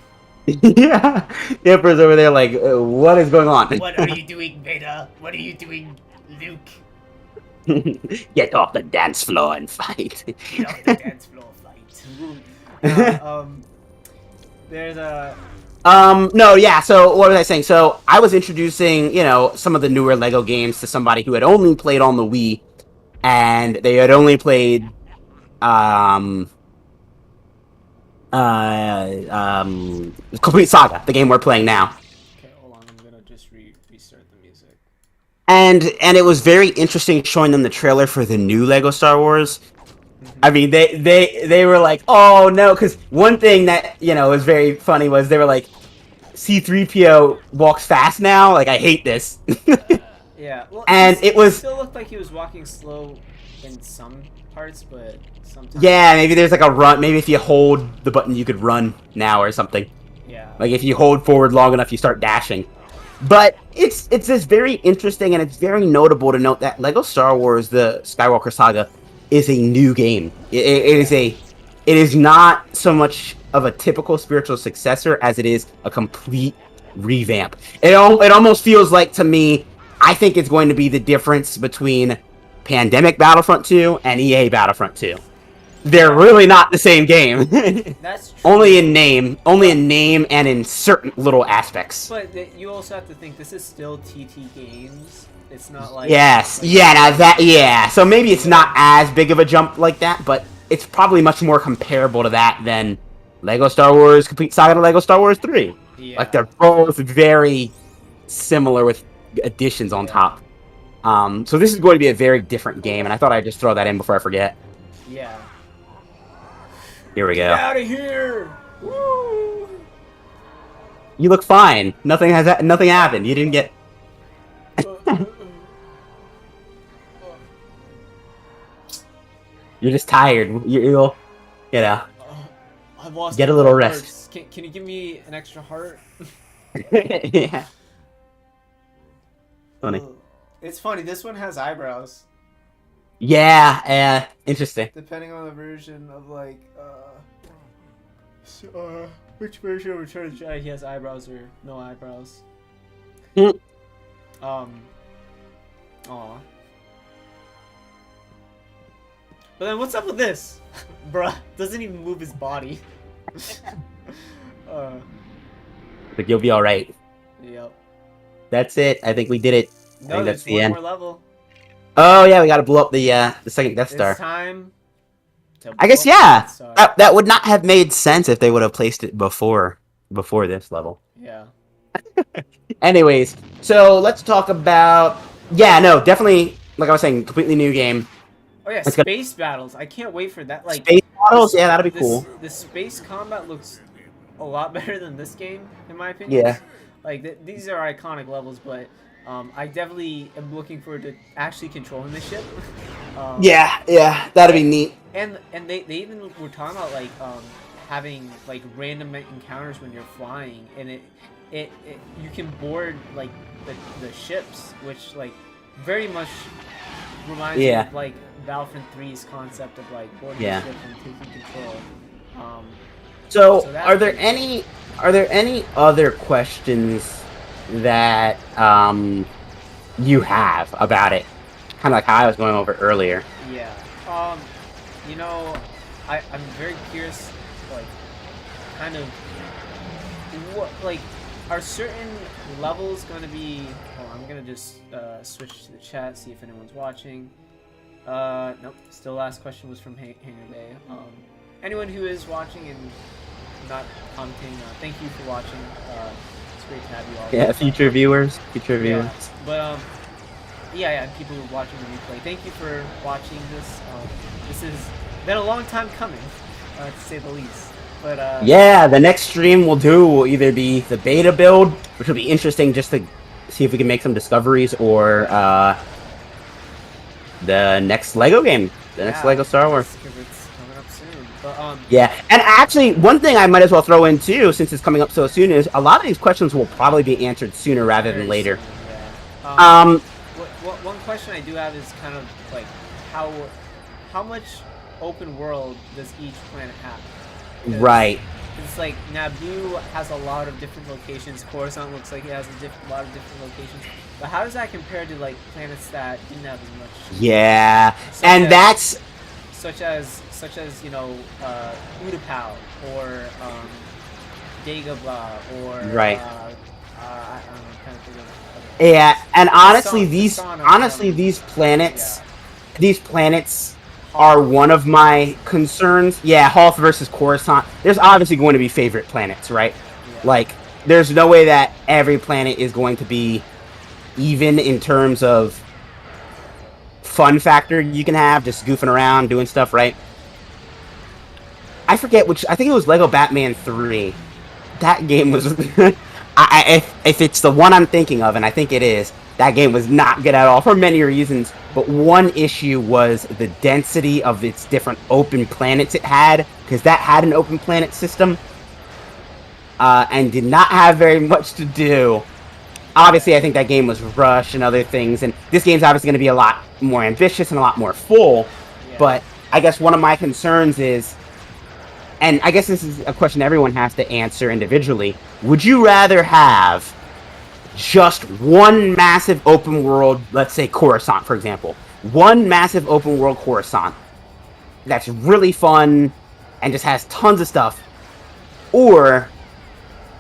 Yeah, the Emperor's over there like, what is going on? What are you doing, Vader? What are you doing, Luke? Get off the dance floor and fight. Get off the dance floor, fight. There's a. No, yeah, so what was I saying? So I was introducing, some of the newer LEGO games to somebody who had only played on the Wii, and they had only played, Complete Saga, the game we're playing now. Okay, hold on, I'm gonna just restart the music. And it was very interesting showing them the trailer for the new LEGO Star Wars. I mean, they were like, oh no, because one thing that, was very funny was they were like, C-3PO walks fast now, like, I hate this. Yeah, well, and it still looked like he was walking slow in some parts, but sometimes... Yeah, maybe there's like a run, maybe if you hold the button you could run now or something. Yeah. Like if you hold forward long enough, you start dashing. But it's just very interesting, and it's very notable to note that LEGO Star Wars: The Skywalker Saga is a new game. It is not so much of a typical spiritual successor as it is a complete revamp. It almost feels like, to me, I think it's going to be the difference between Pandemic Battlefront 2 and EA Battlefront 2. They're really not the same game. That's true. Only in name and in certain little aspects. But you also have to think this is still TT Games. It's not like... Yes, like, yeah, now that, yeah. So maybe it's not as big of a jump like that, but it's probably much more comparable to that than LEGO Star Wars Complete Saga to LEGO Star Wars 3. Yeah. Like, they're both very similar with additions on top. So this is going to be a very different game, and I thought I'd just throw that in before I forget. Yeah. Here we go. Get out of here! Woo! You look fine. Nothing happened. You didn't get... You're just tired. You'll I've lost get a little rest. Can you give me an extra heart? Yeah. Funny. It's funny. This one has eyebrows. Yeah. Interesting. Depending on the version of which version of Return of the Jedi he has eyebrows or no eyebrows. Aw. But then what's up with this? Bruh, doesn't even move his body. But you'll be alright. Yep. That's it. I think we did it. I No, think there's that's the end. one more level. Oh yeah, we gotta blow up the second Death Star. It's time to I guess, blow up the yeah. Death Star. That would not have made sense if they would have placed it before this level. Yeah. Anyways, so let's talk about... Yeah, no, definitely, like I was saying, completely new game. Oh yeah, Let's space battles. I can't wait for that. Like Space battles? Yeah, that'd be cool. The space combat looks a lot better than this game, in my opinion. Yeah. Like these are iconic levels, but I definitely am looking forward to actually controlling the ship. Yeah, that'd be neat. And they even were talking about like having like random encounters when you're flying, and it you can board like the ships, which like very much reminds me of like Battlefront 3's concept of like boarding the ship and taking control. So are there any other questions that you have about it? Kind of like how I was going over earlier. Yeah. You know, I'm very curious, like, kind of, what, like, are certain levels going to be... Oh, I'm going to just switch to the chat, see if anyone's watching. Nope. Still last question was from Hangar Bay. Anyone who is watching and not commenting, thank you for watching. It's great to have you all. Yeah, future viewers. Yeah, but, yeah, and people who are watching the replay, thank you for watching this. This has been a long time coming, to say the least. But yeah, the next stream we'll either be the beta build, which will be interesting just to see if we can make some discoveries or the next Lego game, the next Lego Star Wars. Because it's coming up soon. But, yeah, and actually, one thing I might as well throw in too, since it's coming up so soon, is a lot of these questions will probably be answered sooner rather than later. Soon, yeah. One question I do have is kind of like how much open world does each planet have? Right. It's like Naboo has a lot of different locations. Coruscant looks like it has a lot of different locations. But how does that compare to like planets that didn't have as much? Yeah, and that's such as you know Utapau or Dagobah or right. I don't know, kind of think of yeah, and honestly, these planets, these planets are one of my concerns. Yeah, Hoth versus Coruscant. There's obviously going to be favorite planets, right? Yeah. Like, there's no way that every planet is going to be even in terms of fun factor you can have, just goofing around, doing stuff, right? I forget which. I think it was Lego Batman 3. That game was. If it's the one I'm thinking of, and I think it is, that game was not good at all for many reasons. But one issue was the density of its different open planets it had, because that had an open planet system, and did not have very much to do. Obviously, I think that game was rushed and other things, and this game's obviously going to be a lot more ambitious and a lot more full. Yeah. But I guess one of my concerns is, and I guess this is a question everyone has to answer individually, would you rather have just one massive open world, let's say Coruscant, for example, one massive open world Coruscant that's really fun and just has tons of stuff, or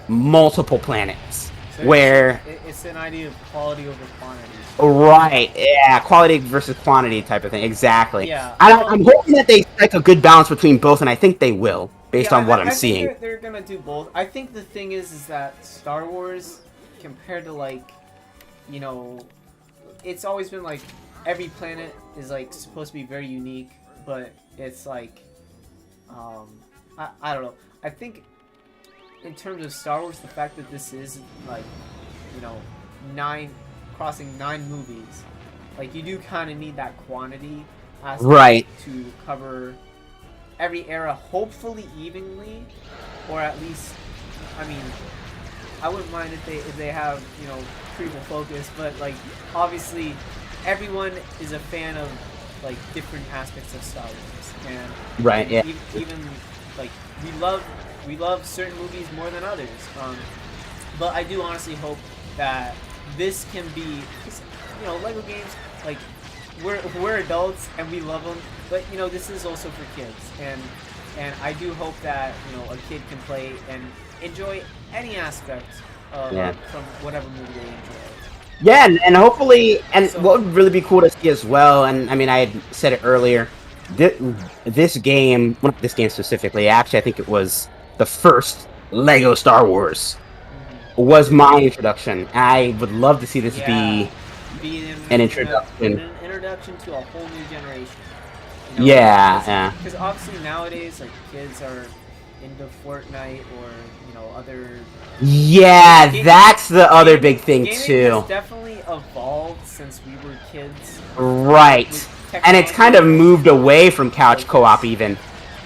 multiple planets? So where it's an idea of quality over quantity. Right, yeah, quality versus quantity type of thing, exactly. Yeah, I'm hoping that they strike a good balance between both, and I think they will, based on what I'm seeing. Think they're gonna do both. I think the thing is that Star Wars, compared to like, you know, it's always been like every planet is like supposed to be very unique, but it's like, I don't know. I think in terms of Star Wars, the fact that this is like, you know, crossing 9 movies, like you do kind of need that quantity aspect to cover every era, hopefully evenly, or at least, I mean, I wouldn't mind if they have, you know, prequel focus, but like obviously everyone is a fan of like different aspects of Star Wars, and even like we love certain movies more than others, but I do honestly hope that this can be, you know, Lego games, like we're adults and we love them, but you know, this is also for kids, and I do hope that, you know, a kid can play and enjoy any aspect from whatever movie they enjoy. Yeah, and hopefully, and so, what would really be cool to see as well, and I mean, I had said it earlier, this game, well, not this game specifically, actually I think it was the first Lego Star Wars, was my introduction. I would love to see this be an introduction. An introduction to a whole new generation. You know, because obviously nowadays, like, kids are into Fortnite or, you know, other. Yeah, that's the other big thing too. Has definitely evolved since we were kids. Right, and it's kind of moved away from couch co-op even.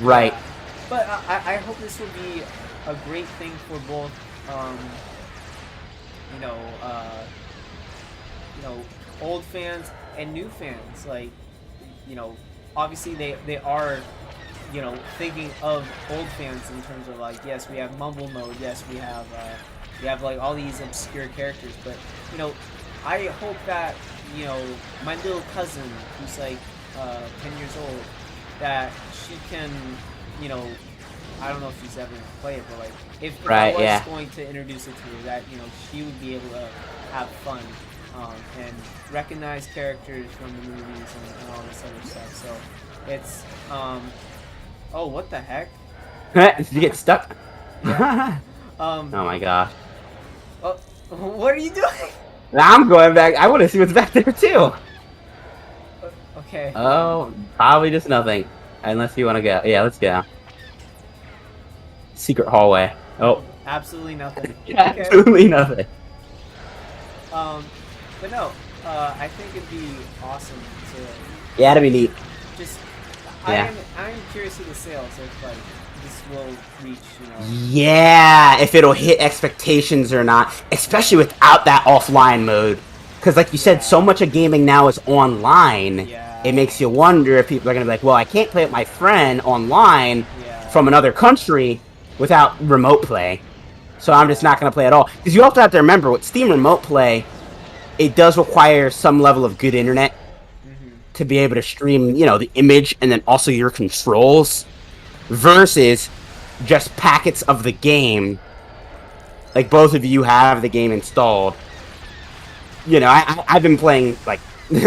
Right. Yeah. But I hope this will be a great thing for both, you know, old fans and new fans. Like, you know, obviously they are, you know, thinking of old fans in terms of like, yes, we have Mumble Mode, yes, we have like all these obscure characters, but you know, I hope that, you know, my little cousin who's like 10 years old, that she can, you know, I don't know if she's ever gonna play it, but like if I was going to introduce it to her, that, you know, she would be able to have fun and recognize characters from the movies and all this other stuff. So it's oh, what the heck? Did you get stuck? Yeah. Oh my gosh. Oh, what are you doing? I'm going back. I want to see what's back there too. Okay. Oh, probably just nothing. Unless you want to go. Yeah, let's go. Secret hallway. Oh. Absolutely nothing. Absolutely nothing. But no, I think it'd be awesome to Yeah, that'd be neat. just. Yeah. I am curious of the sales if like this will reach, you know. Yeah, if it'll hit expectations or not, especially without that offline mode. Because, like you said, so much of gaming now is online. Yeah. It makes you wonder if people are going to be like, well, I can't play with my friend online from another country without remote play. So I'm just not going to play at all. Because you also have to remember, with Steam Remote Play, it does require some level of good internet to be able to stream, you know, the image and then also your controls versus just packets of the game. Like, both of you have the game installed. You know, I've been playing, like,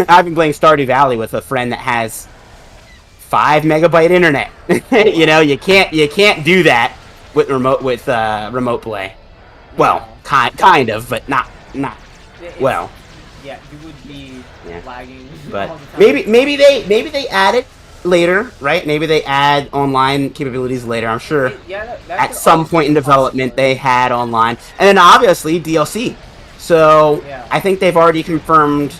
I've been playing Stardew Valley with a friend that has 5 megabyte internet. You know, you can't do that with remote play. Well, kind of, but not well. Yeah, you would be lagging. But all the time. maybe they add it later, right? Maybe they add online capabilities later. I'm sure that at some point in development they had online, and then obviously DLC. So I think they've already confirmed.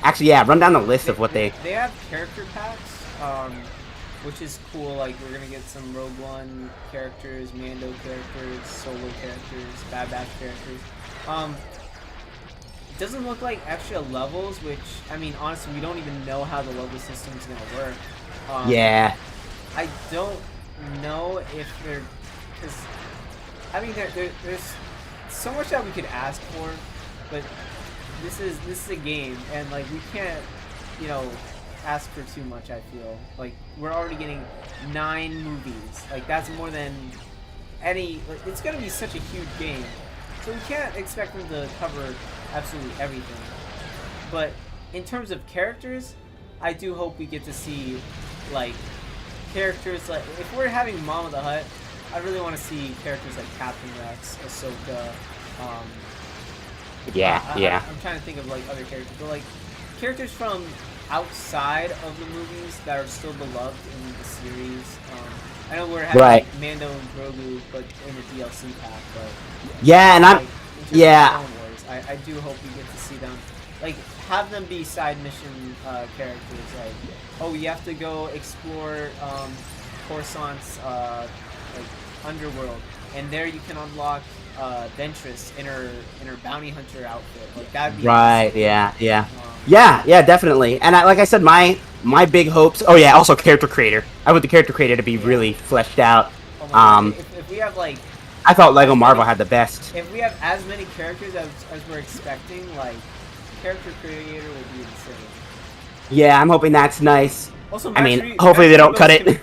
Actually, yeah, run down the list of what they have character packs, which is cool. Like, we're gonna get some Rogue One characters, Mando characters, Solo characters, Bad Batch characters. It doesn't look like extra levels, which, I mean, honestly, we don't even know how the level system's gonna work. Yeah. I don't know if they're, because, I mean, there's so much that we could ask for, but this is a game, and like, we can't, you know, ask for too much. I feel like we're already getting 9 movies. Like, that's more than any. Like, it's gonna be such a huge game, so we can't expect them to cover absolutely everything. But in terms of characters, I do hope we get to see like characters like, if we're having Mama the Hutt, I really want to see characters like Captain Rex, Ahsoka. I'm trying to think of like other characters, but like characters from outside of the movies that are still beloved in the series. I know we're having like Mando and Grogu, but in the DLC pack. But and I'm I do hope we get to see them. Like, have them be side mission characters. Like, oh, you have to go explore Coruscant's like underworld, and there you can unlock Ventress in her bounty hunter outfit. Like, that'd be awesome. Yeah, definitely. And like I said, my big hopes. Oh yeah, also character creator. I want the character creator to be really fleshed out. If we have like, I thought Lego Marvel had the best. If we have as many characters as we're expecting, like, character creator would be insane. Yeah, I'm hoping that's nice. Also, hopefully they don't cut it.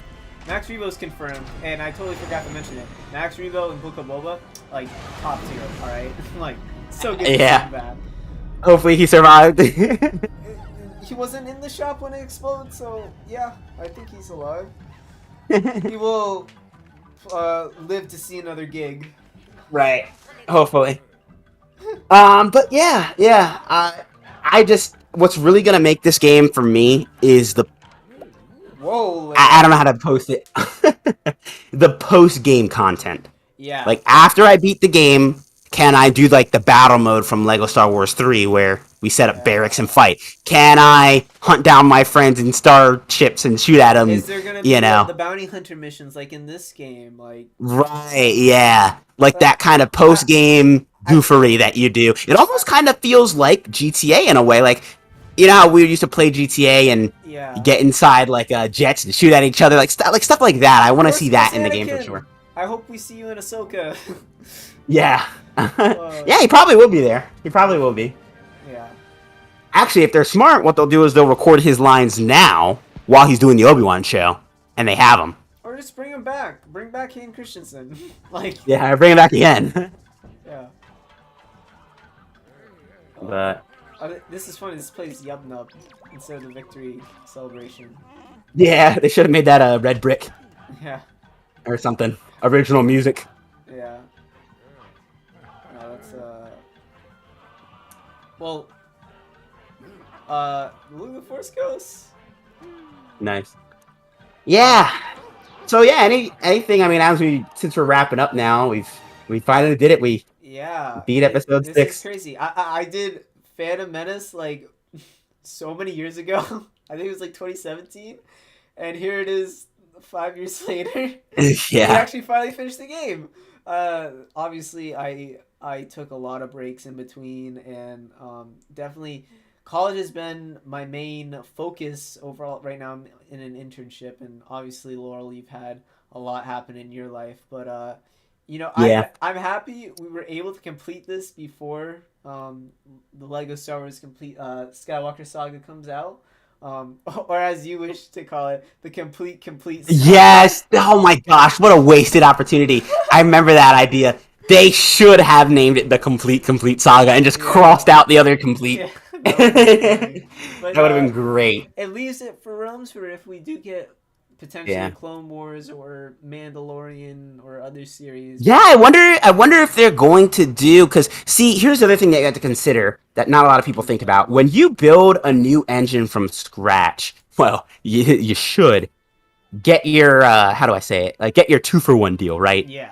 Max Rebo's confirmed, and I totally forgot to mention it. Max Rebo and Book of Boba, like, top tier, alright? Like, so good to see him back. Hopefully he survived. He wasn't in the shop when it exploded, so yeah, I think he's alive. He will live to see another gig. Right. Hopefully. But yeah. I just, what's really gonna make this game for me is the. Whoa. I don't know how to post it. The post-game content. Yeah. Like, after I beat the game, can I do like the battle mode from Lego Star Wars 3 where we set up barracks and fight? Can I hunt down my friends in starships and shoot at them? Is there gonna be the bounty hunter missions like in this game? Like, right, yeah. Like that kind of post-game goofery that you do. It almost kind of feels like GTA in a way. Like, you know how we used to play GTA and get inside like jets and shoot at each other, like stuff like that. I want to see that in the game for sure. I hope we see you in Ahsoka. Yeah. Yeah, he probably will be there. He probably will be. Yeah. Actually, if they're smart, what they'll do is they'll record his lines now while he's doing the Obi-Wan show, and they have him. Or just bring him back. Bring back Hayden Christensen. Like. Yeah, bring him back again. Yeah. But. This is funny. This plays Yub Nub instead of the victory celebration. Yeah, they should have made that a red brick. Yeah. Or something. Original music. Yeah. That's well. Look at the Force Ghosts. Nice. Yeah. So yeah, anything? I mean, since we're wrapping up now, we finally did it. We beat episode 6. This is crazy. I did Phantom Menace like so many years ago. I think it was like 2017, and here it is 5 years later. We Yeah. actually finally finished the game. Obviously, I took a lot of breaks in between, and definitely college has been my main focus overall. Right now, I'm in an internship, and obviously, Laurel, you've had a lot happen in your life, but Yeah. I'm happy we were able to complete this before the Lego Star Wars complete Skywalker Saga comes out. Or as you wish to call it, the complete saga. Yes. Oh my gosh, what a wasted opportunity. I remember that idea. They should have named it the Complete Saga and just Yeah, crossed out the other complete. yeah, that would have been funny. That But would have been great. it leaves it for realms for if we do get potentially Yeah. Clone Wars or Mandalorian or other series. Yeah, I wonder if they're going to do, because see, here's the other thing that you have to consider that not a lot of people think about. When you build a new engine from scratch, well, you should get your how do I say it? Like get your 2-for-1 deal, right? Yeah.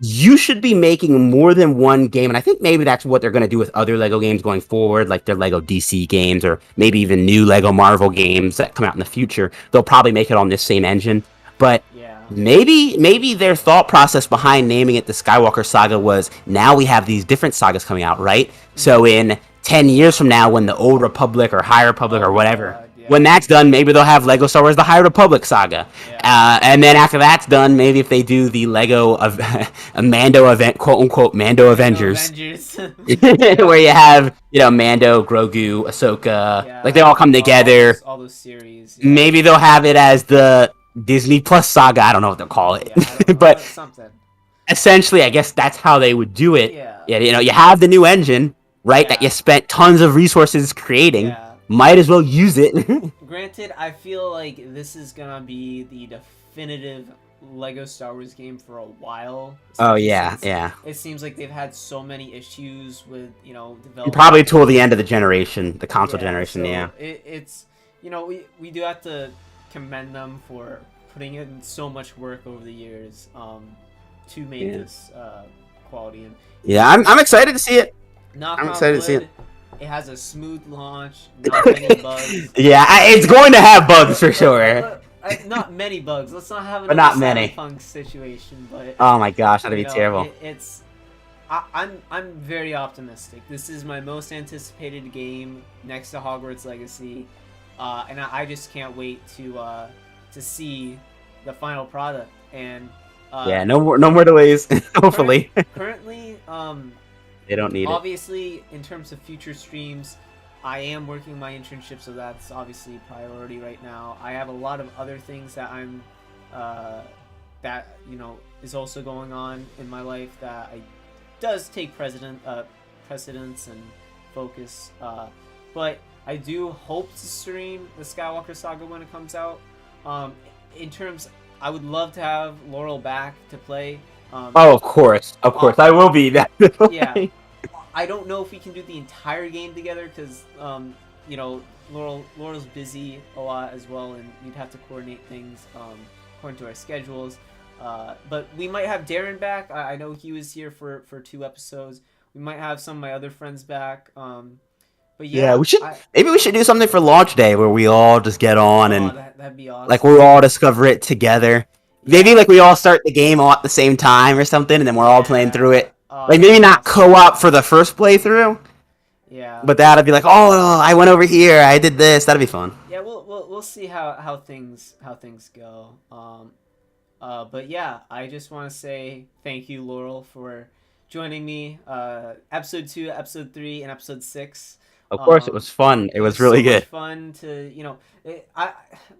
You should be making more than one game, and I think maybe that's what they're going to do with other Lego games going forward, like their Lego DC games or maybe even new Lego Marvel games that come out in the future. They'll probably make it on this same engine, but Yeah. maybe their thought process behind naming it the Skywalker Saga was now we have these different sagas coming out, right? So in 10 years from now, when the Old Republic or High Republic Oh or my whatever, God, yeah. when that's done, maybe they'll have Lego Star Wars: The High Republic Saga, Yeah. and then after that's done, maybe if they do the Lego of a Mando event, quote unquote Mando Avengers, Avengers. where you have Mando, Grogu, Ahsoka, Yeah, like they all come together. all those series. Yeah. Maybe they'll have it as the Disney Plus Saga. I don't know what they'll call it, Yeah, I don't know. but Something. essentially, I guess that's how they would do it. Yeah. Yeah, you have the new engine, right? That Yeah. you spent tons of resources creating. Yeah. Might as well use it. Granted, I feel like this is gonna be the definitive Lego Star Wars game for a while. Oh especially yeah, since yeah. It seems like they've had so many issues with development. Probably till the end of the generation, the console generation. So Yeah. it's we do have to commend them for putting in so much work over the years to make this quality. And Yeah, I'm excited to see it. knock I'm on excited to see wood, it. it has a smooth launch, not many bugs. Yeah, it's going to have bugs for sure. Not many bugs. Let's not have But another not many. Cyberpunk situation. But Oh my gosh, that'd be you know, terrible. I'm very optimistic. This is my most anticipated game next to Hogwarts Legacy, and I just can't wait to see the final product. And Yeah, no more delays. Hopefully, currently, they don't need it. obviously, in terms of future streams, I am working my internship, so that's obviously priority right now. I have a lot of other things that I'm that is also going on in my life that does take precedence and focus. But I do hope to stream the Skywalker Saga when it comes out. In terms, I would love to have Laurel back to play. Oh, of course, I will be that. Yeah. I don't know if we can do the entire game together because, Laurel's busy a lot as well, and we'd have to coordinate things according to our schedules. But we might have Darren back. I know he was here for 2 episodes. We might have some of my other friends back. But yeah, we should. Maybe we should do something for launch day where we all just get on and that'd be awesome. like we all discover it together. Maybe like we all start the game all at the same time or something, and then we're all playing through it. Like maybe not co-op for the first playthrough. Yeah. But that'd be like, oh, I went over here, I did this. That'd be fun. Yeah, we'll see how things go. But yeah, I just want to say thank you, Laurel, for joining me. Episode 2, episode 3, and episode 6. Of course, it was fun. It was really good. Fun to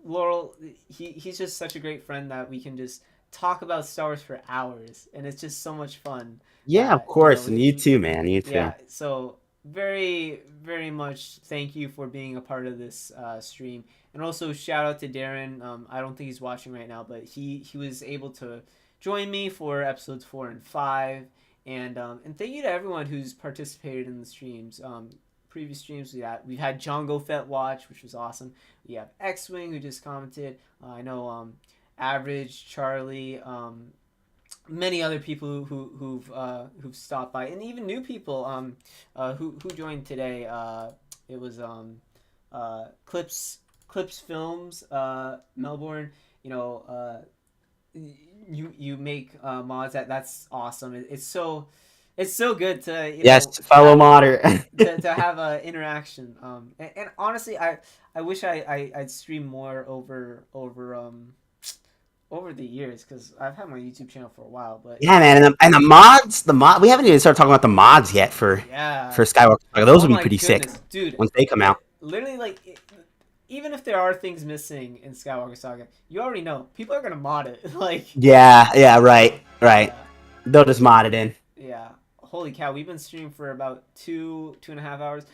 Laurel. He's just such a great friend that we can just talk about Star Wars for hours, and it's just so much fun. Yeah, of course, and you too, man. You too. Yeah, so very, very much thank you for being a part of this stream, and also shout out to Darren. I don't think he's watching right now, but he was able to join me for episodes 4 and 5, and thank you to everyone who's participated in the streams. Previous streams we've had Django Fett watch, which was awesome. We have X-Wing who just commented. I know Average, Charlie, many other people who've stopped by, and even new people who joined today. It was Clips Films, Melbourne. You know, you make mods. That's awesome. It's so good to Yes, fellow modder. to have a interaction. And honestly, I wish I'd stream more over the years, because I've had my YouTube channel for a while. But Yeah, man, and the mod. We haven't even started talking about the mods yet yeah, for Skywalker Saga. Those oh would be my pretty sick goodness, dude, once they come out. literally like. Even if there are things missing in Skywalker Saga, you already know people are gonna mod it. Like, Yeah, right. yeah, They'll just mod it in. yeah. Holy cow, we've been streaming for about 2.5 hours.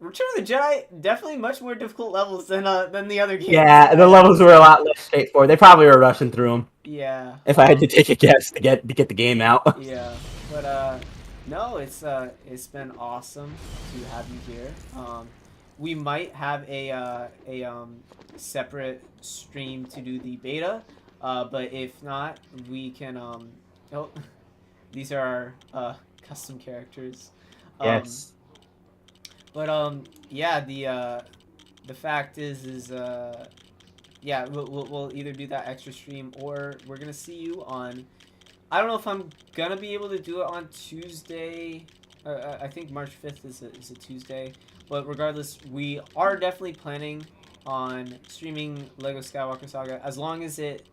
Return of the Jedi, definitely much more difficult levels than the other games. Yeah, the levels were a lot less straightforward. They probably were rushing through them. Yeah. If I had to take a guess to get the game out. Yeah, but no, it's been awesome to have you here. We might have a separate stream to do the beta, but if not, we can oh, these are our custom characters. Yes. But yeah, the fact is yeah, we'll either do that extra stream, or we're gonna see you on. I don't know if I'm gonna be able to do it on Tuesday. I think March 5th is a Tuesday. But regardless, we are definitely planning on streaming Lego Skywalker Saga, as long as it,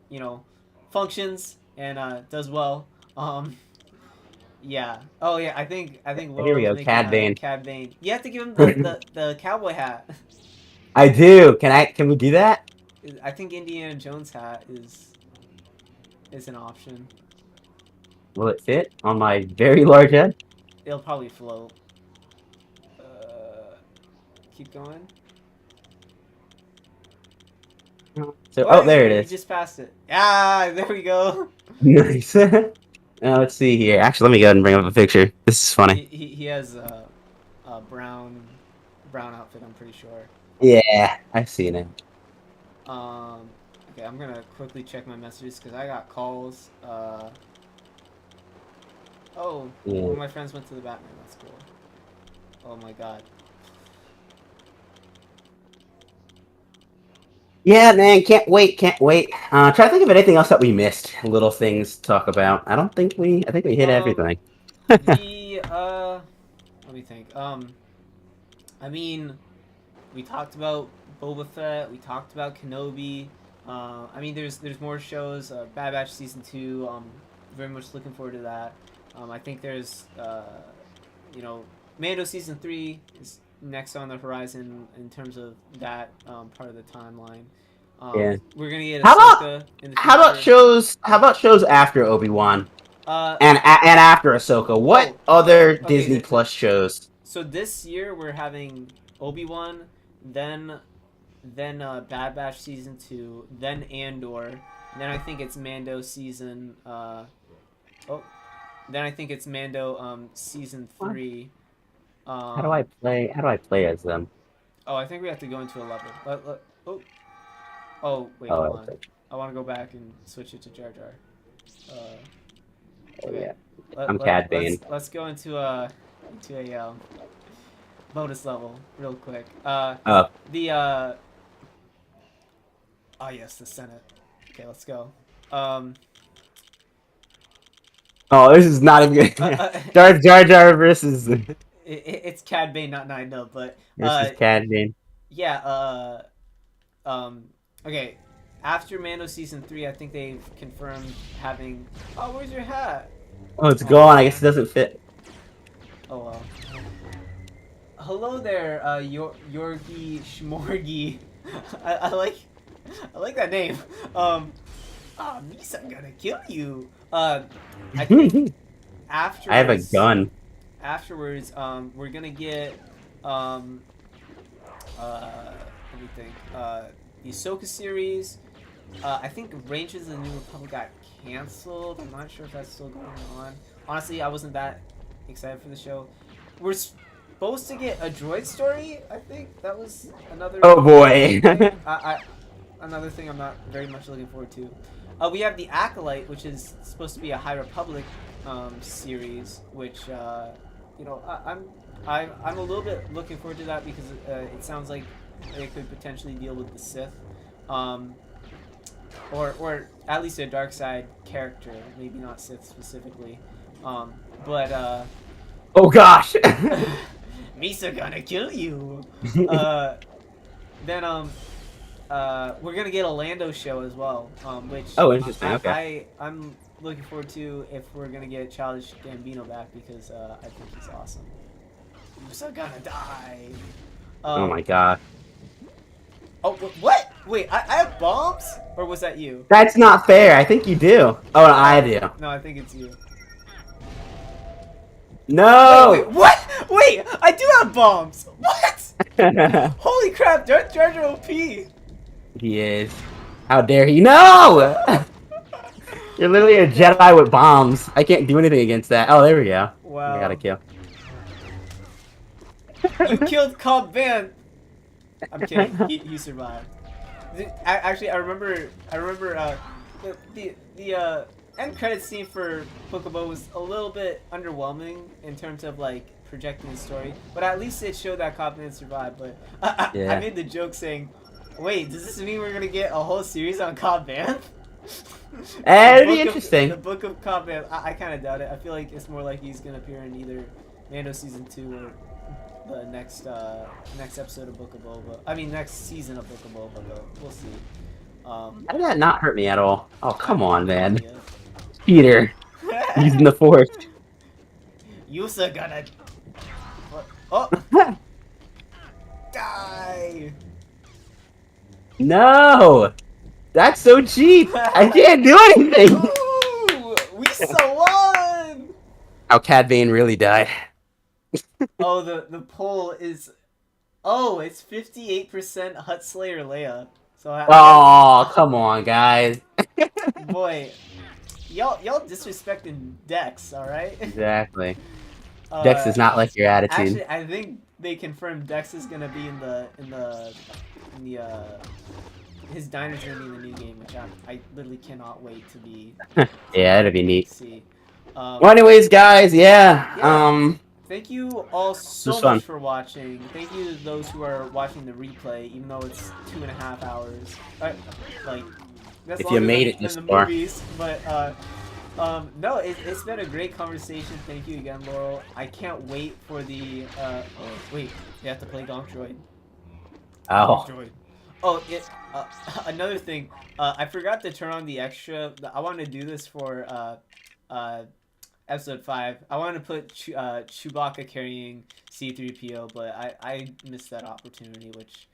functions and does well. Yeah. Oh yeah. I think Here we Lorul's go, making Cad Bane. Cad Bane. You have to give him the cowboy hat. I do. Can we do that? I think Indiana Jones hat is an option. Will it fit on my very large head? It'll probably float. Keep going. So, oh, there it You is. just passed it. Ah, there we go. Nice. Let's see here. Actually, let me go ahead and bring up a picture. This is funny. He has a brown outfit, I'm pretty sure. Yeah, I've seen it. Okay, I'm gonna quickly check my messages because I got calls. Oh, Yeah. one of my friends went to the Batman. That's cool. Oh my god. Yeah, man, can't wait. Try to think of anything else that we missed. Little things to talk about. I think we hit everything. Let me think. I mean, we talked about Boba Fett. We talked about Kenobi. I mean, there's more shows. Bad Batch season 2. Very much looking forward to that. I think there's Mando season 3 is next on the horizon in terms of that part of the timeline. Yeah. We're gonna get How Ahsoka in the future. How about shows after Obi-Wan and after Ahsoka? What other Disney Plus shows? So this year we're having Obi-Wan, then Bad Batch season 2, then Andor, and then I think it's Mando season. Then I think it's Mando season 3. How do I play as them? Oh, I think we have to go into a level. Wait, Oh, hold on. I want to go back and switch it to Jar Jar. Okay. Yeah. I'm Cad Bane. Let's go into a bonus level real quick. Oh yes, the Senate. Okay, let's go. Oh, this is not even good. Jar Jar versus it's Cad Bane, not Nine Dub, but versus Cad Bane. Yeah. Okay. After Mando season 3, I think they've confirmed having. Oh, where's your hat? Oh, it's gone. I guess it doesn't fit. Oh well. Hello there, Yorgi Shmorgi. I like that name. Misa, I'm gonna kill you. I think afterwards. I have a gun. Afterwards, we're gonna get let me think. The Ahsoka series. I think Rangers of the New Republic got canceled. I'm not sure if that's still going on. Honestly, I wasn't that excited for the show. We're supposed to get a droid story. I think that was another. Oh boy. another thing I'm not very much looking forward to. We have the Acolyte, which is supposed to be a High Republic series, which you know I'm a little bit looking forward to that because it sounds like they could potentially deal with the Sith, or at least a dark side character, maybe not Sith specifically, but oh gosh. Misa gonna kill you. Then we're gonna get a Lando show as well, which Oh, interesting. Okay. I'm looking forward to if we're gonna get Childish Gambino back because I think he's awesome. Misa gonna die. Oh my god. Oh, what? Wait, I have bombs? Or was that you? That's not fair. I think you do. Oh, no, I do. No, I think it's you. No! Wait, what? Wait, I do have bombs! What? Holy crap, Darth Jar Jar OP! He is. How dare he? No! You're literally a Jedi with bombs. I can't do anything against that. Oh, there we go. Wow. I got a kill. You killed Cobb Vanth! I'm kidding, he survived. Actually, I remember the end credits scene for Book of Boba was a little bit underwhelming in terms of like projecting the story, but at least it showed that Cobb Vanth survived. But I made the joke saying, "Wait, does this mean we're gonna get a whole series on Cobb Vanth?" It'd be interesting. The Book of Cobb Vanth, I kind of doubt it. I feel like it's more like he's gonna appear in either Mando season 2 or the next episode of Book of Boba. I mean, next season of Book of Boba, but we'll see. How did that not hurt me at all? Oh, come on, man. Peter, using the Force. Yusa gonna... What? Oh! Die! No! That's so cheap! I can't do anything! Ooh, we so won! How Cad Bane really died. Oh, the poll is... Oh, it's 58% Hut Slayer Leia. So Oh, come on, guys. Boy, y'all disrespecting Dex, all right? Exactly. Dex does not like your attitude. Actually, I think they confirmed Dex is gonna be in the his diner's gonna be in the new game, which I literally cannot wait to be. Yeah, that'd be neat. See. Well, anyways, guys, yeah. Thank you all so much for watching. Thank you to those who are watching the replay, even though it's 2.5 hours. Like, that's if you made it this far. Movies, but no, it's been a great conversation. Thank you again, Lorul. I can't wait for the. Oh, wait, you have to play Gonk Droid. Oh. Droid. Oh, another thing. I forgot to turn on the extra. I wanted to do this for Episode 5. I wanted to put Chewbacca carrying C-3PO, but I missed that opportunity, which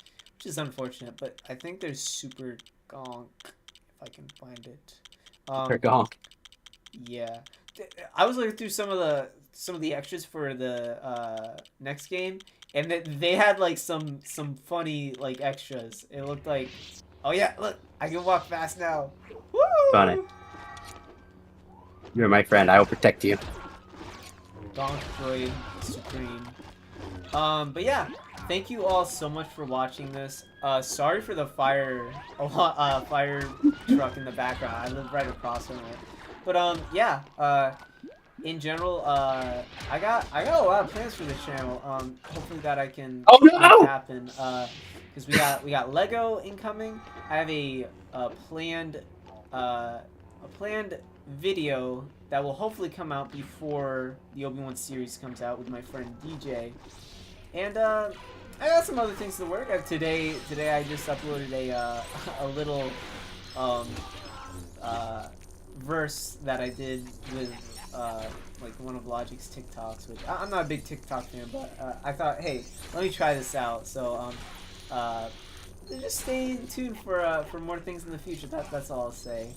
is unfortunate. But I think there's Super Gonk, if I can find it. Super Gonk. Yeah, I was looking through some of the extras for the next game, and they had like some funny like extras. It looked like, oh yeah, look, I can walk fast now. Woo! Funny. You're my friend. I will protect you. Gonk Droid Supreme. But yeah, thank you all so much for watching this. Sorry for the fire truck in the background. I live right across from it. But yeah, in general, I got a lot of plans for this channel. Hopefully that I can make happen. Because we got Lego incoming. I have a planned video that will hopefully come out before the Obi-Wan series comes out with my friend DJ. And I got some other things to work at today. Today I just uploaded a little verse that I did with like one of Logic's TikToks, which I'm not a big TikTok fan, but I thought, hey, let me try this out. So just stay tuned for more things in the future. That's all I'll say.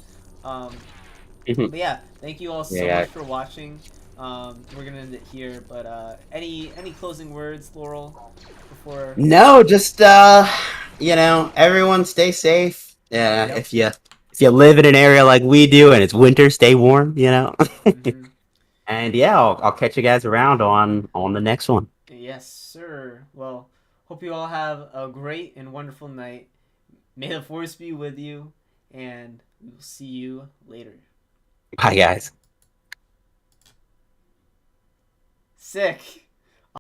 But yeah, thank you all so much for watching. We're gonna end it here, but any closing words, Lorul, before? No, just you know, everyone stay safe. Yeah, yep. If you live in an area like we do and it's winter, stay warm. You know. Mm-hmm. And yeah, I'll catch you guys around on the next one. Yes, sir. Well, hope you all have a great and wonderful night. May the force be with you, and we will see you later. Bye, guys. Sick.